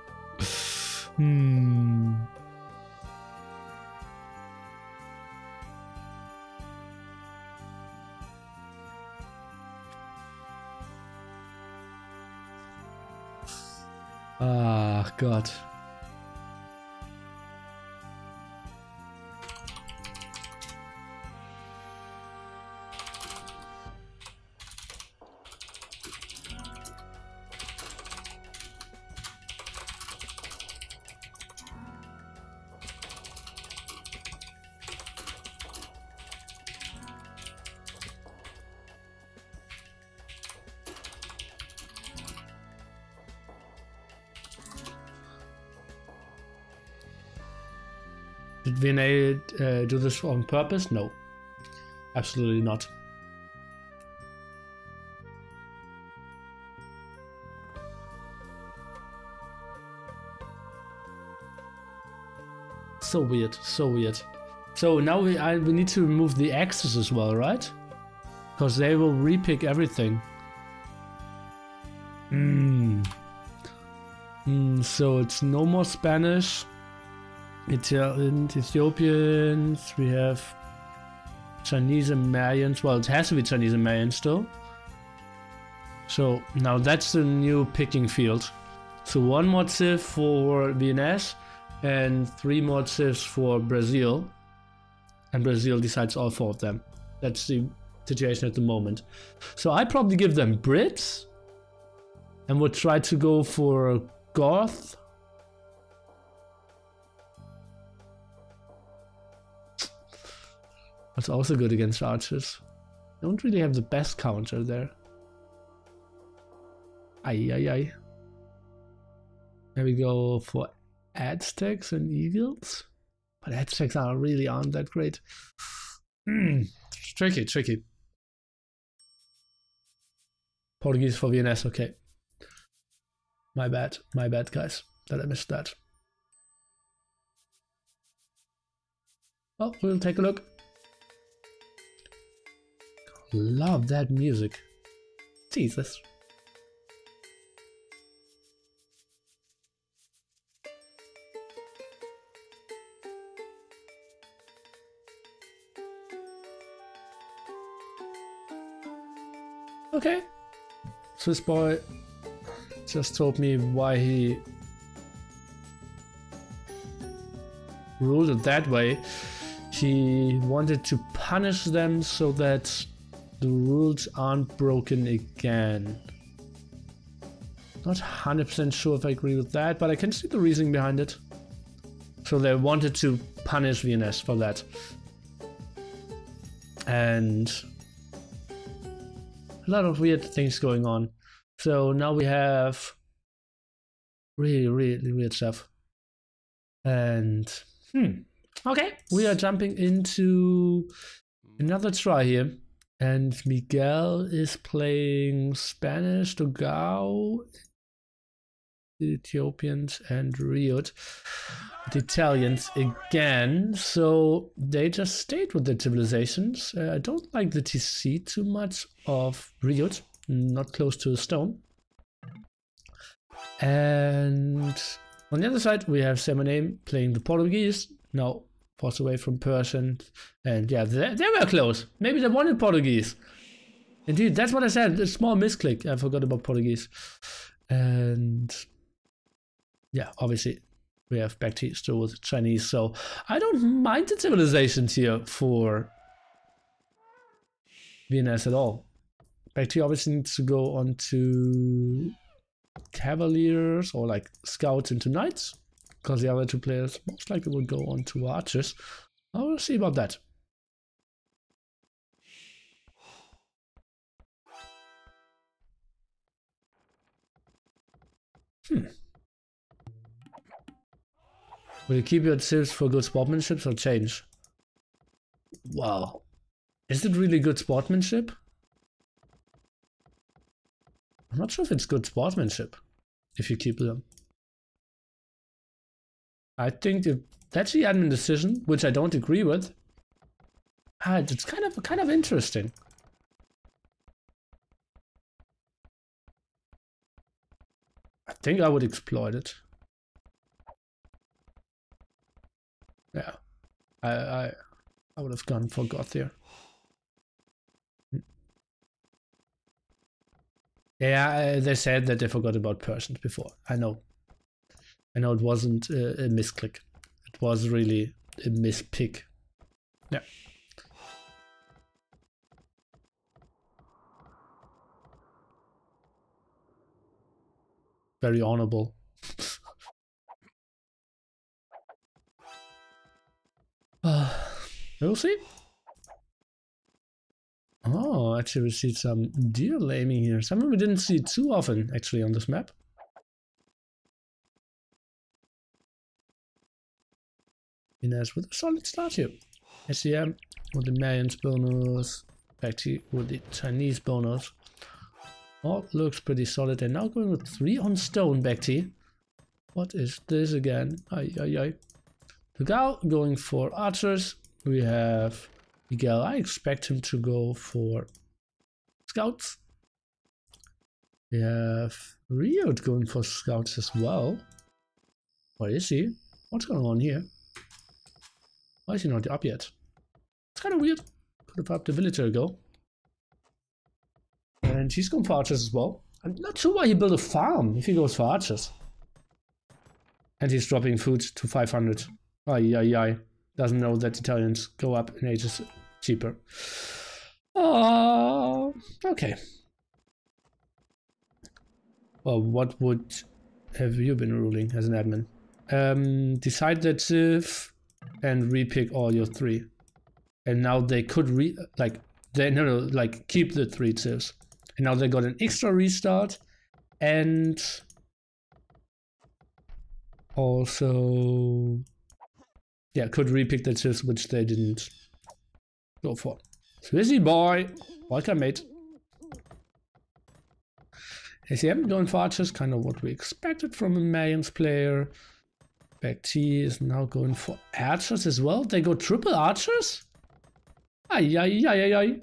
Ah, God. Did VNA do this on purpose? No, absolutely not. So weird, so weird. So now we need to remove the X's as well, right? Because they will repick everything. So it's no more Spanish. Ethiopians. We have Chinese and Malians. Well, it has to be Chinese and Malians still. So now that's the new picking field. So 1 more civ for VNS and 3 more civs for Brazil. And Brazil decides all 4 of them. That's the situation at the moment. So I probably give them Brits and would try to go for Goth. That's also good against archers. Don't really have the best counter there. Aye. There we go for Aztecs and Eagles. But Aztecs aren't that great. Tricky. Portuguese for VNS, okay. My bad guys, that I missed that. Oh, we'll take a look. Love that music. Jesus. Okay. swissboyy just told me why he ruled it that way. He wanted to punish them so that the rules aren't broken again. Not 100% sure if I agree with that, but I can see the reasoning behind it. So they wanted to punish VNS for that. And a lot of weird things going on. So now we have really weird stuff. And okay, we are jumping into another try here. And Miguel is playing Spanish, DauT, the Ethiopians, and RiuT, the Italians again. So they just stayed with the civilizations. I don't like the TC too much of RiuT, not close to a stone. And on the other side, we have Semaname playing the Portuguese. Now forced away from Persian. And yeah, they were close. Maybe they wanted Portuguese. Indeed, that's what I said. A small misclick. I forgot about Portuguese. And yeah, obviously we have BackT still with Chinese. So I don't mind the civilizations here for VNS at all. BackT obviously needs to go on to Cavaliers or like Scouts into Knights, because the other two players most likely will go on to Archers. I will see about that. Will you keep your tips for good sportsmanship or change? Wow. Is it really good sportsmanship? I'm not sure if it's good sportsmanship if you keep them. I think that's the admin decision, which I don't agree with. It's kind of interesting. I think I would exploit it. Yeah, I would have gone for Goth here. Yeah, they said that they forgot about Persians before. I know it wasn't a misclick. It was really a mispick. Yeah. Very honorable. We'll see. Oh, actually we see some deer laming here. Something we didn't see too often actually on this map. VNS with a solid start here. SCM with the Malians bonus. BackT with the Chinese bonus. All looks pretty solid. They're now going with 3 on stone, BackT. What is this again? The DauT going for archers. We have Miguel. I expect him to go for scouts. We have RiuT going for scouts as well. Where is he? What's going on here? Why is he not up yet? It's kind of weird. Could have upped a villager ago. And he's going for archers as well. I'm not sure why he built a farm if he goes for archers. And he's dropping food to 500. Ay. Doesn't know that Italians go up in ages cheaper. Oh, okay. Well, what would have you been ruling as an admin? Decide that civ and repick all your 3. And now they could keep the 3 civs. And now they got an extra restart and also could repick the civs which they didn't go for. swissboyy, welcome mate. ACM going for archers, kind of what we expected from a Mayans player. BoA is now going for archers as well. They go triple archers? Ay.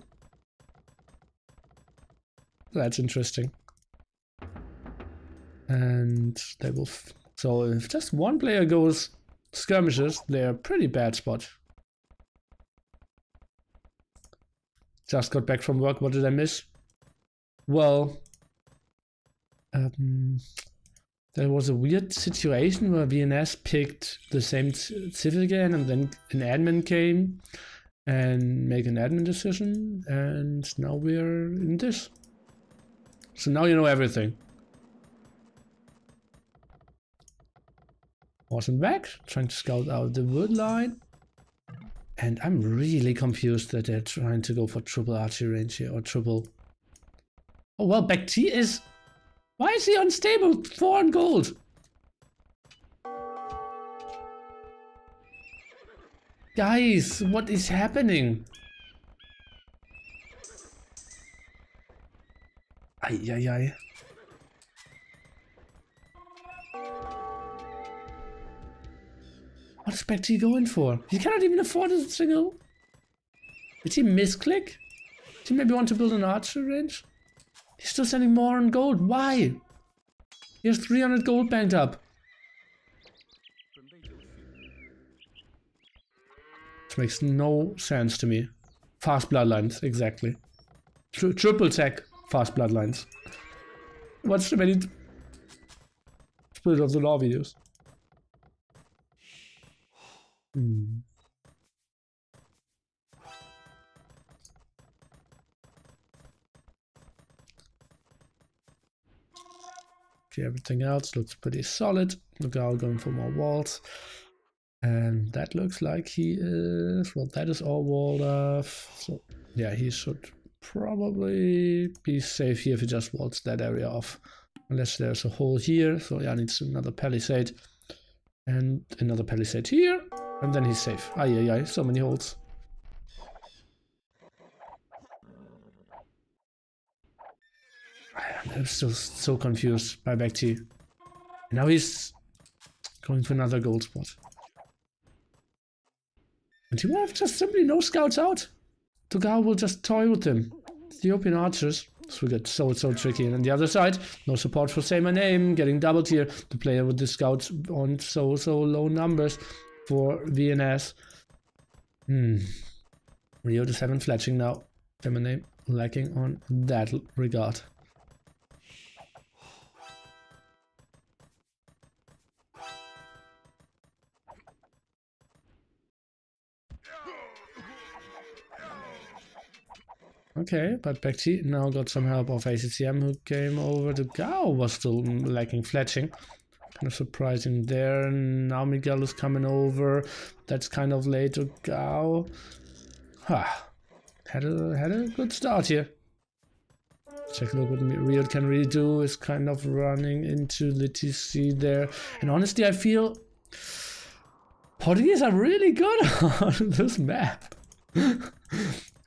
That's interesting. And they will... So if just one player goes skirmishes, they're a pretty bad spot. Just got back from work. What did I miss? Well... there was a weird situation where VNS picked the same civ again, and then an admin came and make an admin decision, and now we're in this. So now you know everything. Awesome back, trying to scout out the wood line. And I'm really confused that they're trying to go for triple archery range here, or triple... Oh well, BoA is... Why is he unstable? 4 on gold. Guys, what is happening? Ay. What is BoA going for? He cannot even afford a single. Did he misclick? Did he maybe want to build an archer range? He's still sending more on gold. Why? He has 300 gold banked up. Which makes no sense to me. Fast bloodlines, exactly. Triple tech fast bloodlines. Watch the many Spirit of the Law videos. Okay, everything else looks pretty solid. Lookout going for more walls. And that looks like he is... Well, that is all walled off. So, yeah, he should probably be safe here if he just walls that area off. Unless there's a hole here. So, yeah, needs another palisade. And another palisade here. And then he's safe. Ay, so many holes. I'm still so confused by BoA. Now he's going for another gold spot. And he will have just simply no scouts out. TaToH will just toy with him. Ethiopian archers. This will get so tricky. And on the other side, no support for Say My Name. Getting doubled here. The player with the scouts on so low numbers for VNS. RiuT is having fletching now. Say My Name lacking on that regard. Okay, but BoA now got some help of ACCM who came over. TaToH was still lacking fletching. Kind of surprising there. Now Miguel is coming over. That's kind of late. TaToH had a good start here. Check a look what RiuT can really do. Is kind of running into the TC there. And honestly, I feel Portuguese are really good on this map.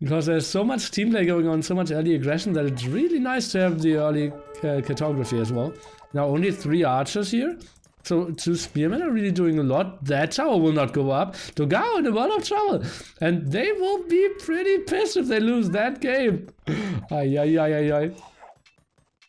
Because there's so much team play going on, so much early aggression, that it's really nice to have the early cartography as well. Now only 3 archers here, so 2 spearmen are really doing a lot. That tower will not go up. TaToH in a lot of trouble, and they will be pretty pissed if they lose that game. Ay.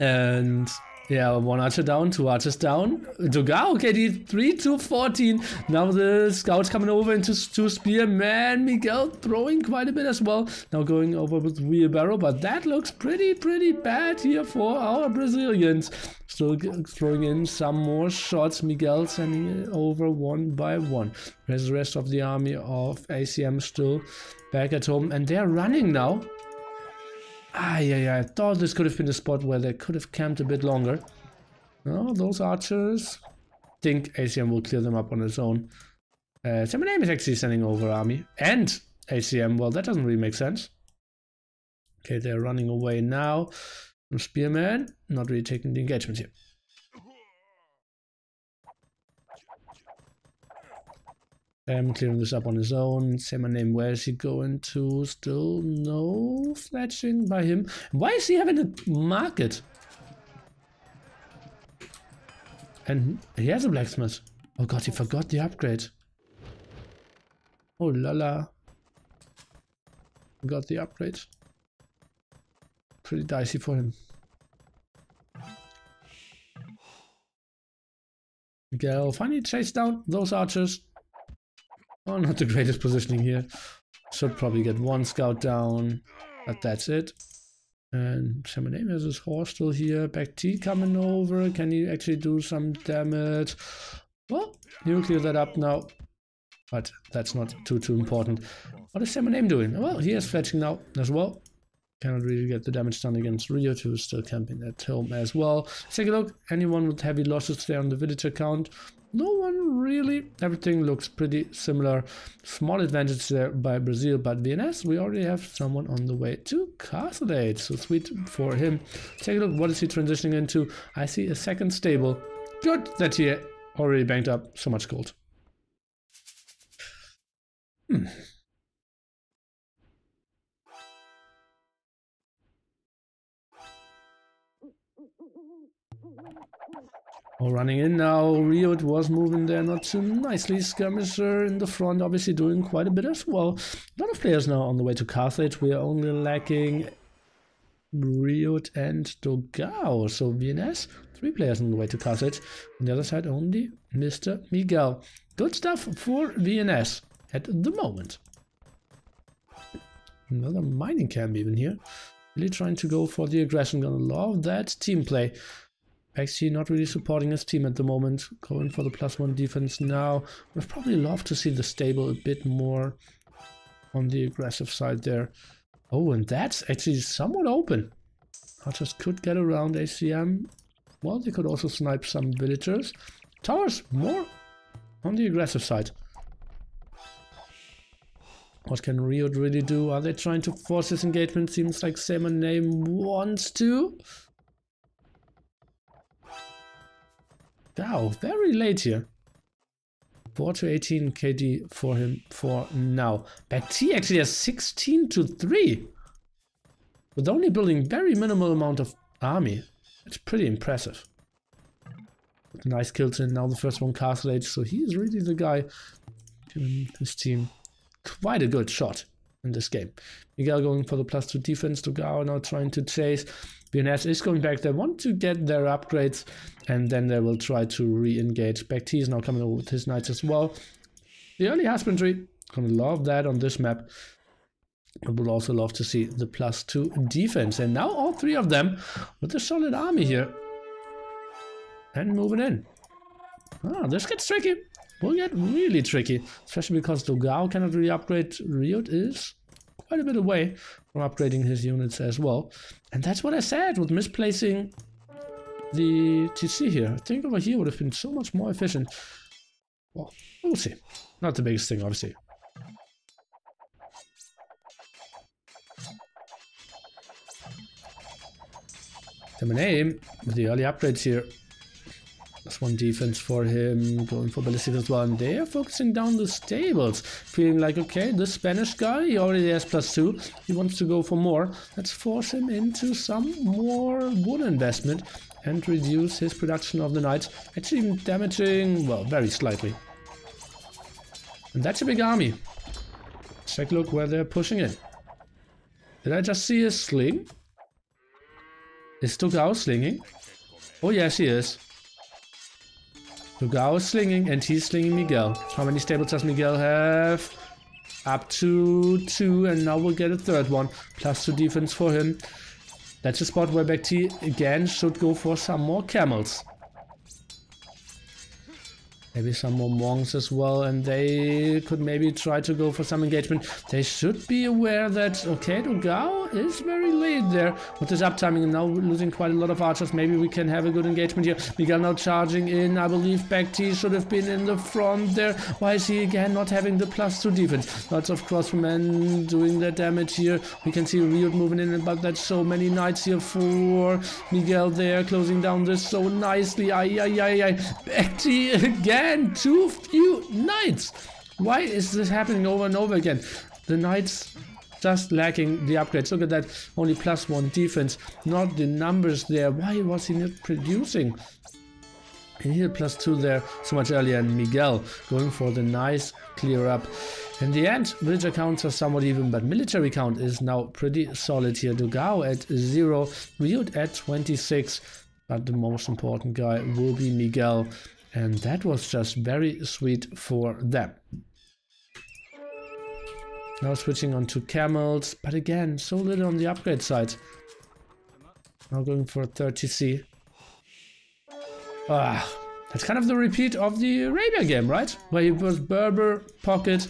And Yeah, one archer down, two archers down. DauT, KD 3 to 14. Now the scouts coming over into two spearmen. Miguel throwing quite a bit as well. Now going over with wheelbarrow, but that looks pretty bad here for our Brazilians. Still throwing in some more shots. Miguel sending it over one by one. There's the rest of the army of ACM still back at home, and they're running now. I thought this could have been a spot where they could have camped a bit longer. No, those archers. I think ACM will clear them up on its own. Name is actually sending over army. And ACM, well, that doesn't really make sense. Okay, they're running away now. Some spearmen, not really taking the engagement here. Clearing this up on his own. Name, where is he going to? Still no fletching by him. Why is he having a market? And he has a blacksmith. Oh god, he forgot the upgrade. Oh la la. Forgot the upgrade. Pretty dicey for him. Miguel finally chase down those archers. Oh, not the greatest positioning here. Should probably get one scout down, but that's it. And Shamaname has his horse still here. BoA coming over. Can he actually do some damage? Well, he'll clear that up now. But that's not too important. What is Shamaname doing? Well, he is fetching now as well. Cannot really get the damage done against RiuT, who is still camping at home as well. Let's take a look. Anyone with heavy losses there on the villager count? No one really. Everything looks pretty similar. Small advantage there by Brazil, but VNS, we already have someone on the way to TaToH, so sweet for him. Take a look, what is he transitioning into? I see a second stable. Good that he already banked up so much gold. Oh, running in now. RiuT was moving there not too nicely. Skirmisher in the front, obviously doing quite a bit as well. A lot of players now on the way to TaToH. We are only lacking RiuT and DauT. So VNS, 3 players on the way to TaToH. On the other side, only Mr. Miguel. Good stuff for VNS at the moment. Another mining camp even here. Really trying to go for the aggression. Gonna love that team play. BoA not really supporting his team at the moment. Going for the +1 defense now. Would probably love to see the stable a bit more on the aggressive side there. Oh, and that's actually somewhat open. Archers could get around ACM. Well, they could also snipe some villagers. Towers more on the aggressive side. What can RiuT really do? Are they trying to force this engagement? Seems like Name wants to. Wow, very late here. 4 to 18 KD for him for now. BoA actually has 16 to 3. With only building very minimal amount of army. It's pretty impressive. Nice kills in now the first one TaToH, so he is really the guy giving his team quite a good shot in this game. Miguel going for the +2 defense. DauT now trying to chase. VNS is going back. They want to get their upgrades and then they will try to re-engage. BoA is now coming over with his knights as well. The early husbandry, gonna love that on this map. I would also love to see the +2 defense. And now all 3 of them with a solid army here. And moving in. Ah, this gets tricky. Will get really tricky. Especially because DauT cannot really upgrade. RiuT is quite a bit away from upgrading his units as well. And that's what I said with misplacing the TC here. I think over here would have been so much more efficient. Well, we'll see. Not the biggest thing, obviously. Name with the early upgrades here. +1 defense for him, going for ballistic as well, and they are focusing down the stables, feeling like, okay, this Spanish guy, he already has +2, he wants to go for more, let's force him into some more wood investment and reduce his production of the knights, actually damaging, well, very slightly. And that's a big army. Check a look where they're pushing in. Did I just see a sling? Is TaToH slinging? Oh yes, he is. DauT is slinging, and he's slinging Miguel. How many stables does Miguel have? Up to 2, and now we'll get a third one. +2 defense for him. That's a spot where BoA again should go for some more camels. Maybe some more monks as well, and they could maybe try to go for some engagement. They should be aware that, okay, DauT is very late there with his uptiming, and now losing quite a lot of archers. Maybe we can have a good engagement here. Miguel now charging in. I believe BoA should have been in the front there. Why is he again not having the +2 defense? Lots of crossmen doing their damage here. We can see RiuT moving in, but that's so many knights here for Miguel there, closing down this so nicely. BoA again. Too few knights. Why is this happening over and over again? The knights just lacking the upgrades. Look at that, only +1 defense, not the numbers there. Why was he not producing? He needed +2 there so much earlier, and Miguel going for the nice clear up. In the end, villager counts are somewhat even, but military count is now pretty solid here. DauT at 0, RiuT at 26, but the most important guy will be Miguel. And that was just very sweet for them. Now switching on to camels, but again, so little on the upgrade side. Now going for 30C. That's kind of the repeat of the Arabia game, right? Where he was Berber, pocket,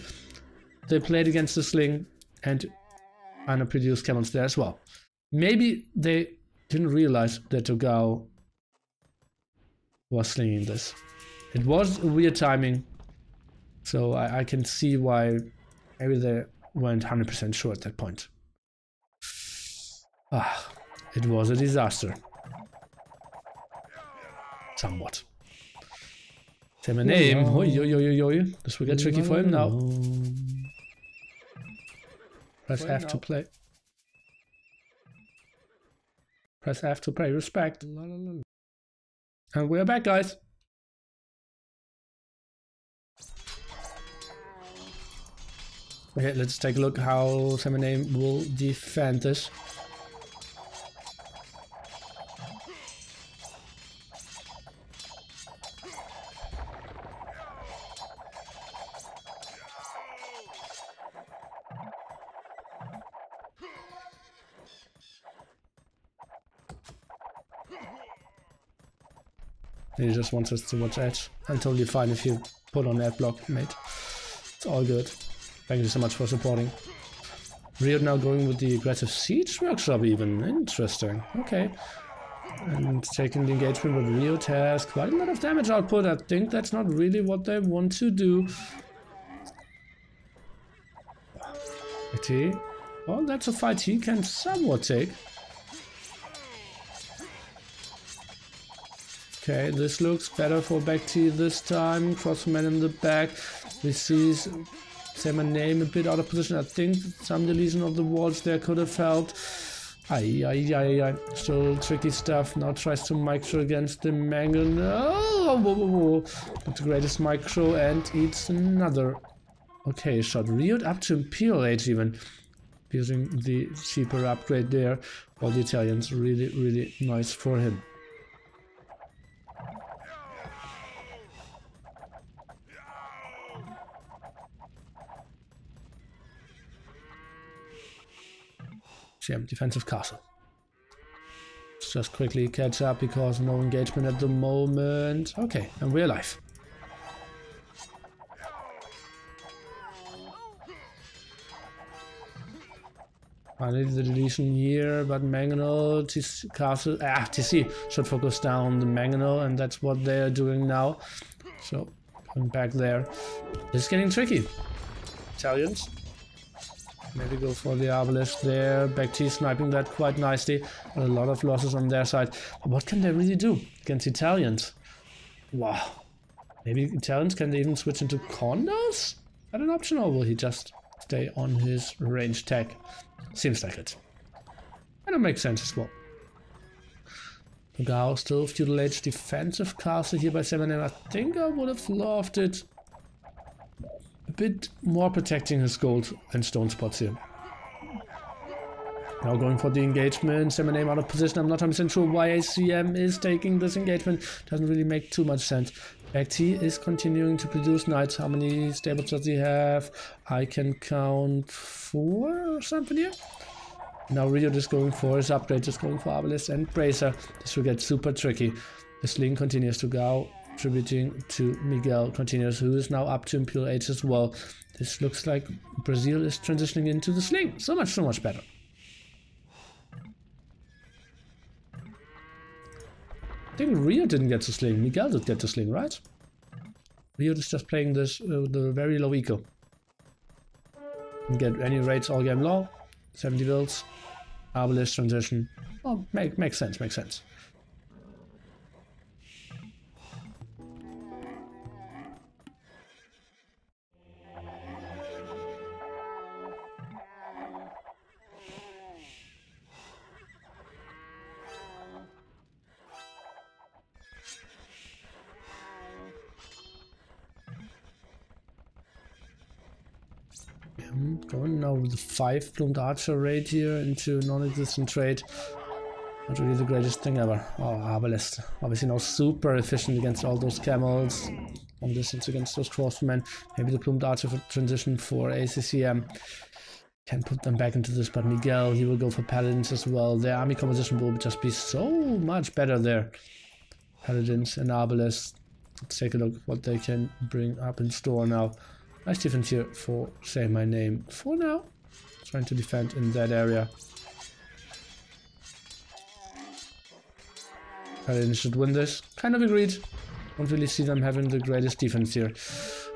they played against the sling, and underproduced camels there as well. Maybe they didn't realize that DauT was slinging this. It was weird timing, so I can see why maybe they weren't 100% sure at that point. It was a disaster. Somewhat. Same name. This will get tricky for him now. Press F to play. Press F to pay respect. And we're back, guys. Okay, let's take a look how Seminame will defend this. He just wants us to watch edge. I'm totally fine if you put on that block, mate. It's all good. Thank you so much for supporting. RiuT now going with the aggressive siege workshop even. Interesting. Okay. And taking the engagement with RiuT has quite a lot of damage output. I think that's not really what they want to do. IT. Well, that's a fight he can somewhat take. Okay, this looks better for BoA this time. Crossman in the back. We see Seminame a bit out of position. I think some deletion of the walls there could have helped. Still tricky stuff. Now tries to micro against the mangle. No! Not the greatest micro, and eats another. Okay, shot RiuT up to Imperial Age even. Using the cheaper upgrade there. All the Italians really, really nice for him. Defensive castle. Let's just quickly catch up because no engagement at the moment. Okay, and we're alive. Finally the deletion here, but Mangonel, castle, TC should focus down the Mangonel, and that's what they're doing now. So, going back there. This is getting tricky. Italians. Maybe go for the obelisk there. BoA sniping that quite nicely. A lot of losses on their side. But what can they really do against Italians? Wow. Maybe Italians can they even switch into condos? Is that an option, or will he just stay on his range tech? Seems like it. And it makes sense as well. DauT still feudal age defensive castle here by 7M. I think I would have loved it a bit more protecting his gold and stone spots here. Now going for the engagement. Say my name out of position. I'm not 100% sure why ACM is taking this engagement. Doesn't really make too much sense. BoA is continuing to produce knights. How many stables does he have? I can count 4 or something here. Now RiuT is going for his upgrade, just going for Arbalest and Bracer. This will get super tricky. The sling continues to go, contributing to Miguel continues, who is now up to Imperial Age as well. This looks like Brazil is transitioning into the sling. So much better. I think RiuT didn't get the sling. Miguel did get the sling, right? RiuT is just playing this with a very low eco. Can get any rates all game long. 70 builds. Arbalest transition. Oh, makes sense, makes sense. Going now with the 5 plumed archer raid here into non-existent trade. Not really the greatest thing ever. Oh, Arbalest. Obviously now super efficient against all those camels. Long distance against those crossmen. Maybe the plumed archer for transition for ACCM. Can put them back into this, but Miguel, he will go for paladins as well. Their army composition will just be so much better there. Paladins and Arbalest. Let's take a look at what they can bring up in store now. Nice defense here for Say My Name for now. Trying to defend in that area. Paladins should win this. Kind of agreed. Don't really see them having the greatest defense here.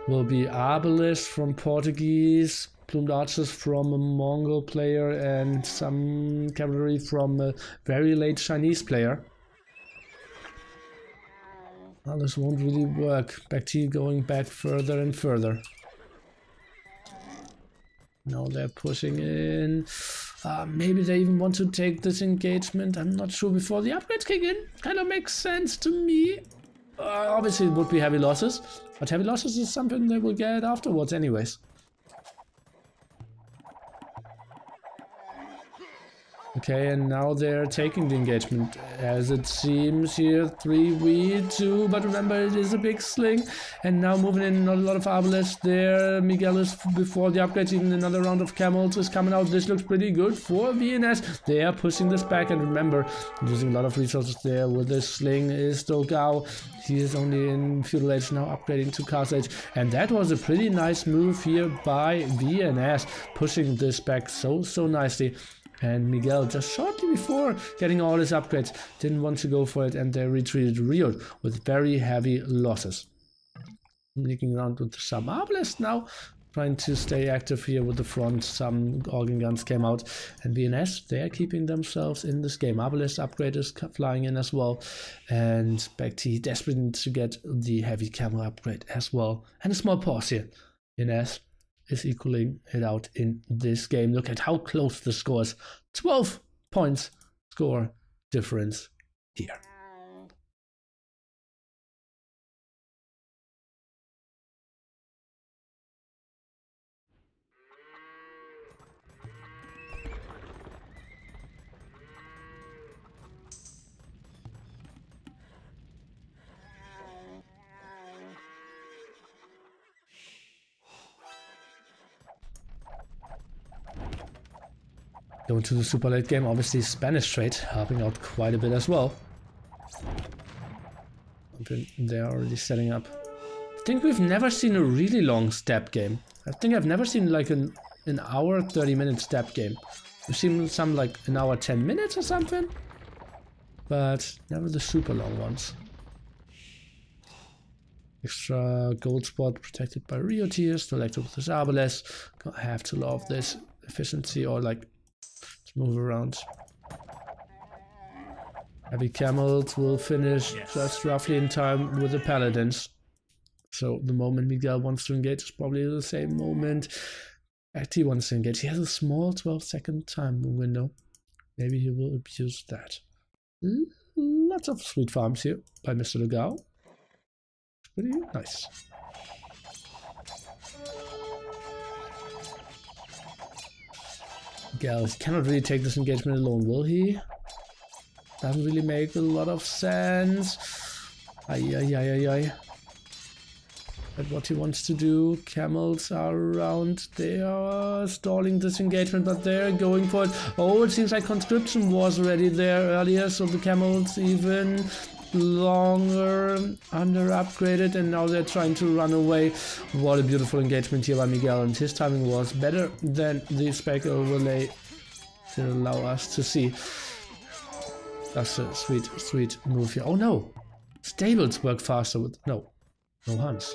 Will be Arbalest from Portuguese, plumed archers from a Mongol player, and some cavalry from a very late Chinese player. Well, this won't really work. BoA going back further and further. Now they're pushing in. Maybe they even want to take this engagement. I'm not sure before the upgrades kick in. Kind of makes sense to me. Obviously it would be heavy losses, but heavy losses is something they will get afterwards anyways. Okay, and now they're taking the engagement, as it seems here, 3v2, but remember it is a big sling, and now moving in, not a lot of Arbalest there. Miguel is before the upgrades, even another round of camels is coming out. This looks pretty good for VNS. They are pushing this back, and remember, using a lot of resources there with this sling is Dogao. He is only in Feudal Age, now upgrading to Castle Age, and that was a pretty nice move here by VNS, pushing this back so nicely. And Miguel, just shortly before getting all his upgrades, didn't want to go for it, and they retreated RiuT with very heavy losses. Sneaking around with some Arbalest now, trying to stay active here with the front. Some organ guns came out, and VNS, they are keeping themselves in this game. Arbalest upgrade is flying in as well, and BoA desperate to get the heavy camera upgrade as well. And a small pause here. VNS is equaling it out in this game. Look at how close the score is. 12 points score difference here. Going to the super late game, obviously Spanish trade helping out quite a bit as well. They're already setting up. I think we've never seen a really long step game. I think I've never seen like an hour 30-minute step game. We've seen some like an hour 10 minutes or something, but never the super long ones. Extra gold spot protected by RiuT here, still active with this Arbalest. I have to love this efficiency, or like move around. Heavy camels will finish just roughly in time with the paladins. So the moment Miguel wants to engage is probably the same moment BoA wants to engage. He has a small 12-second time window. Maybe he will abuse that. Lots of sweet farms here by Mr. Legao. Pretty nice. Miguel, he cannot really take this engagement alone, will he? Doesn't really make a lot of sense. Ay. But what he wants to do, camels are around, they are stalling this engagement, but they're going for it. Oh, it seems like conscription was already there earlier, so the camels even longer under upgraded, and now they're trying to run away. What a beautiful engagement here by Miguel, and his timing was better than the spec overlay to allow us to see. That's a sweet move here. Oh no! Stables work faster with... No hunts.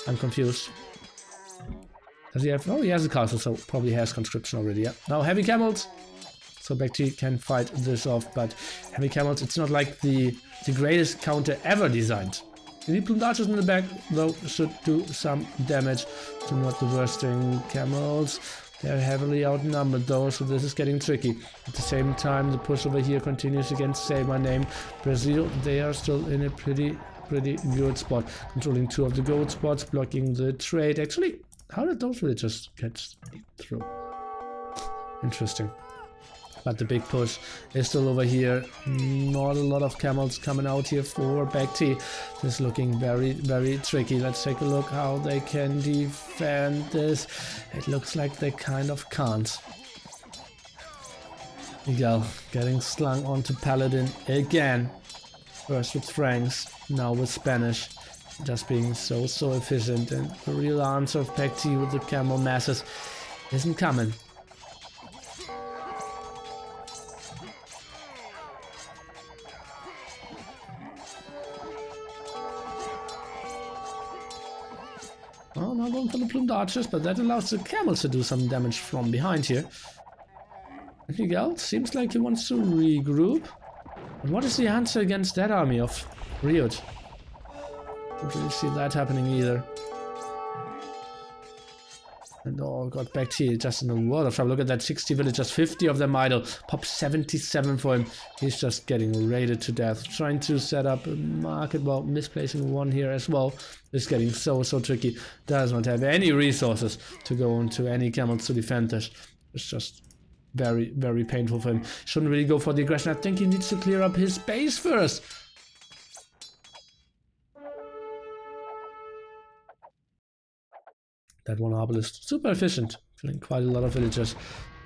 I'm confused. Does he have... Oh, he has a castle, so probably has conscription already, yeah. Now heavy camels! So BoA can fight this off, but heavy camels, it's not like the greatest counter ever designed. You need plumed archers in the back, though, should do some damage. So not the worst thing. Camels, they're heavily outnumbered though, so this is getting tricky. At the same time, the push over here continues against Say My Name. Brazil, they are still in a pretty good spot. Controlling 2 of the gold spots, blocking the trade. Actually, how did those really just get through? Interesting. But the big push is still over here. Not a lot of camels coming out here for BoA. This is looking very tricky. Let's take a look how they can defend this. It looks like they kind of can't. Miguel getting slung onto Paladin again. First with Franks, now with Spanish. Just being so efficient, and the real answer of BoA with the camel masses isn't coming. Oh, not going for the plumed archers, but that allows the camels to do some damage from behind here. And Miguel seems like he wants to regroup. And what is the answer against that army of RiuT? Don't really see that happening either. And oh god, BoA just in a world of trouble. Look at that, 60 villagers, 50 of them idle. Pop 77 for him. He's just getting raided to death. Trying to set up a market, well, misplacing one here as well. It's getting so tricky. Does not have any resources to go into any camels to defend this. It's just very painful for him. Shouldn't really go for the aggression. I think he needs to clear up his base first. That one obelisk, super efficient, killing quite a lot of villagers.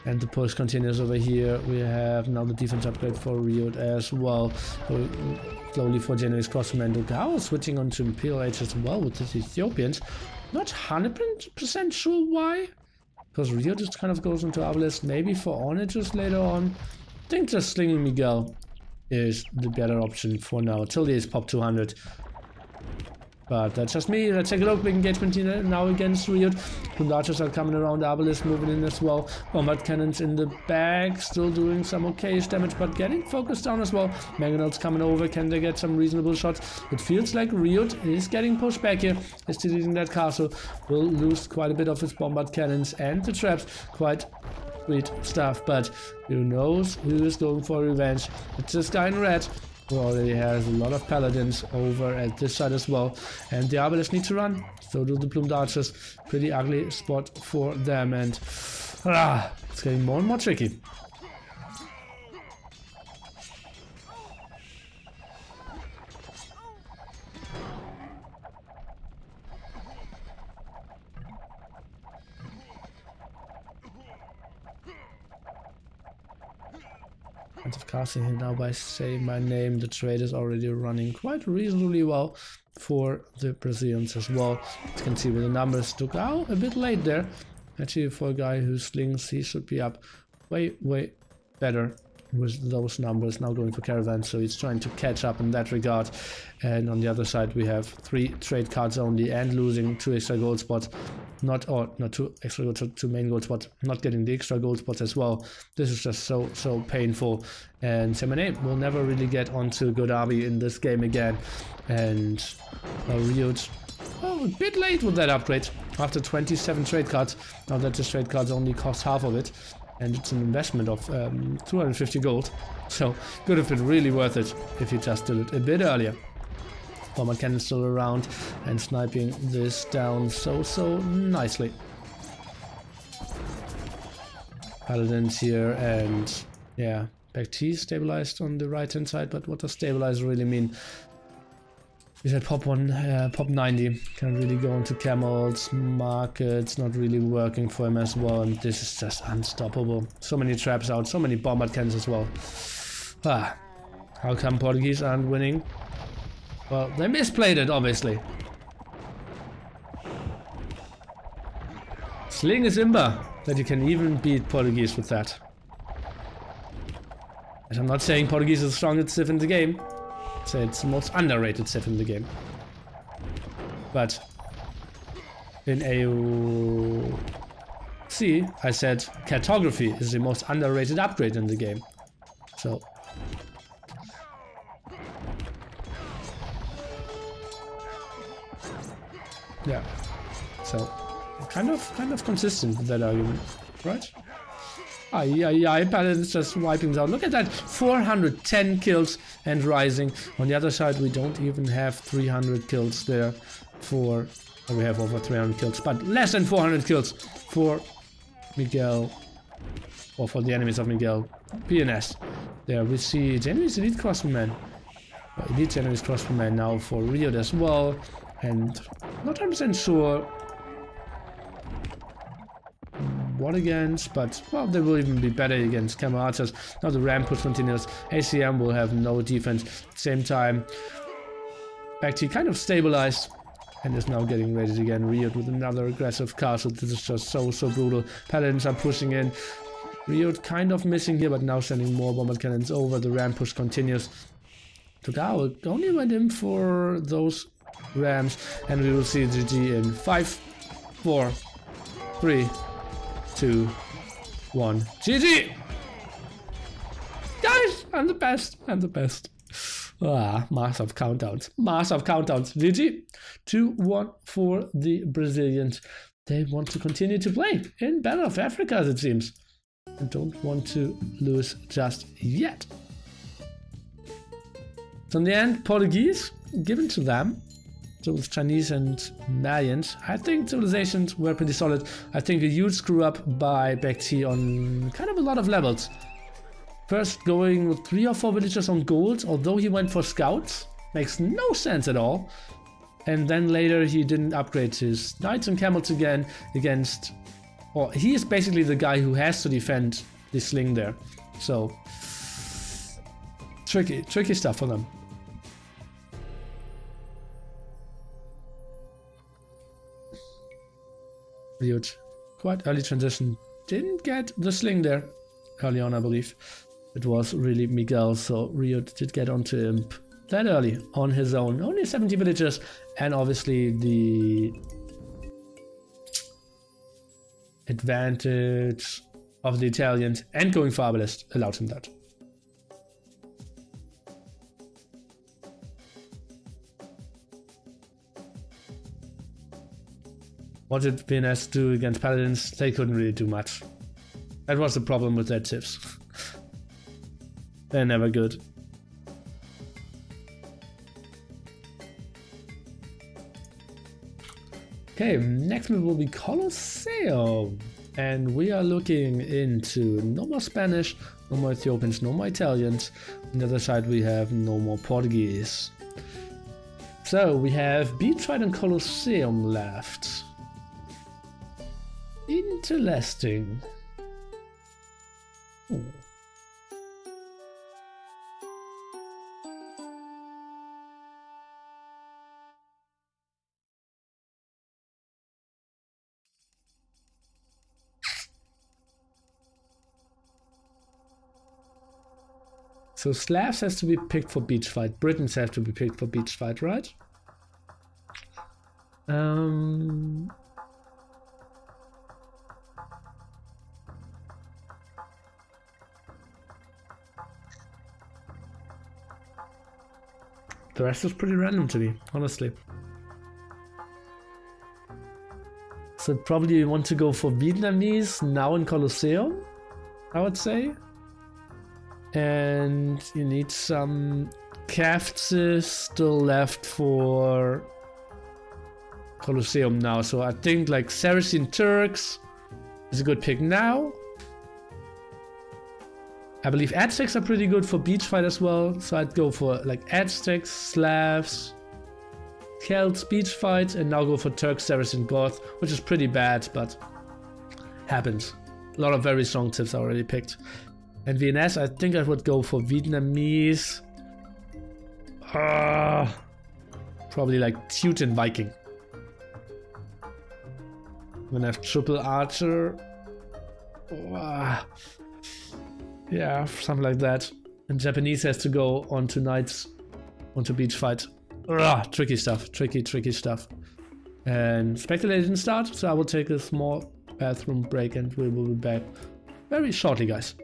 And the push continues over here. We have now the defense upgrade for RiuT as well. So slowly for January's crossman. Dogao switching on to Imperial Age as well with the Ethiopians. Not 100% sure why. Because RiuT just kind of goes into obelisk, maybe for Ornages later on. I think just slinging Miguel is the better option for now. Till he is pop 200. But that's just me. Let's take a look. Big engagement here now against RiuT. Plumed archers are coming around. Obelisk moving in as well. Bombard cannons in the back. Still doing some okayish damage, but getting focused down as well. Mangonels coming over. Can they get some reasonable shots? It feels like RiuT is getting pushed back here. Is deleting that castle. Will lose quite a bit of his bombard cannons and the traps. Quite sweet stuff. But who knows who is going for revenge? It's this guy in red, who already has a lot of paladins over at this side as well. And the Arbalists need to run. So do the plumed archers. Pretty ugly spot for them. And it's getting more and more tricky. Of casting him now by saying my name. The trade is already running quite reasonably well for the Brazilians as well. As you can see with the numbers, took out a bit late there. Actually, for a guy who slings, he should be up way better with those numbers. Now going for caravans, so he's trying to catch up in that regard. And on the other side, we have 3 trade cards only and losing 2 extra gold spots. Not 2 extra gold, 2 main gold spots, not getting the extra gold spots as well. This is just so painful. And Semane will never really get onto a good army in this game again. And RiuT, a bit late with that upgrade after 27 trade cards. Now that the trade cards only cost half of it. And it's an investment of 250 gold. So could have been really worth it if you just did it a bit earlier. Bomber cannon still around and sniping this down so nicely. Paladins here, and yeah, BoA stabilized on the right hand side. But what does stabilize really mean? We said pop 90, can really go into camels, markets, not really working for him as well, and this is just unstoppable. So many traps out, so many bombard cannons as well. Ah, how come Portuguese aren't winning? Well, they misplayed it, obviously. Sling is Imba, that you can even beat Portuguese with that. And I'm not saying Portuguese is the strongest civ in the game. So it's the most underrated civ in the game. But in AOC, I said cartography is the most underrated upgrade in the game. So yeah, so kind of consistent with that argument, right? Paladin's just wiping out. Look at that, 410 kills and rising. On the other side, we don't even have 300 kills there for... Oh, we have over 300 kills, but less than 400 kills for Miguel, or for the enemies of Miguel. VNS. There we see the enemies elite crossbowmen. Elite enemies crossbowmen now for RiuT as well. And not 100% sure what against, but well, they will even be better against camel archers. Now the ram push continues. ACM will have no defense. Same time, BoA kind of stabilized and is now getting ready again. RiuT with another aggressive castle. This is just so brutal. Paladins are pushing in. RiuT kind of missing here, but now sending more bombard cannons over. The ram push continues. TaToH only went in for those rams, and we will see GG in 5, 4, 3, 2, 1. GG! Guys, I'm the best. I'm the best. Ah, massive countdowns. Massive countdowns. GG. 2-1 for the Brazilians. They want to continue to play in Battle of Africa, as it seems. And don't want to lose just yet. So in the end, Portuguese, given to them. So with Chinese and Malians, I think civilizations were pretty solid. I think a huge screw up by BoA on kind of a lot of levels. First going with 3 or 4 villagers on gold, although he went for scouts. Makes no sense at all. And then later he didn't upgrade his knights and camels again against... Or he is basically the guy who has to defend the sling there. So... Tricky stuff for them. RiuT, quite early transition, didn't get the sling there early on, I believe. It was really Miguel, so RiuT did get onto Imp that early on his own. Only 70 villagers, and obviously the advantage of the Italians and going for Arbalest allowed him that. What did VNS do against Paladins? They couldn't really do much. That was the problem with their tips. They're never good. Okay, next move will be Colosseum. And we are looking into no more Spanish, no more Ethiopians, no more Italians. On the other side we have no more Portuguese. So we have Beach Fight and Colosseum left. Interesting. Ooh. So Slavs has to be picked for beach fight. Britons have to be picked for beach fight, right? The rest is pretty random to me, honestly. So probably you want to go for Vietnamese now in Colosseum, I would say. And you need some Kafts still left for Colosseum now. So I think like Saracen Turks is a good pick now. I believe Aztecs are pretty good for beach fight as well, so I'd go for like Aztecs, Slavs, Celts, beach fights, and now go for Turks, Saracen, Goth, which is pretty bad, but happens. A lot of very strong tips are already picked. And VNS, I think I would go for Vietnamese. Probably like Teuton Viking. I'm gonna have triple archer. Yeah, something like that. And Japanese has to go on tonight's onto beach fight. Tricky stuff, tricky stuff. And Spectator didn't start, so I will take a small bathroom break and we will be back very shortly, guys.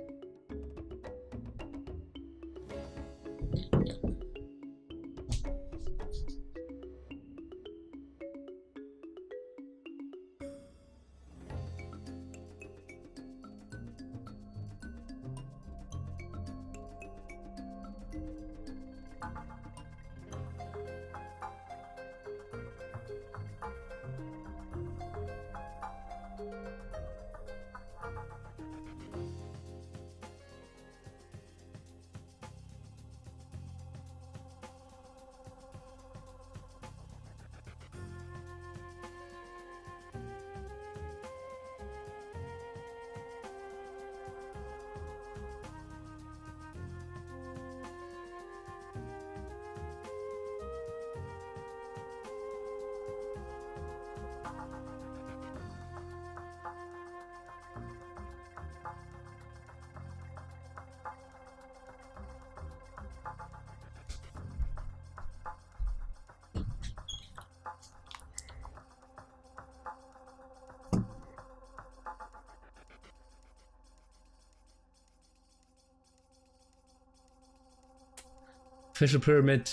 Official pyramid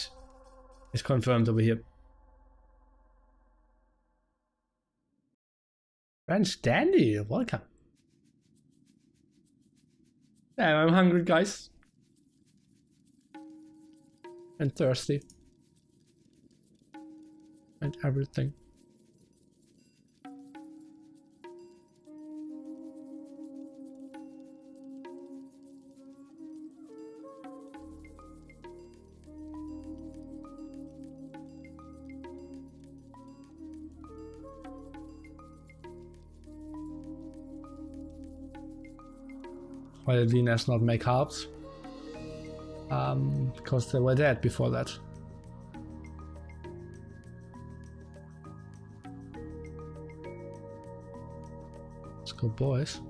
is confirmed over here. French Dandy, welcome. Yeah, I'm hungry, guys. And thirsty. And everything. Why did VNS not make Hearttt? Because they were dead before that. Let's go, boys.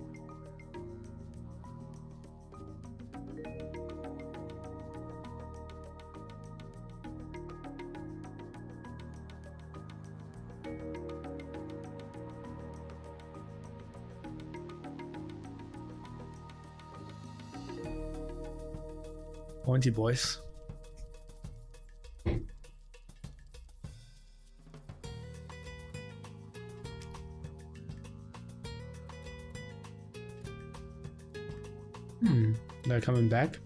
Pointy boys. They're coming back.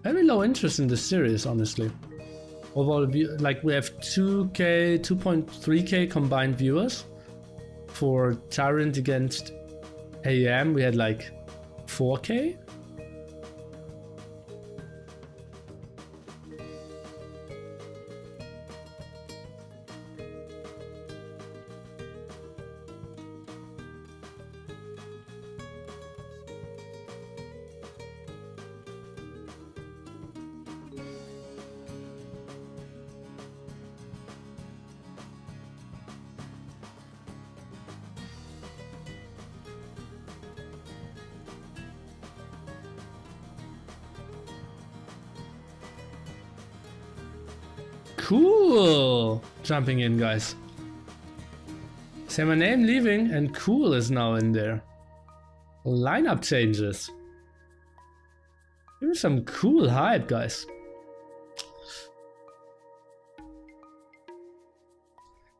Very low interest in this series, honestly. Overall, like we have 2K, 2.3K combined viewers. For Tyrant against AM, we had like 4K. Cool! Jumping in, guys. Say my name leaving and Cool is now in there. Lineup changes. Give me some cool hype, guys.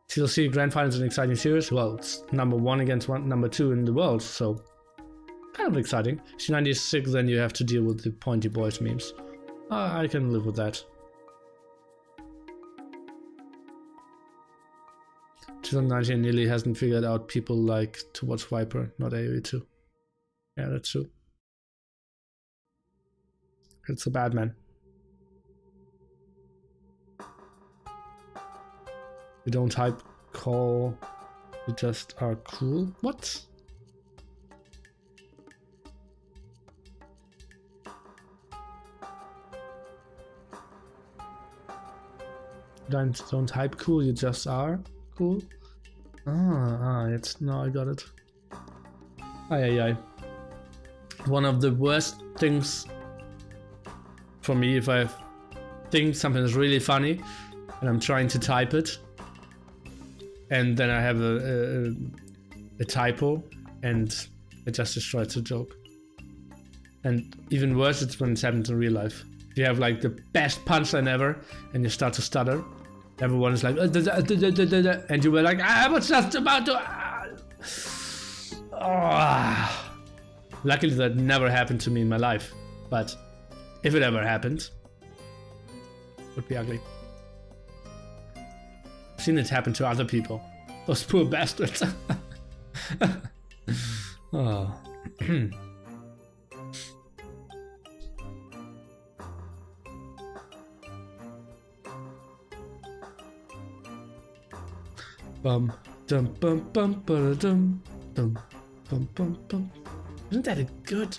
TLC Grand Finals is an exciting series. Well, it's number 1 against number 2 in the world, so kind of exciting. C96, then you have to deal with the pointy boys memes. I can live with that. 2019 nearly hasn't figured out people like to watch Viper, not AoE 2. Yeah, that's true. It's a bad man. You don't type call, you just are cool. What? Don't type cool, you just are cool. It's now I got it. Aye. One of the worst things for me if I think something is really funny and I'm trying to type it and then I have a typo and it just destroys the joke. And even worse, it's when it happens in real life. If you have like the best punchline ever and you start to stutter, everyone is like, and you were like, I was just about to. Luckily, that never happened to me in my life. But if it ever happened, it would be ugly. I've seen it happen to other people. Those poor bastards. Oh. Bum dum bum bum ba dum dum bum bum bum. Isn't that a good?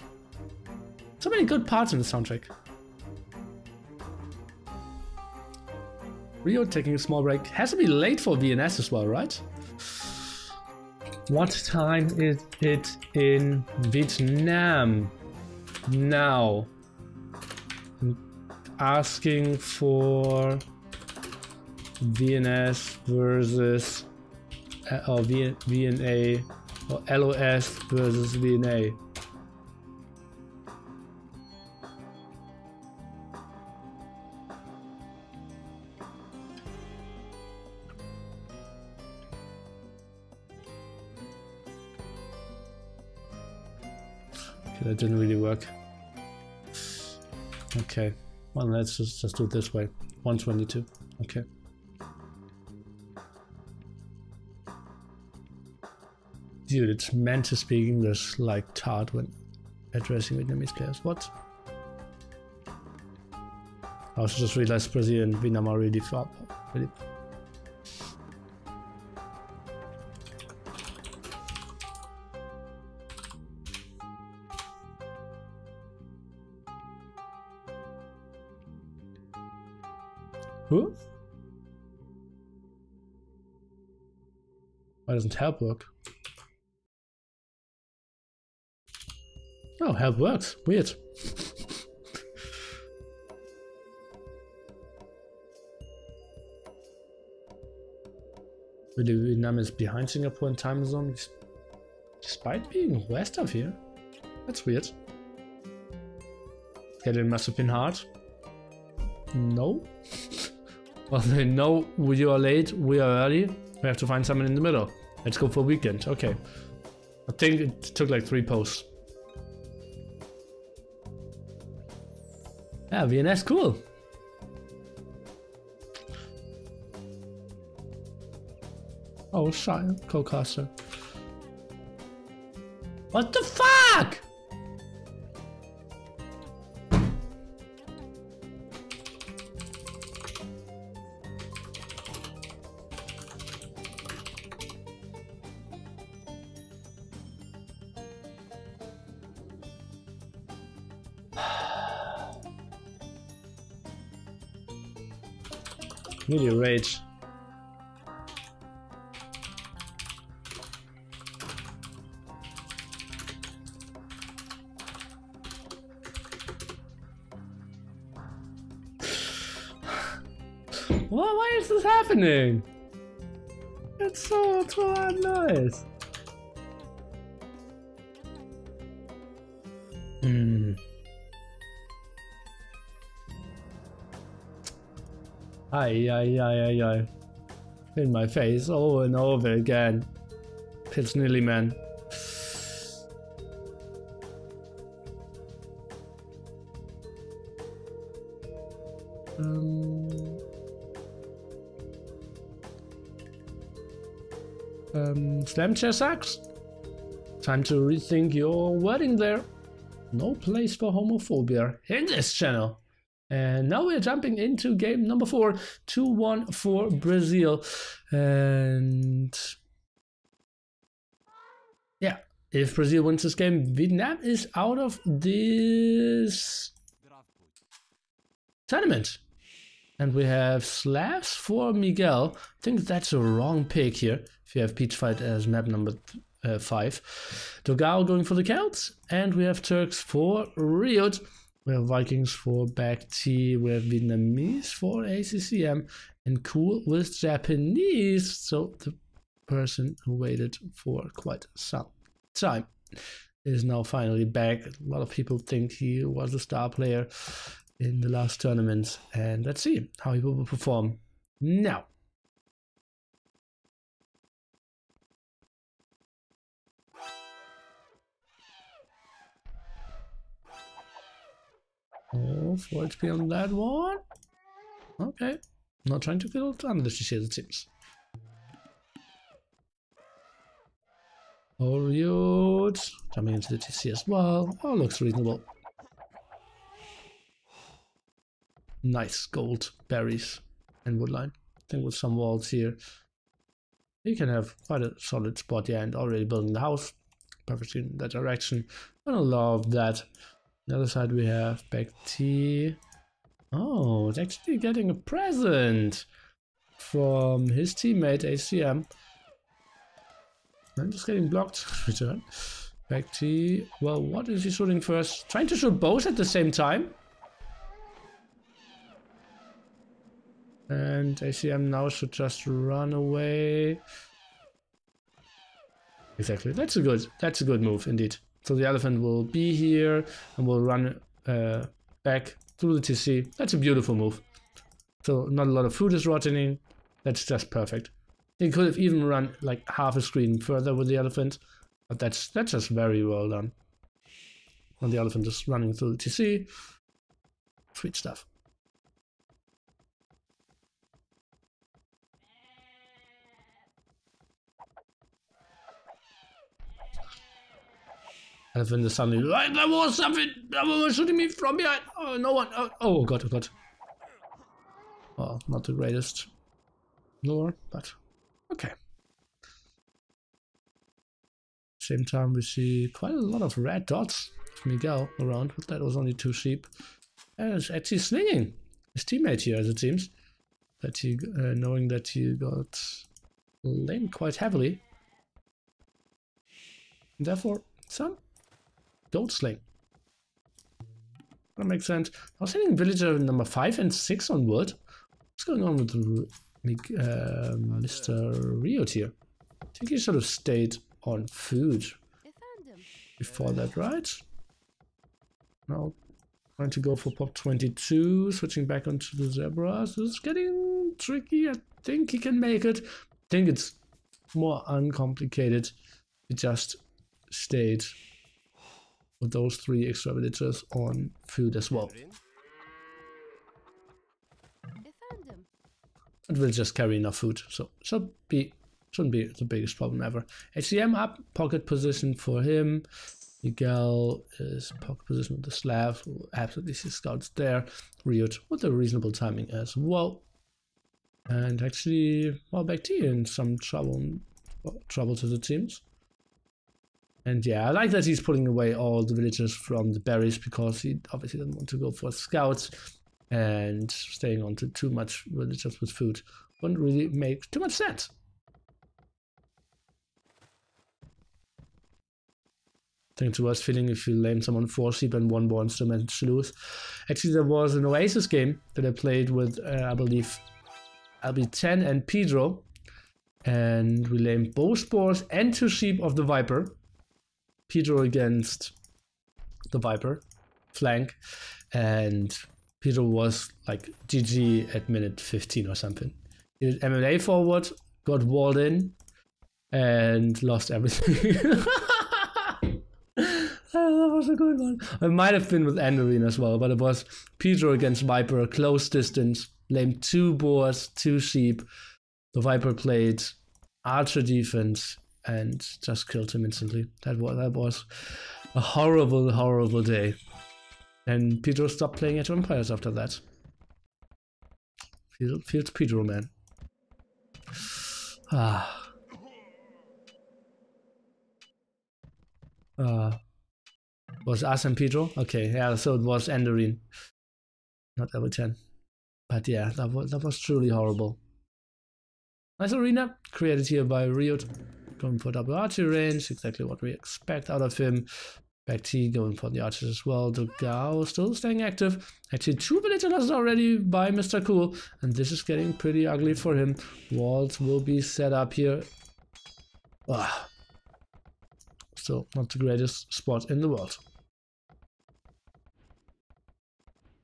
So many good parts in the soundtrack. RiuT taking a small break. Has to be late for VNS as well, right? What time is it in Vietnam now? I'm asking for VNS versus or VNA or LOS versus VNA. Okay, that didn't really work. Okay, well, let's just do it this way. 122. Okay. Dude, it's meant to speak English like TaToH when addressing Vietnamese players. What? I also just realized Brazil and Vietnam are really far. Really. Who? Why doesn't help work? Oh, help works. Weird. Really, Vietnam is behind Singapore in time zone despite being west of here. That's weird. Scheduling must have been hard. No. Well, they know you are late, we are early. We have to find someone in the middle. Let's go for a weekend. Okay. I think it took like 3 posts. Yeah, VNS, cool. Oh, shy, co-caster. What the fuck? Really rage. Why is this happening? It's so nice. Aye. In my face over and over again. It's nearly man. Slam chair sucks. Time to rethink your wording there. No place for homophobia in this channel. And now we're jumping into game number 4, 2-1 for Brazil. And yeah, if Brazil wins this game, Vietnam is out of this tournament. And we have Slavs for Miguel. I think that's a wrong pick here. If you have Peach Fight as map number 5. Dogao going for the Celts. And we have Turks for RiuT. We have Vikings for BackT. We have Vietnamese for ACCM. And Cool with Japanese. So the person who waited for quite some time is now finally back. A lot of people think he was a star player in the last tournament, and let's see how he will perform now. Oh, 4 HP on that one. Okay, not trying to kill under the TC as it seems. Oh, RiuT jumping into the TC as well. Oh, looks reasonable. Nice gold berries and woodline. I think with some walls here, you can have quite a solid spot here, and already building the house perfectly in that direction. I love that. On the other side we have BackT. Oh, it's actually getting a present from his teammate ACM. I'm just getting blocked. Return. BackT. Well, what is he shooting first? Trying to shoot both at the same time. And ACM now should just run away. Exactly. That's a good move indeed. So the elephant will be here and will run back through the TC. That's a beautiful move. So not a lot of food is rotting. That's just perfect. He could have even run like half a screen further with the elephant, but that's just very well done. When the elephant is running through the TC. Sweet stuff. Elephant is suddenly like, there was something, someone was shooting me from behind. Oh, no one. Oh god, oh god. Well, not the greatest lore, but okay. Same time we see quite a lot of red dots of Miguel around, but that was only 2 sheep. And it's actually slinging his teammate here, as it seems. That he, knowing that he got lamed quite heavily. And therefore, some gold sling. That makes sense. I was hitting villager number 5 and 6 on wood. What's going on with Mr. RiuT here? I think he sort of stayed on food before that, right? Now trying to go for pop 22, switching back onto the zebras. This is getting tricky. I think he can make it. I think it's more uncomplicated. He just stayed with those 3 extra villagers on food as well. It will just carry enough food, so shouldn't be the biggest problem ever. HCM up, pocket position for him. Miguel is pocket position with the Slav, who absolutely sees scouts there. RiuT with a reasonable timing as well. And actually, well, BackT in some trouble to the teams. And yeah, I like that he's putting away all the villagers from the berries, because he obviously doesn't want to go for scouts, and staying on to too much villagers with food wouldn't really make too much sense. I think it's the worst feeling if you lame someone 4 sheep and 1 boar and still manage to lose. Actually, there was an Oasis game that I played with, I believe, LB10 and Pedro, and we lamed both boars and 2 sheep of the Viper. Pedro against the Viper flank, and Pedro was like GG at minute 15 or something. He did MMA forward, got walled in, and lost everything. I love was a good one. It might have been with Enderine as well, but it was Pedro against Viper, close distance, blamed 2 boars, 2 sheep. The Viper played Archer defense and just killed him instantly. That was a horrible, horrible day. And Pedro stopped playing Age of Empires after that. Feels Pedro, man. Was us and Pedro? Okay, yeah, so it was Enderine. Not L10. But yeah, that was truly horrible. Nice arena, created here by RiuT. Going for double archery range, exactly what we expect out of him. BoA going for the archers as well. DauT still staying active. Actually, 2 villager losses already by Mr. Cool, and this is getting pretty ugly for him. Walls will be set up here. Still not the greatest spot in the world.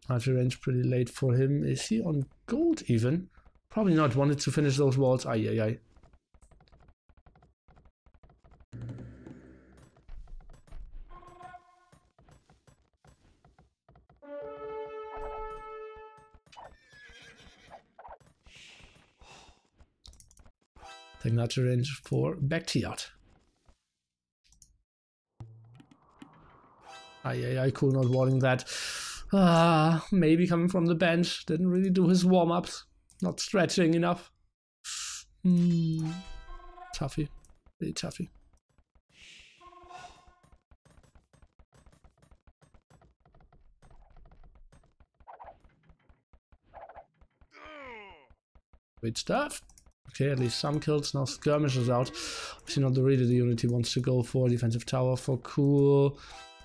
Archery range pretty late for him. Is he on gold even? Probably not. Wanted to finish those walls. Ay. Taking archery range for TaToH. Ay, cool, not wanting that. Maybe coming from the bench. Didn't really do his warm-ups. Not stretching enough. Toughy. Really toughy. Great stuff. Okay, at least some kills. Now skirmishes out. Obviously not really the unit he wants to go for. Defensive tower for cool.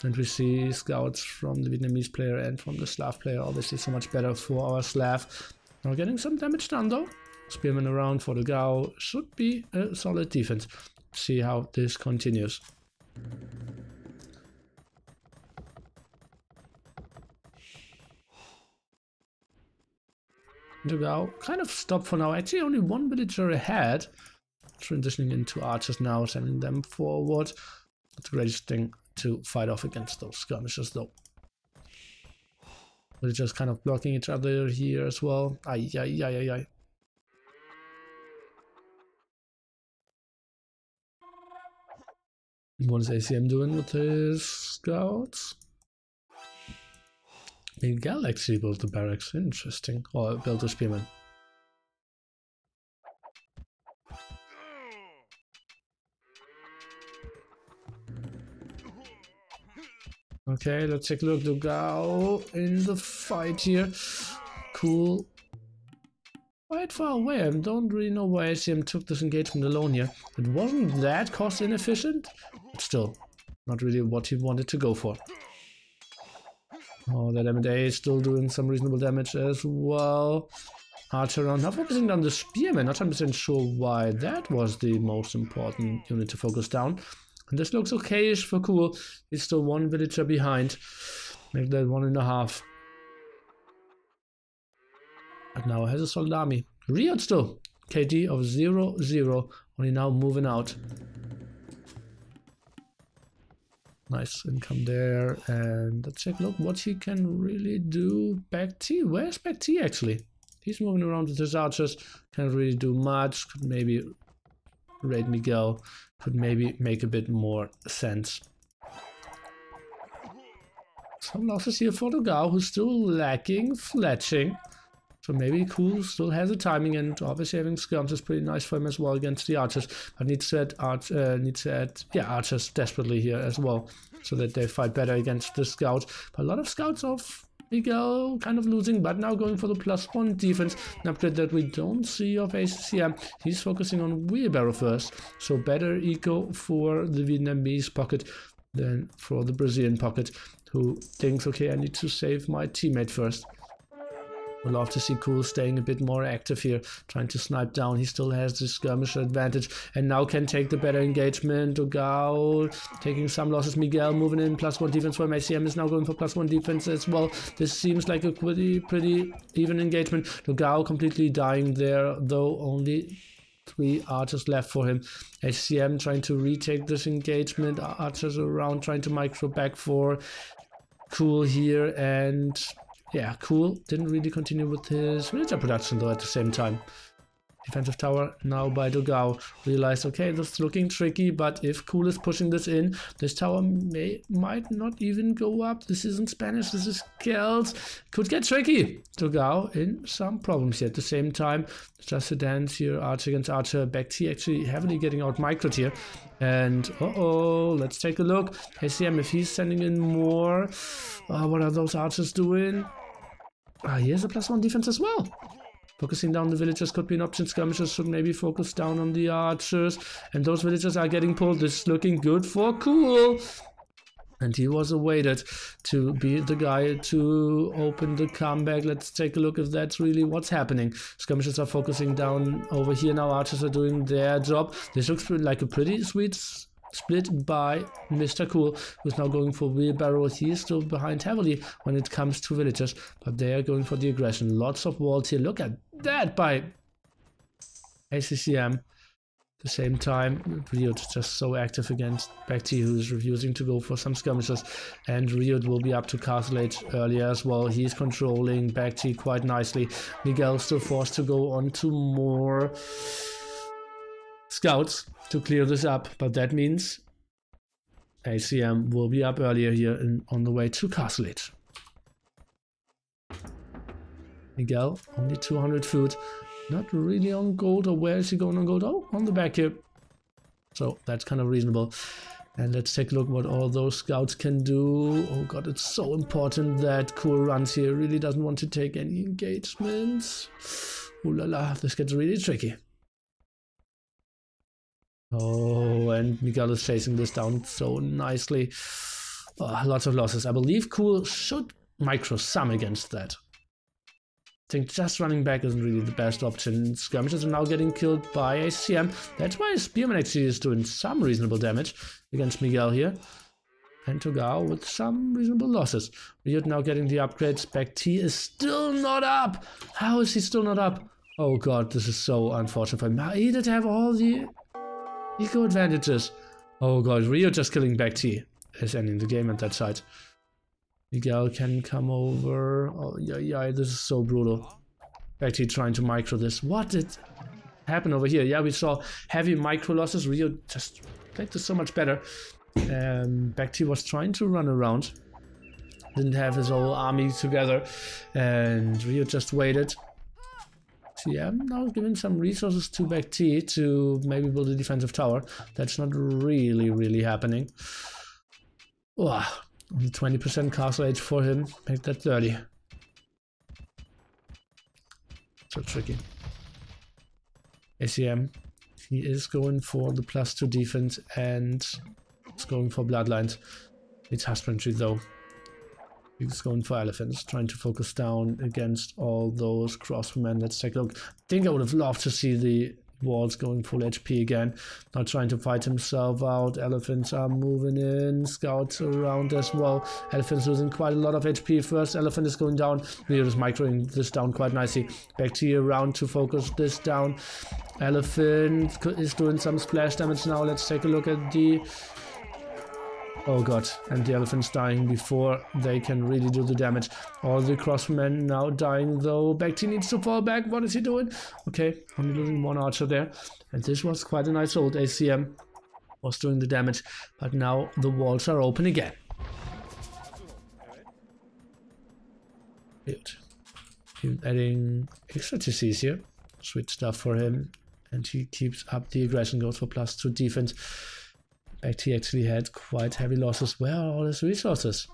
And we see scouts from the Vietnamese player and from the Slav player. Obviously so much better for our Slav. Now getting some damage done though. Spearman around for the Gao. Should be a solid defense. See how this continues. The Gao kind of stopped for now. Actually only 1 villager ahead. Transitioning into archers now, sending them forward. That's the greatest thing to fight off against those skirmishes though. They're just kind of blocking each other here as well. Ay. What is ACM doing with his scouts? Miguel actually built the barracks. Interesting. Or built a spearman. Okay, let's take a look. The Gao in the fight here. Cool. Quite far away. I don't really know why ACM took this engagement alone here. It wasn't that cost inefficient, but still, not really what he wanted to go for. Oh, that M&A is still doing some reasonable damage as well. Archer around, now focusing on the spearman. Not 100% sure why that was the most important unit to focus down. And this looks okay-ish for cool. He's still 1 villager behind. Make that 1.5. But now has a solid army. RiuT still. KD of 0-0. Only now moving out. Nice income there. And let's take a look what he can really do. BoA. Where's BoA actually? He's moving around with his archers. Can't really do much. Could maybe raid Miguel. Could maybe make a bit more sense. Some losses here for the Gao, who's still lacking fletching. So maybe cool still has a timing, and obviously having skirms is pretty nice for him as well against the archers. But needs to add archers desperately here as well, so that they fight better against the scouts. But a lot of scouts of Miguel kind of losing, but now going for the +1 defense, an upgrade that we don't see of ACM. He's focusing on wheelbarrow first, so better eco for the Vietnamese pocket than for the Brazilian pocket, who thinks, okay, I need to save my teammate first. We'd love to see Cool staying a bit more active here, trying to snipe down. He still has the skirmisher advantage and now can take the better engagement. Gao taking some losses. Miguel moving in, +1 defense for him. ACM is now going for +1 defense as well. This seems like a pretty even engagement. Gao completely dying there, though only 3 archers left for him. HCM trying to retake this engagement. Archers around trying to micro back for Cool here. And yeah, Cool didn't really continue with his villager production though at the same time. Defensive tower now by DauT. Realized, okay, this is looking tricky, but if Cool is pushing this in, this tower might not even go up. This isn't Spanish, this is Celts. Could get tricky. DauT in some problems here. At the same time, just a dance here, Archer against Archer. BoA actually heavily getting out microed here. And let's take a look. ACM, if he's sending in more, what are those archers doing? Here's a +1 defense as well. Focusing down the villagers could be an option. Skirmishers should maybe focus down on the archers. And those villagers are getting pulled. This is looking good for Cool. And he was awaited to be the guy to open the comeback. Let's take a look if that's really what's happening. Skirmishers are focusing down over here now. Archers are doing their job. This looks like a pretty sweet split by Mr. Cool, who's now going for wheelbarrow. He is still behind heavily when it comes to villagers, but they are going for the aggression. Lots of walls here. Look at that by ACCM. At the same time, RiuT just so active against BoA, who's refusing to go for some skirmishes, and RiuT will be up to Castle Age earlier as well. He's controlling BoA quite nicely. Miguel still forced to go on to more scouts to clear this up, but that means ACM will be up earlier here on the way to Castle Age. Miguel, only 200 food, not really on gold, or where is he going on gold? Oh, on the back here. So that's kind of reasonable. And let's take a look what all those scouts can do. Oh god, it's so important that Cool runs here. Really doesn't want to take any engagements. Ooh la la, this gets really tricky. Oh, and Miguel is chasing this down so nicely. Lots of losses. I believe Cool should micro some against that. I think just running back isn't really the best option. Skirmishers are now getting killed by ACM. That's why Spearman actually is doing some reasonable damage against Miguel here. And TaToH with some reasonable losses. RiuT now getting the upgrades. BoA is still not up. How is he still not up? Oh god, this is so unfortunate for him. He did have all the eco advantages. Oh god, RiuT just killing BoA is ending the game at that side. Miguel can come over. Oh yeah, this is so brutal. BoA trying to micro this. What did happen over here? Yeah, we saw heavy micro losses. RiuT just played this so much better. BoA was trying to run around. Didn't have his whole army together. And RiuT just waited. Yeah, now giving some resources to BoA to maybe build a defensive tower. That's not really happening. Wow, only 20% castle age for him. Make that 30. So tricky. ACM, he is going for the +2 defense and is going for bloodlines. It's husbandry though. He's going for elephants, trying to focus down against all those crossbowmen. Let's take a look. I think I would have loved to see the walls going full HP again. Now trying to fight himself out. Elephants are moving in. Scouts around as well. Elephants losing quite a lot of HP. First elephant is going down. RiuT is microing this down quite nicely. BoA around to focus this down. Elephant is doing some splash damage now. Let's take a look at the... Oh god, and the elephant's dying before they can really do the damage. All the crossbowmen now dying though. BoA needs to fall back. What is he doing? Okay, only losing one archer there. And this was quite a nice hold. ACM was doing the damage, but now the walls are open again. Good. He's adding extra TCs here. Sweet stuff for him. And he keeps up the aggression, goes for +2 defense. BoA actually had quite heavy losses. Where are all his resources?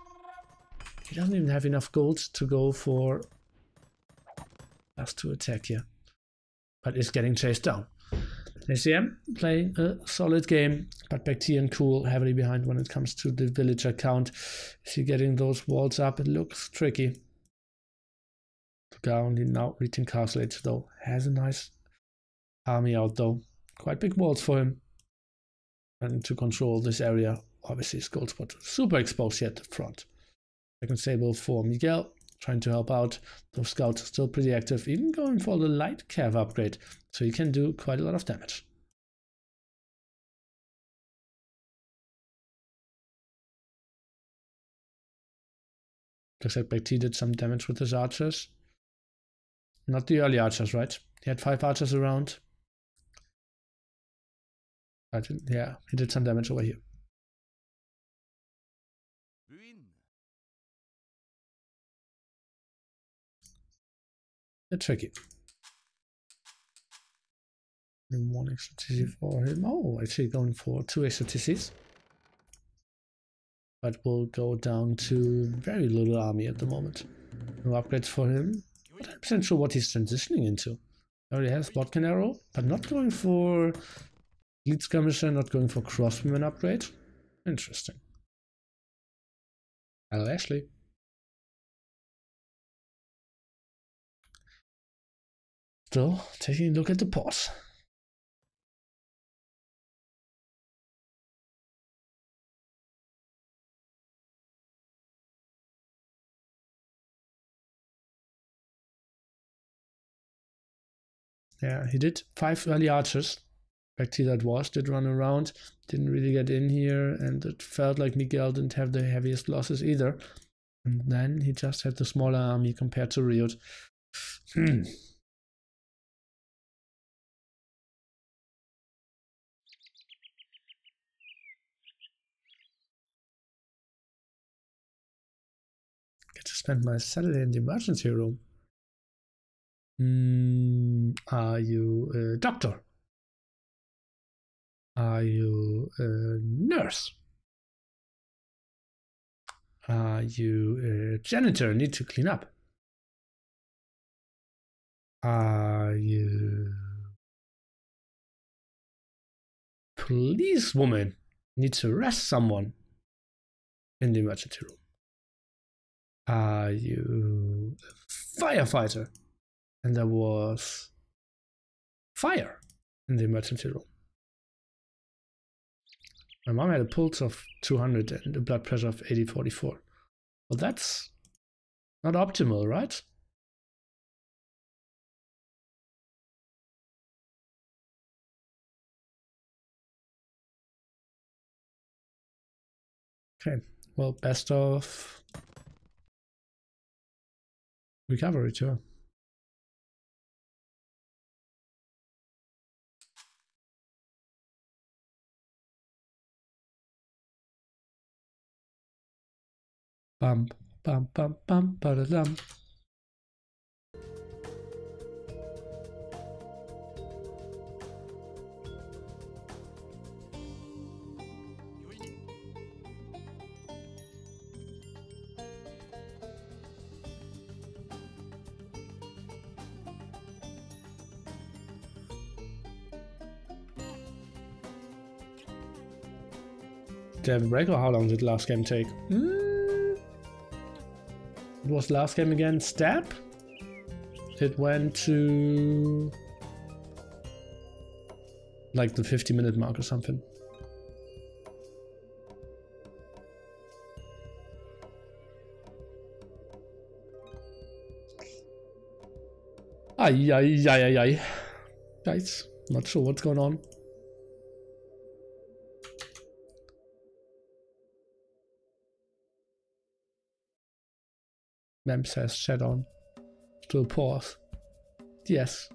He doesn't even have enough gold to go for +2 attack here. But is getting chased down. ACM playing a solid game, but BoA and Cool heavily behind when it comes to the villager count. Is he getting those walls up? It looks tricky. TaToH only now reaching Castle Age though. Has a nice army out though. Quite big walls for him. And to control this area, obviously his gold spot super exposed here at the front. Second sable for Miguel. trying to help out. Those scouts are still pretty active, even going for the light cav upgrade, so he can do quite a lot of damage. Looks like BoA did some damage with his archers. Not the early archers, right? He had 5 archers around. Yeah, he did some damage over here. It's tricky. 1 extra TC for him. Oh, actually going for 2 extra TCs. But we'll go down to very little army at the moment. No upgrades for him. Not 100% sure what he's transitioning into. Already has Botkin arrow, but not going for lead skirmisher, not going for crossbowman upgrade. Interesting. Hello, Ashley. Still taking a look at the pause. Yeah, he did 5 early archers. BoA that was, did run around, didn't really get in here, and it felt like Miguel didn't have the heaviest losses either. And then he just had the smaller army compared to RiuT. Get to spend my Saturday in the emergency room. Are you a doctor? Are you a nurse? Are you a janitor? Need to clean up? Are you policewoman? Need to arrest someone in the emergency room? Are you a firefighter? And there was fire in the emergency room. My mom had a pulse of 200 and a blood pressure of 80/44. Well, that's not optimal, right? Okay, well, best of recovery tour. Bum, bum, bum, bum, ba-da-dum. Did I have a break, or how long did the last game take? It was last game again, Stab. It went to like the 50-minute mark or something. Ay. Guys, not sure what's going on. Mem says showdown. Still pause. Yes.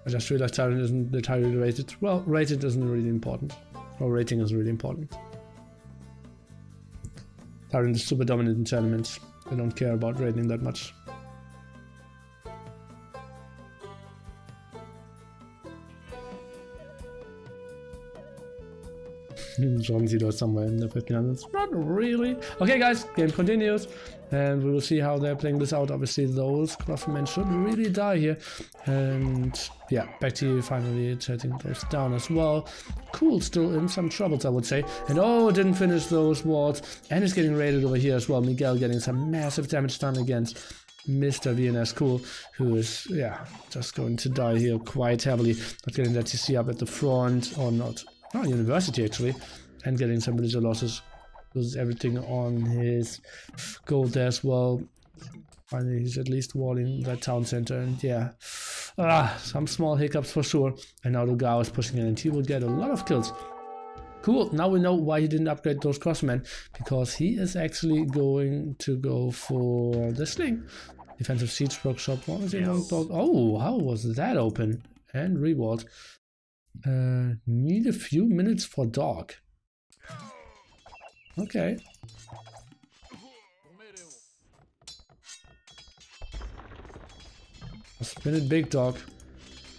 I just realized Tyrant isn't entirely rated. Well, rated isn't really important. Or rating isn't really important. Tyrant is super dominant in tournaments. I don't care about rating that much. John Zito somewhere in the 1500s. Not really. Okay, guys, game continues. And we will see how they're playing this out. Obviously, those crossmen should really die here. And yeah, BoA finally shutting those down as well. Cool, still in some troubles, I would say. And oh, didn't finish those wards. And is getting raided over here as well. Miguel getting some massive damage done against Mr. VNS Cool, who is, yeah, just going to die here quite heavily. Not getting that TC up at the front, or not. Oh, University actually. And getting some villager losses. Loses everything on his gold there as well. Finally, he's at least walling that town center, and yeah, some small hiccups for sure. And now the Gao is pushing in, and he will get a lot of kills. Cool, now we know why he didn't upgrade those crossmen, because he is actually going to go for the sling. Defensive siege workshop. Oh, how was that open? And reward. Need a few minutes for dog. Okay. Spin it big, dog.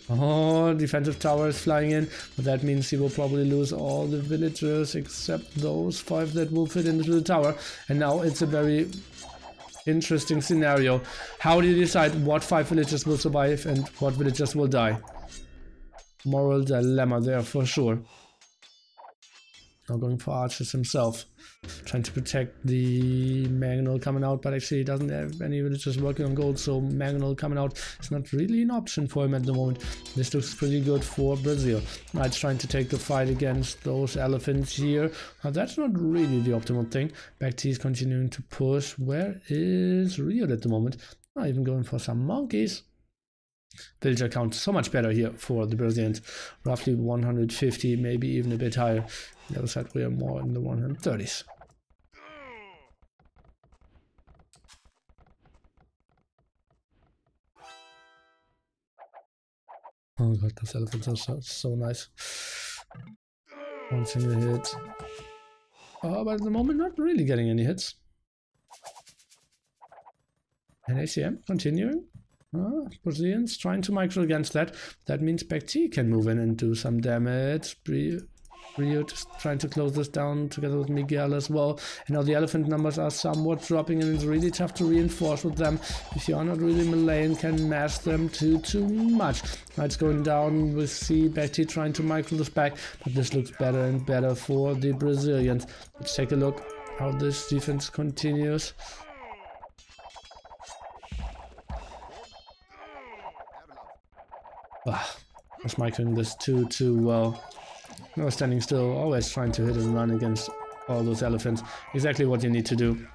Oh, defensive tower is flying in, but that means he will probably lose all the villagers except those 5 that will fit into the tower. And now it's a very interesting scenario. How do you decide what 5 villagers will survive and what villagers will die? Moral dilemma there for sure. Now going for Archers himself. Trying to protect the Mangonel coming out, but actually he doesn't have any villagers working on gold, so Mangonel coming out is not really an option for him at the moment. This looks pretty good for Brazil. Knight's trying to take the fight against those elephants here. Now that's not really the optimal thing. BoA is continuing to push. Where is RiuT at the moment? Not even going for some monkeys. Villager count so much better here for the Brazilians. Roughly 150, maybe even a bit higher. On the other side, we are more in the 130s. Oh god, those elephants are so nice. One single hit. Oh, but at the moment, not really getting any hits. And ACM continuing. Brazilians trying to micro against that. That means BoA can move in and do some damage. RiuT is trying to close this down together with Miguel as well. And now the elephant numbers are somewhat dropping, and it's really tough to reinforce with them if you are not really melee and can mash them too much. Now it's going down. We see BoA trying to micro this back, but this looks better and better for the Brazilians. Let's take a look how this defense continues. I was microing this too well. No, standing still, always trying to hit and run against all those elephants. Exactly what you need to do.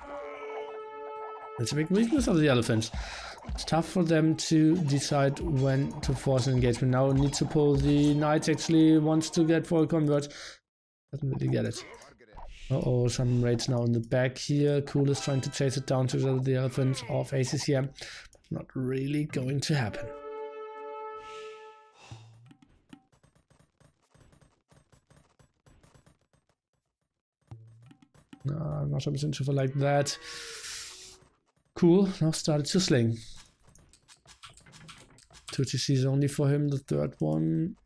It's a big weakness of the elephants. It's tough for them to decide when to force an engagement. Now need to pull the knights, actually wants to get for a convert. Doesn't really get it. Uh-oh, some raids now in the back here. Cool is trying to chase it down to the elephants of ACCM. Not really going to happen. I'm not 100% sure like that. Cool, now started to sling. 2 TCs only for him, the third one.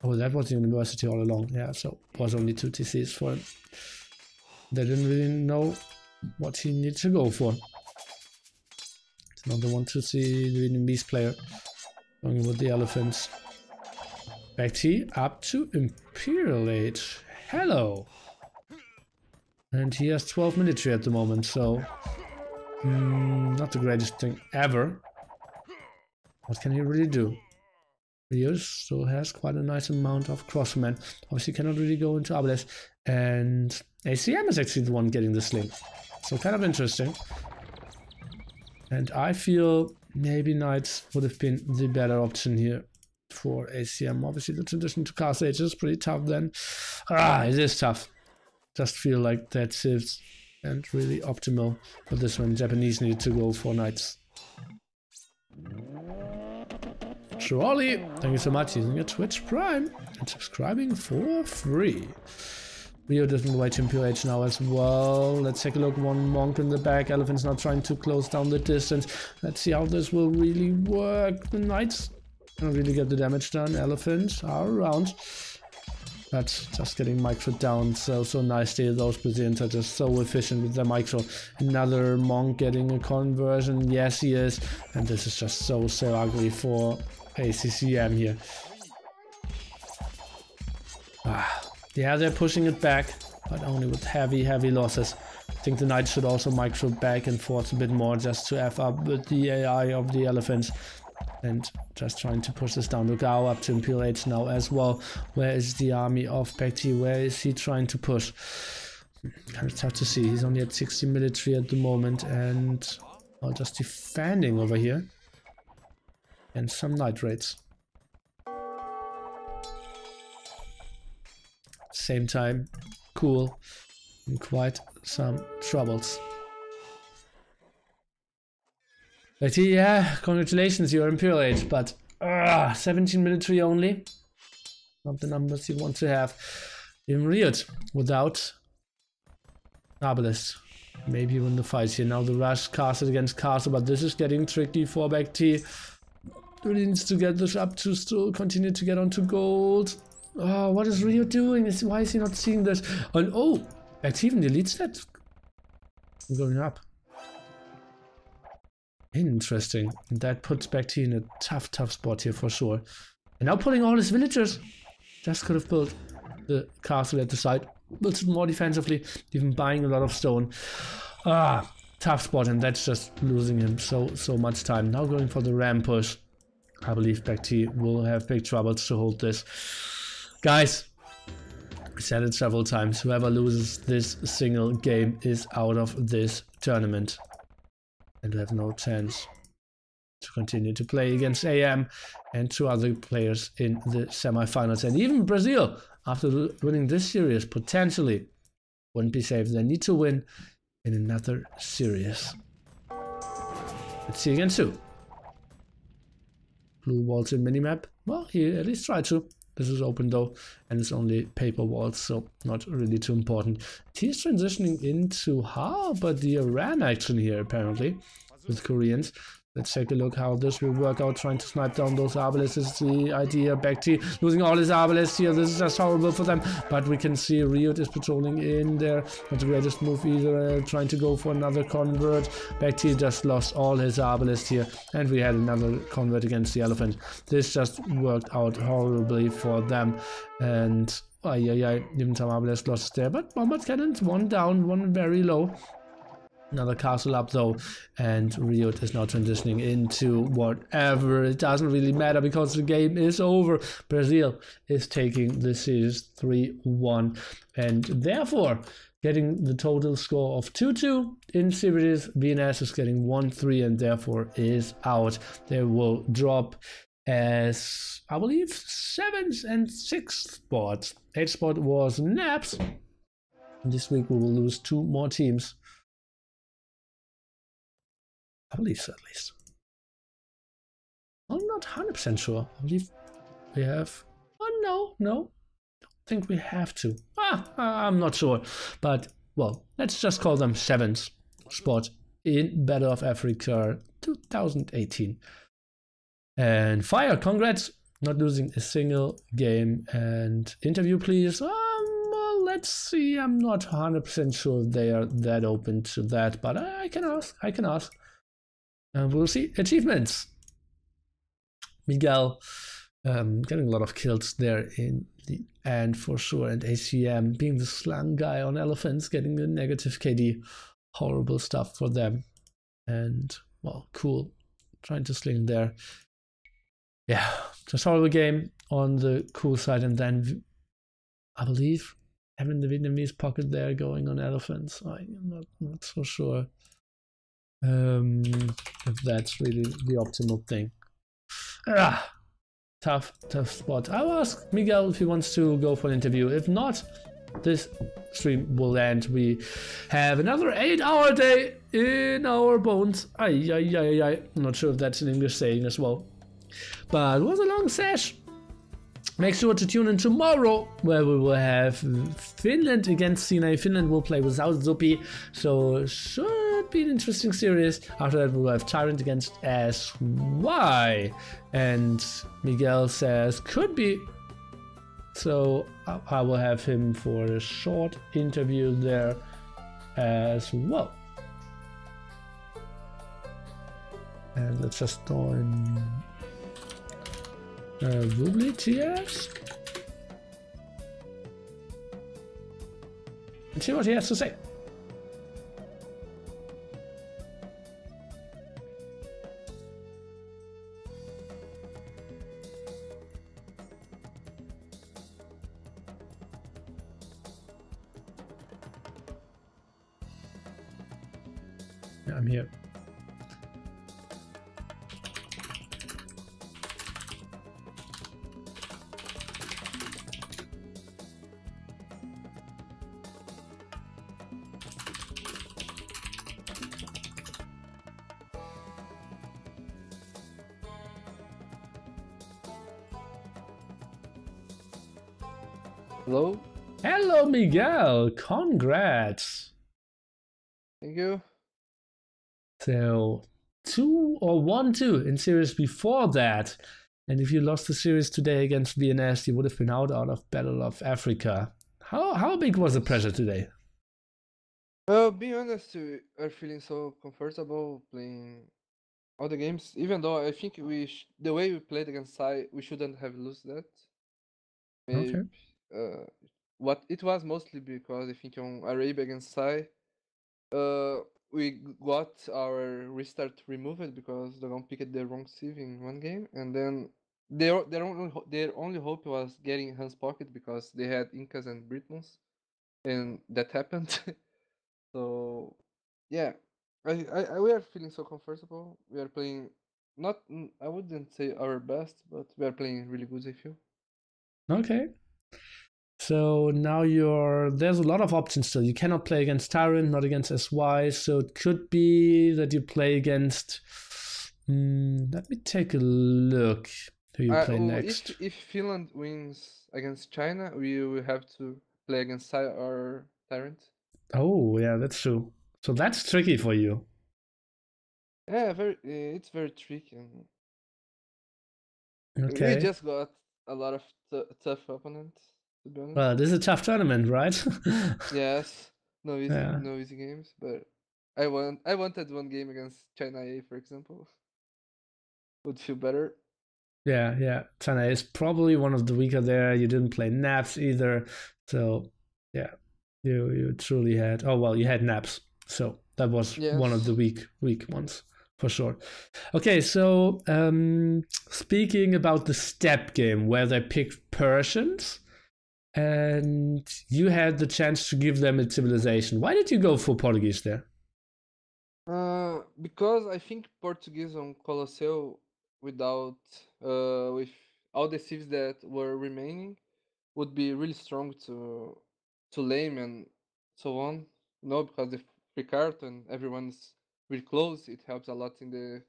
Oh, that was the University all along. Yeah, so it was only 2 TCs for him. They didn't really know what he needed to go for. It's not the one to see the Vietnamese player going with the elephants. BoA up to Imperial Age. Hello! And he has 12 military at the moment, so not the greatest thing ever. What can he really do? RiuT still has quite a nice amount of crossmen. Obviously cannot really go into Abeles. And ACM is actually the one getting the sling. So kind of interesting. And I feel maybe Knights would have been the better option here for ACM. Obviously the transition to Cast Age is pretty tough then. It is tough. Just feel like that's it, and really optimal for this one. Japanese need to go for Knights. Trolley, thank you so much using your Twitch Prime and subscribing for free. RiuT doesn't wait to Imperial Age now as well. Let's take a look. One monk in the back. Elephant's now trying to close down the distance. Let's see how this will really work. The Knights don't really get the damage done. Elephants are around. But just getting micro down so nicely. Those Brazilians are just so efficient with their micro. Another Monk getting a conversion. Yes, he is. And this is just so ugly for ACCM here. Yeah, they're pushing it back, but only with heavy losses. I think the Knight should also micro back and forth a bit more just to F up with the AI of the Elephants. And just trying to push this down. Lugao up to Imperial Age now as well. Where is the army of Baekti? Where is he trying to push? Kind of tough to see. He's only at 60 military at the moment and well, just defending over here. And some Knight raids. Same time, cool, and quite some troubles. But yeah, congratulations, you're Imperial Age, but 17 military only. Not the numbers you want to have. In RiuT, without Arbalest. Maybe win the fight here. Now the rush, castle against castle, but this is getting tricky for Baekti. Really needs to get this up to still continue to get onto gold. Oh, what is RiuT doing? Why is he not seeing this? And oh, Baekti even deletes that. I'm going up. Interesting. That puts Baekti in a tough spot here for sure. And now pulling all his villagers. Just could have built the castle at the side. Built it more defensively. Even buying a lot of stone. Tough spot, and that's just losing him so much time. Now going for the ram push. I believe Baekti will have big troubles to hold this. Guys, I said it several times. Whoever loses this single game is out of this tournament. And have no chance to continue to play against AM and 2 other players in the semifinals. And even Brazil, after winning this series, potentially wouldn't be safe. They need to win in another series. Let's see against 2. Blue walls in minimap. Well, he at least tried to. This is open though, and it's only paper walls, so not really too important. He's transitioning into but the Iran action here apparently with Koreans. Let's take a look how this will work out, trying to snipe down those Arbalests is the idea. Baekti losing all his Arbalests here. This is just horrible for them, but we can see RiuT is patrolling in there. Not the greatest move either, trying to go for another convert. Baekti just lost all his Arbalests here, and we had another convert against the Elephant. This just worked out horribly for them, and even some Arbalest losses there, but bombard cannons, 1 down, 1 very low. Another castle up though, and RiuT is now transitioning into whatever. It doesn't really matter because the game is over. Brazil is taking the series 3-1 and therefore getting the total score of 2-2 in series. VNS is getting 1-3 and therefore is out. They will drop as, I believe, 7th and 6th spots. 8th spot was Naps. This week we will lose 2 more teams. I believe so, at least. I'm not 100% sure. I believe we have... Oh, no. Don't think we have to. I'm not sure. But, well, let's just call them 7th spot in Battle of Africa 2018. And Fire, congrats. Not losing a single game. And interview, please. Well, let's see. I'm not 100% sure if they are that open to that. But I can ask. And we'll see. Achievements. Miguel getting a lot of kills there in the end for sure. And ACM being the slung guy on elephants, getting the negative KD. Horrible stuff for them. And, well, cool. Trying to sling there. Yeah, just horrible game on the cool side. And then, I believe, having the Vietnamese pocket there going on elephants. I'm not so sure. If that's really the optimal thing. Tough spot. I'll ask Miguel if he wants to go for an interview. If not, this stream will end. We have another 8-hour day in our bones. I'm not sure if that's an English saying as well. But it was a long sesh. Make sure to tune in tomorrow where we will have Finland against CNA. Finland will play without Zupi, so should be an interesting series. After that we will have Tyrant against SY. And Miguel says could be So I will have him for a short interview there as well. And let's just join TS and see what he has to say. Yeah, I'm here. Hello? Hello, Miguel. Congrats. Thank you. So 1-2 in series before that. And if you lost the series today against VNS, you would have been out of Battle of Africa. How big was the pressure today? Being honest, we are feeling so comfortable playing all the games, even though I think the way we played against Sai, we shouldn't have lost that. Maybe, Okay. what it was mostly because I think on Arabia against Sai, we got our restart removed because the gun picked the wrong sieve in one game, and then their only hope was getting Hans Pocket because they had Incas and Britons, and that happened. So yeah, we are feeling so comfortable. We are playing I wouldn't say our best, but we are playing really good, I feel. Okay. So now there's a lot of options still. You cannot play against Tyrant, not against SY. So it could be that you play against. Let me take a look. Who you play next? If Finland wins against China, we will have to play against Sai or Tyrant. Oh yeah, that's true. So that's tricky for you. Yeah, it's very tricky. Okay. We just got a lot of tough opponents, to be honest. Well, this is a tough tournament, right? Yes, no easy games, but I wanted one game against China A, for example. Would feel better. Yeah. China is probably one of the weaker there. You didn't play Naps either, so yeah, you truly had. Oh well, you had Naps, so that was one of the weak ones for sure. Okay, so speaking about the step game where they picked Persians, and you had the chance to give them a civilization. Why did you go for Portuguese there? Because I think Portuguese on Colosseo with all the civs that were remaining would be really strong to lame and so on. No, because the free card and everyone's really close, it helps a lot in the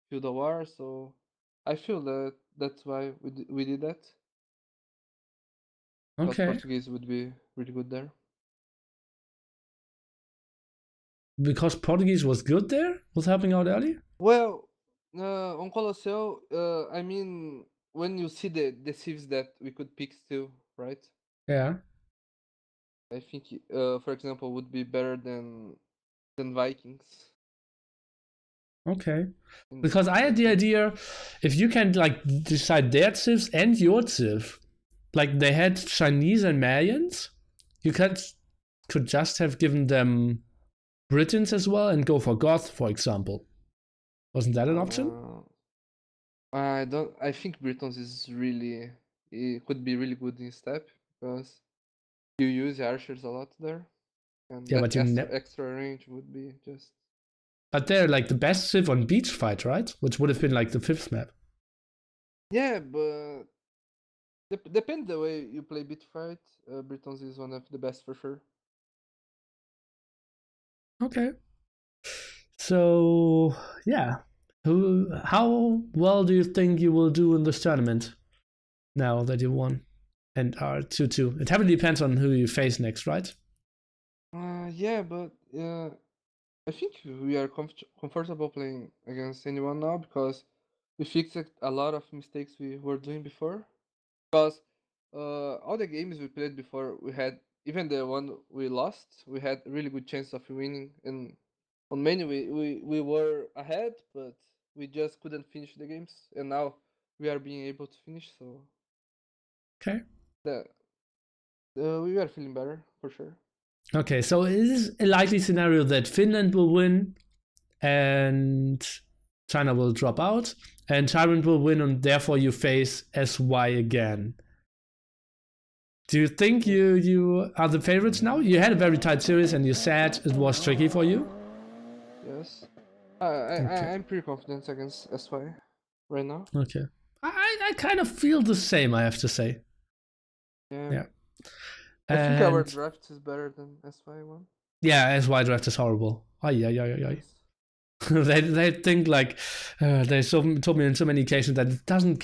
feudal war. So I feel that's why we did that. Because Okay. Portuguese would be really good there. Because Portuguese was good there? Was helping out early? Well, on Colosseo, I mean, when you see the civs that we could pick still, right? Yeah. I think, for example, would be better than Vikings. Okay. Because I had the idea, if you can like decide their civs and your civ, like they had Chinese and Mayans, you could just have given them Britons as well and go for Goth, for example. Wasn't that an option? I think Britons it could be really good in step because you use archers a lot there, and Yeah, that but extra range would be just. But they're like the best civ on Beach Fight, right? Which would have been like the 5th map. Yeah, but depends the way you play Beach Fight. Britons is one of the best for sure. Okay. So yeah, how well do you think you will do in this tournament now that you won and are 2-2? It heavily depends on who you face next, right? Yeah, but I think we are comfortable playing against anyone now because we fixed a lot of mistakes we were doing before. Because all the games we played before, we had, even the one we lost, we had really good chance of winning, and on many we were ahead, but we just couldn't finish the games, and now we are being able to finish, so Okay. we are feeling better for sure. Okay, so is a likely scenario that Finland will win and China will drop out, and Tyrant will win, and therefore you face SY again. Do you think you are the favorites now? You had a very tight series and you said it was tricky for you. Yes. I'm pretty confident against SY right now. Okay. I kind of feel the same, I have to say. Yeah. I think our draft is better than SY one. Yeah, SY draft is horrible. Ay. They think like they told me on so many occasions that it doesn't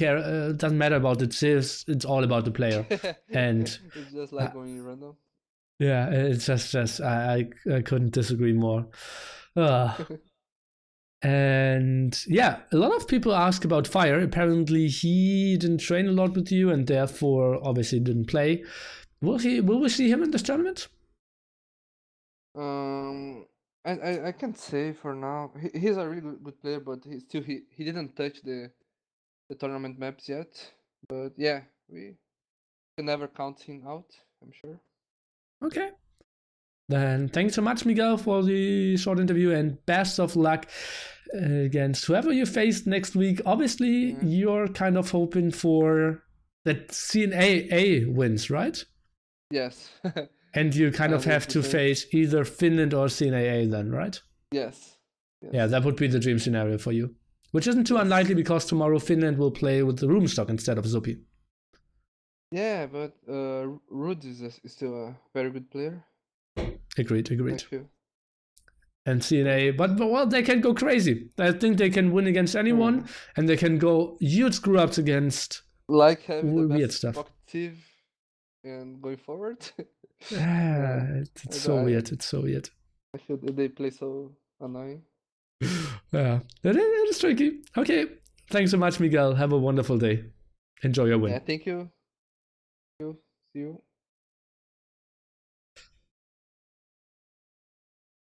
matter about the civs, it's all about the player. And it's just like going random. Yeah, it's just I couldn't disagree more. And yeah, a lot of people ask about Fire. Apparently he didn't train a lot with you and therefore obviously didn't play. Will we see him in this tournament? I can't say for now. He's a really good player, but he didn't touch the tournament maps yet. But yeah, we can never count him out, I'm sure. Okay. Then thanks so much, Miguel, for the short interview, and best of luck against whoever you face next week. Obviously, you're kind of hoping for that CNA wins, right? Yes. And you kind of have to face either Finland or CNAA then, right? Yes. Yeah, that would be the dream scenario for you. Which isn't too unlikely because tomorrow Finland will play with the Roomstock instead of Zupi. Yeah, but RiuT is still a very good player. Agreed. And CNA, but well, they can go crazy. I think they can win against anyone, and they can go huge screw-ups against like having the weird best stuff. Octave and going forward. Yeah, it's so weird. It's so weird. I feel that they play so annoying. Yeah, it is tricky. Okay, thanks so much, Miguel. Have a wonderful day. Enjoy your win. Yeah, thank you. See you.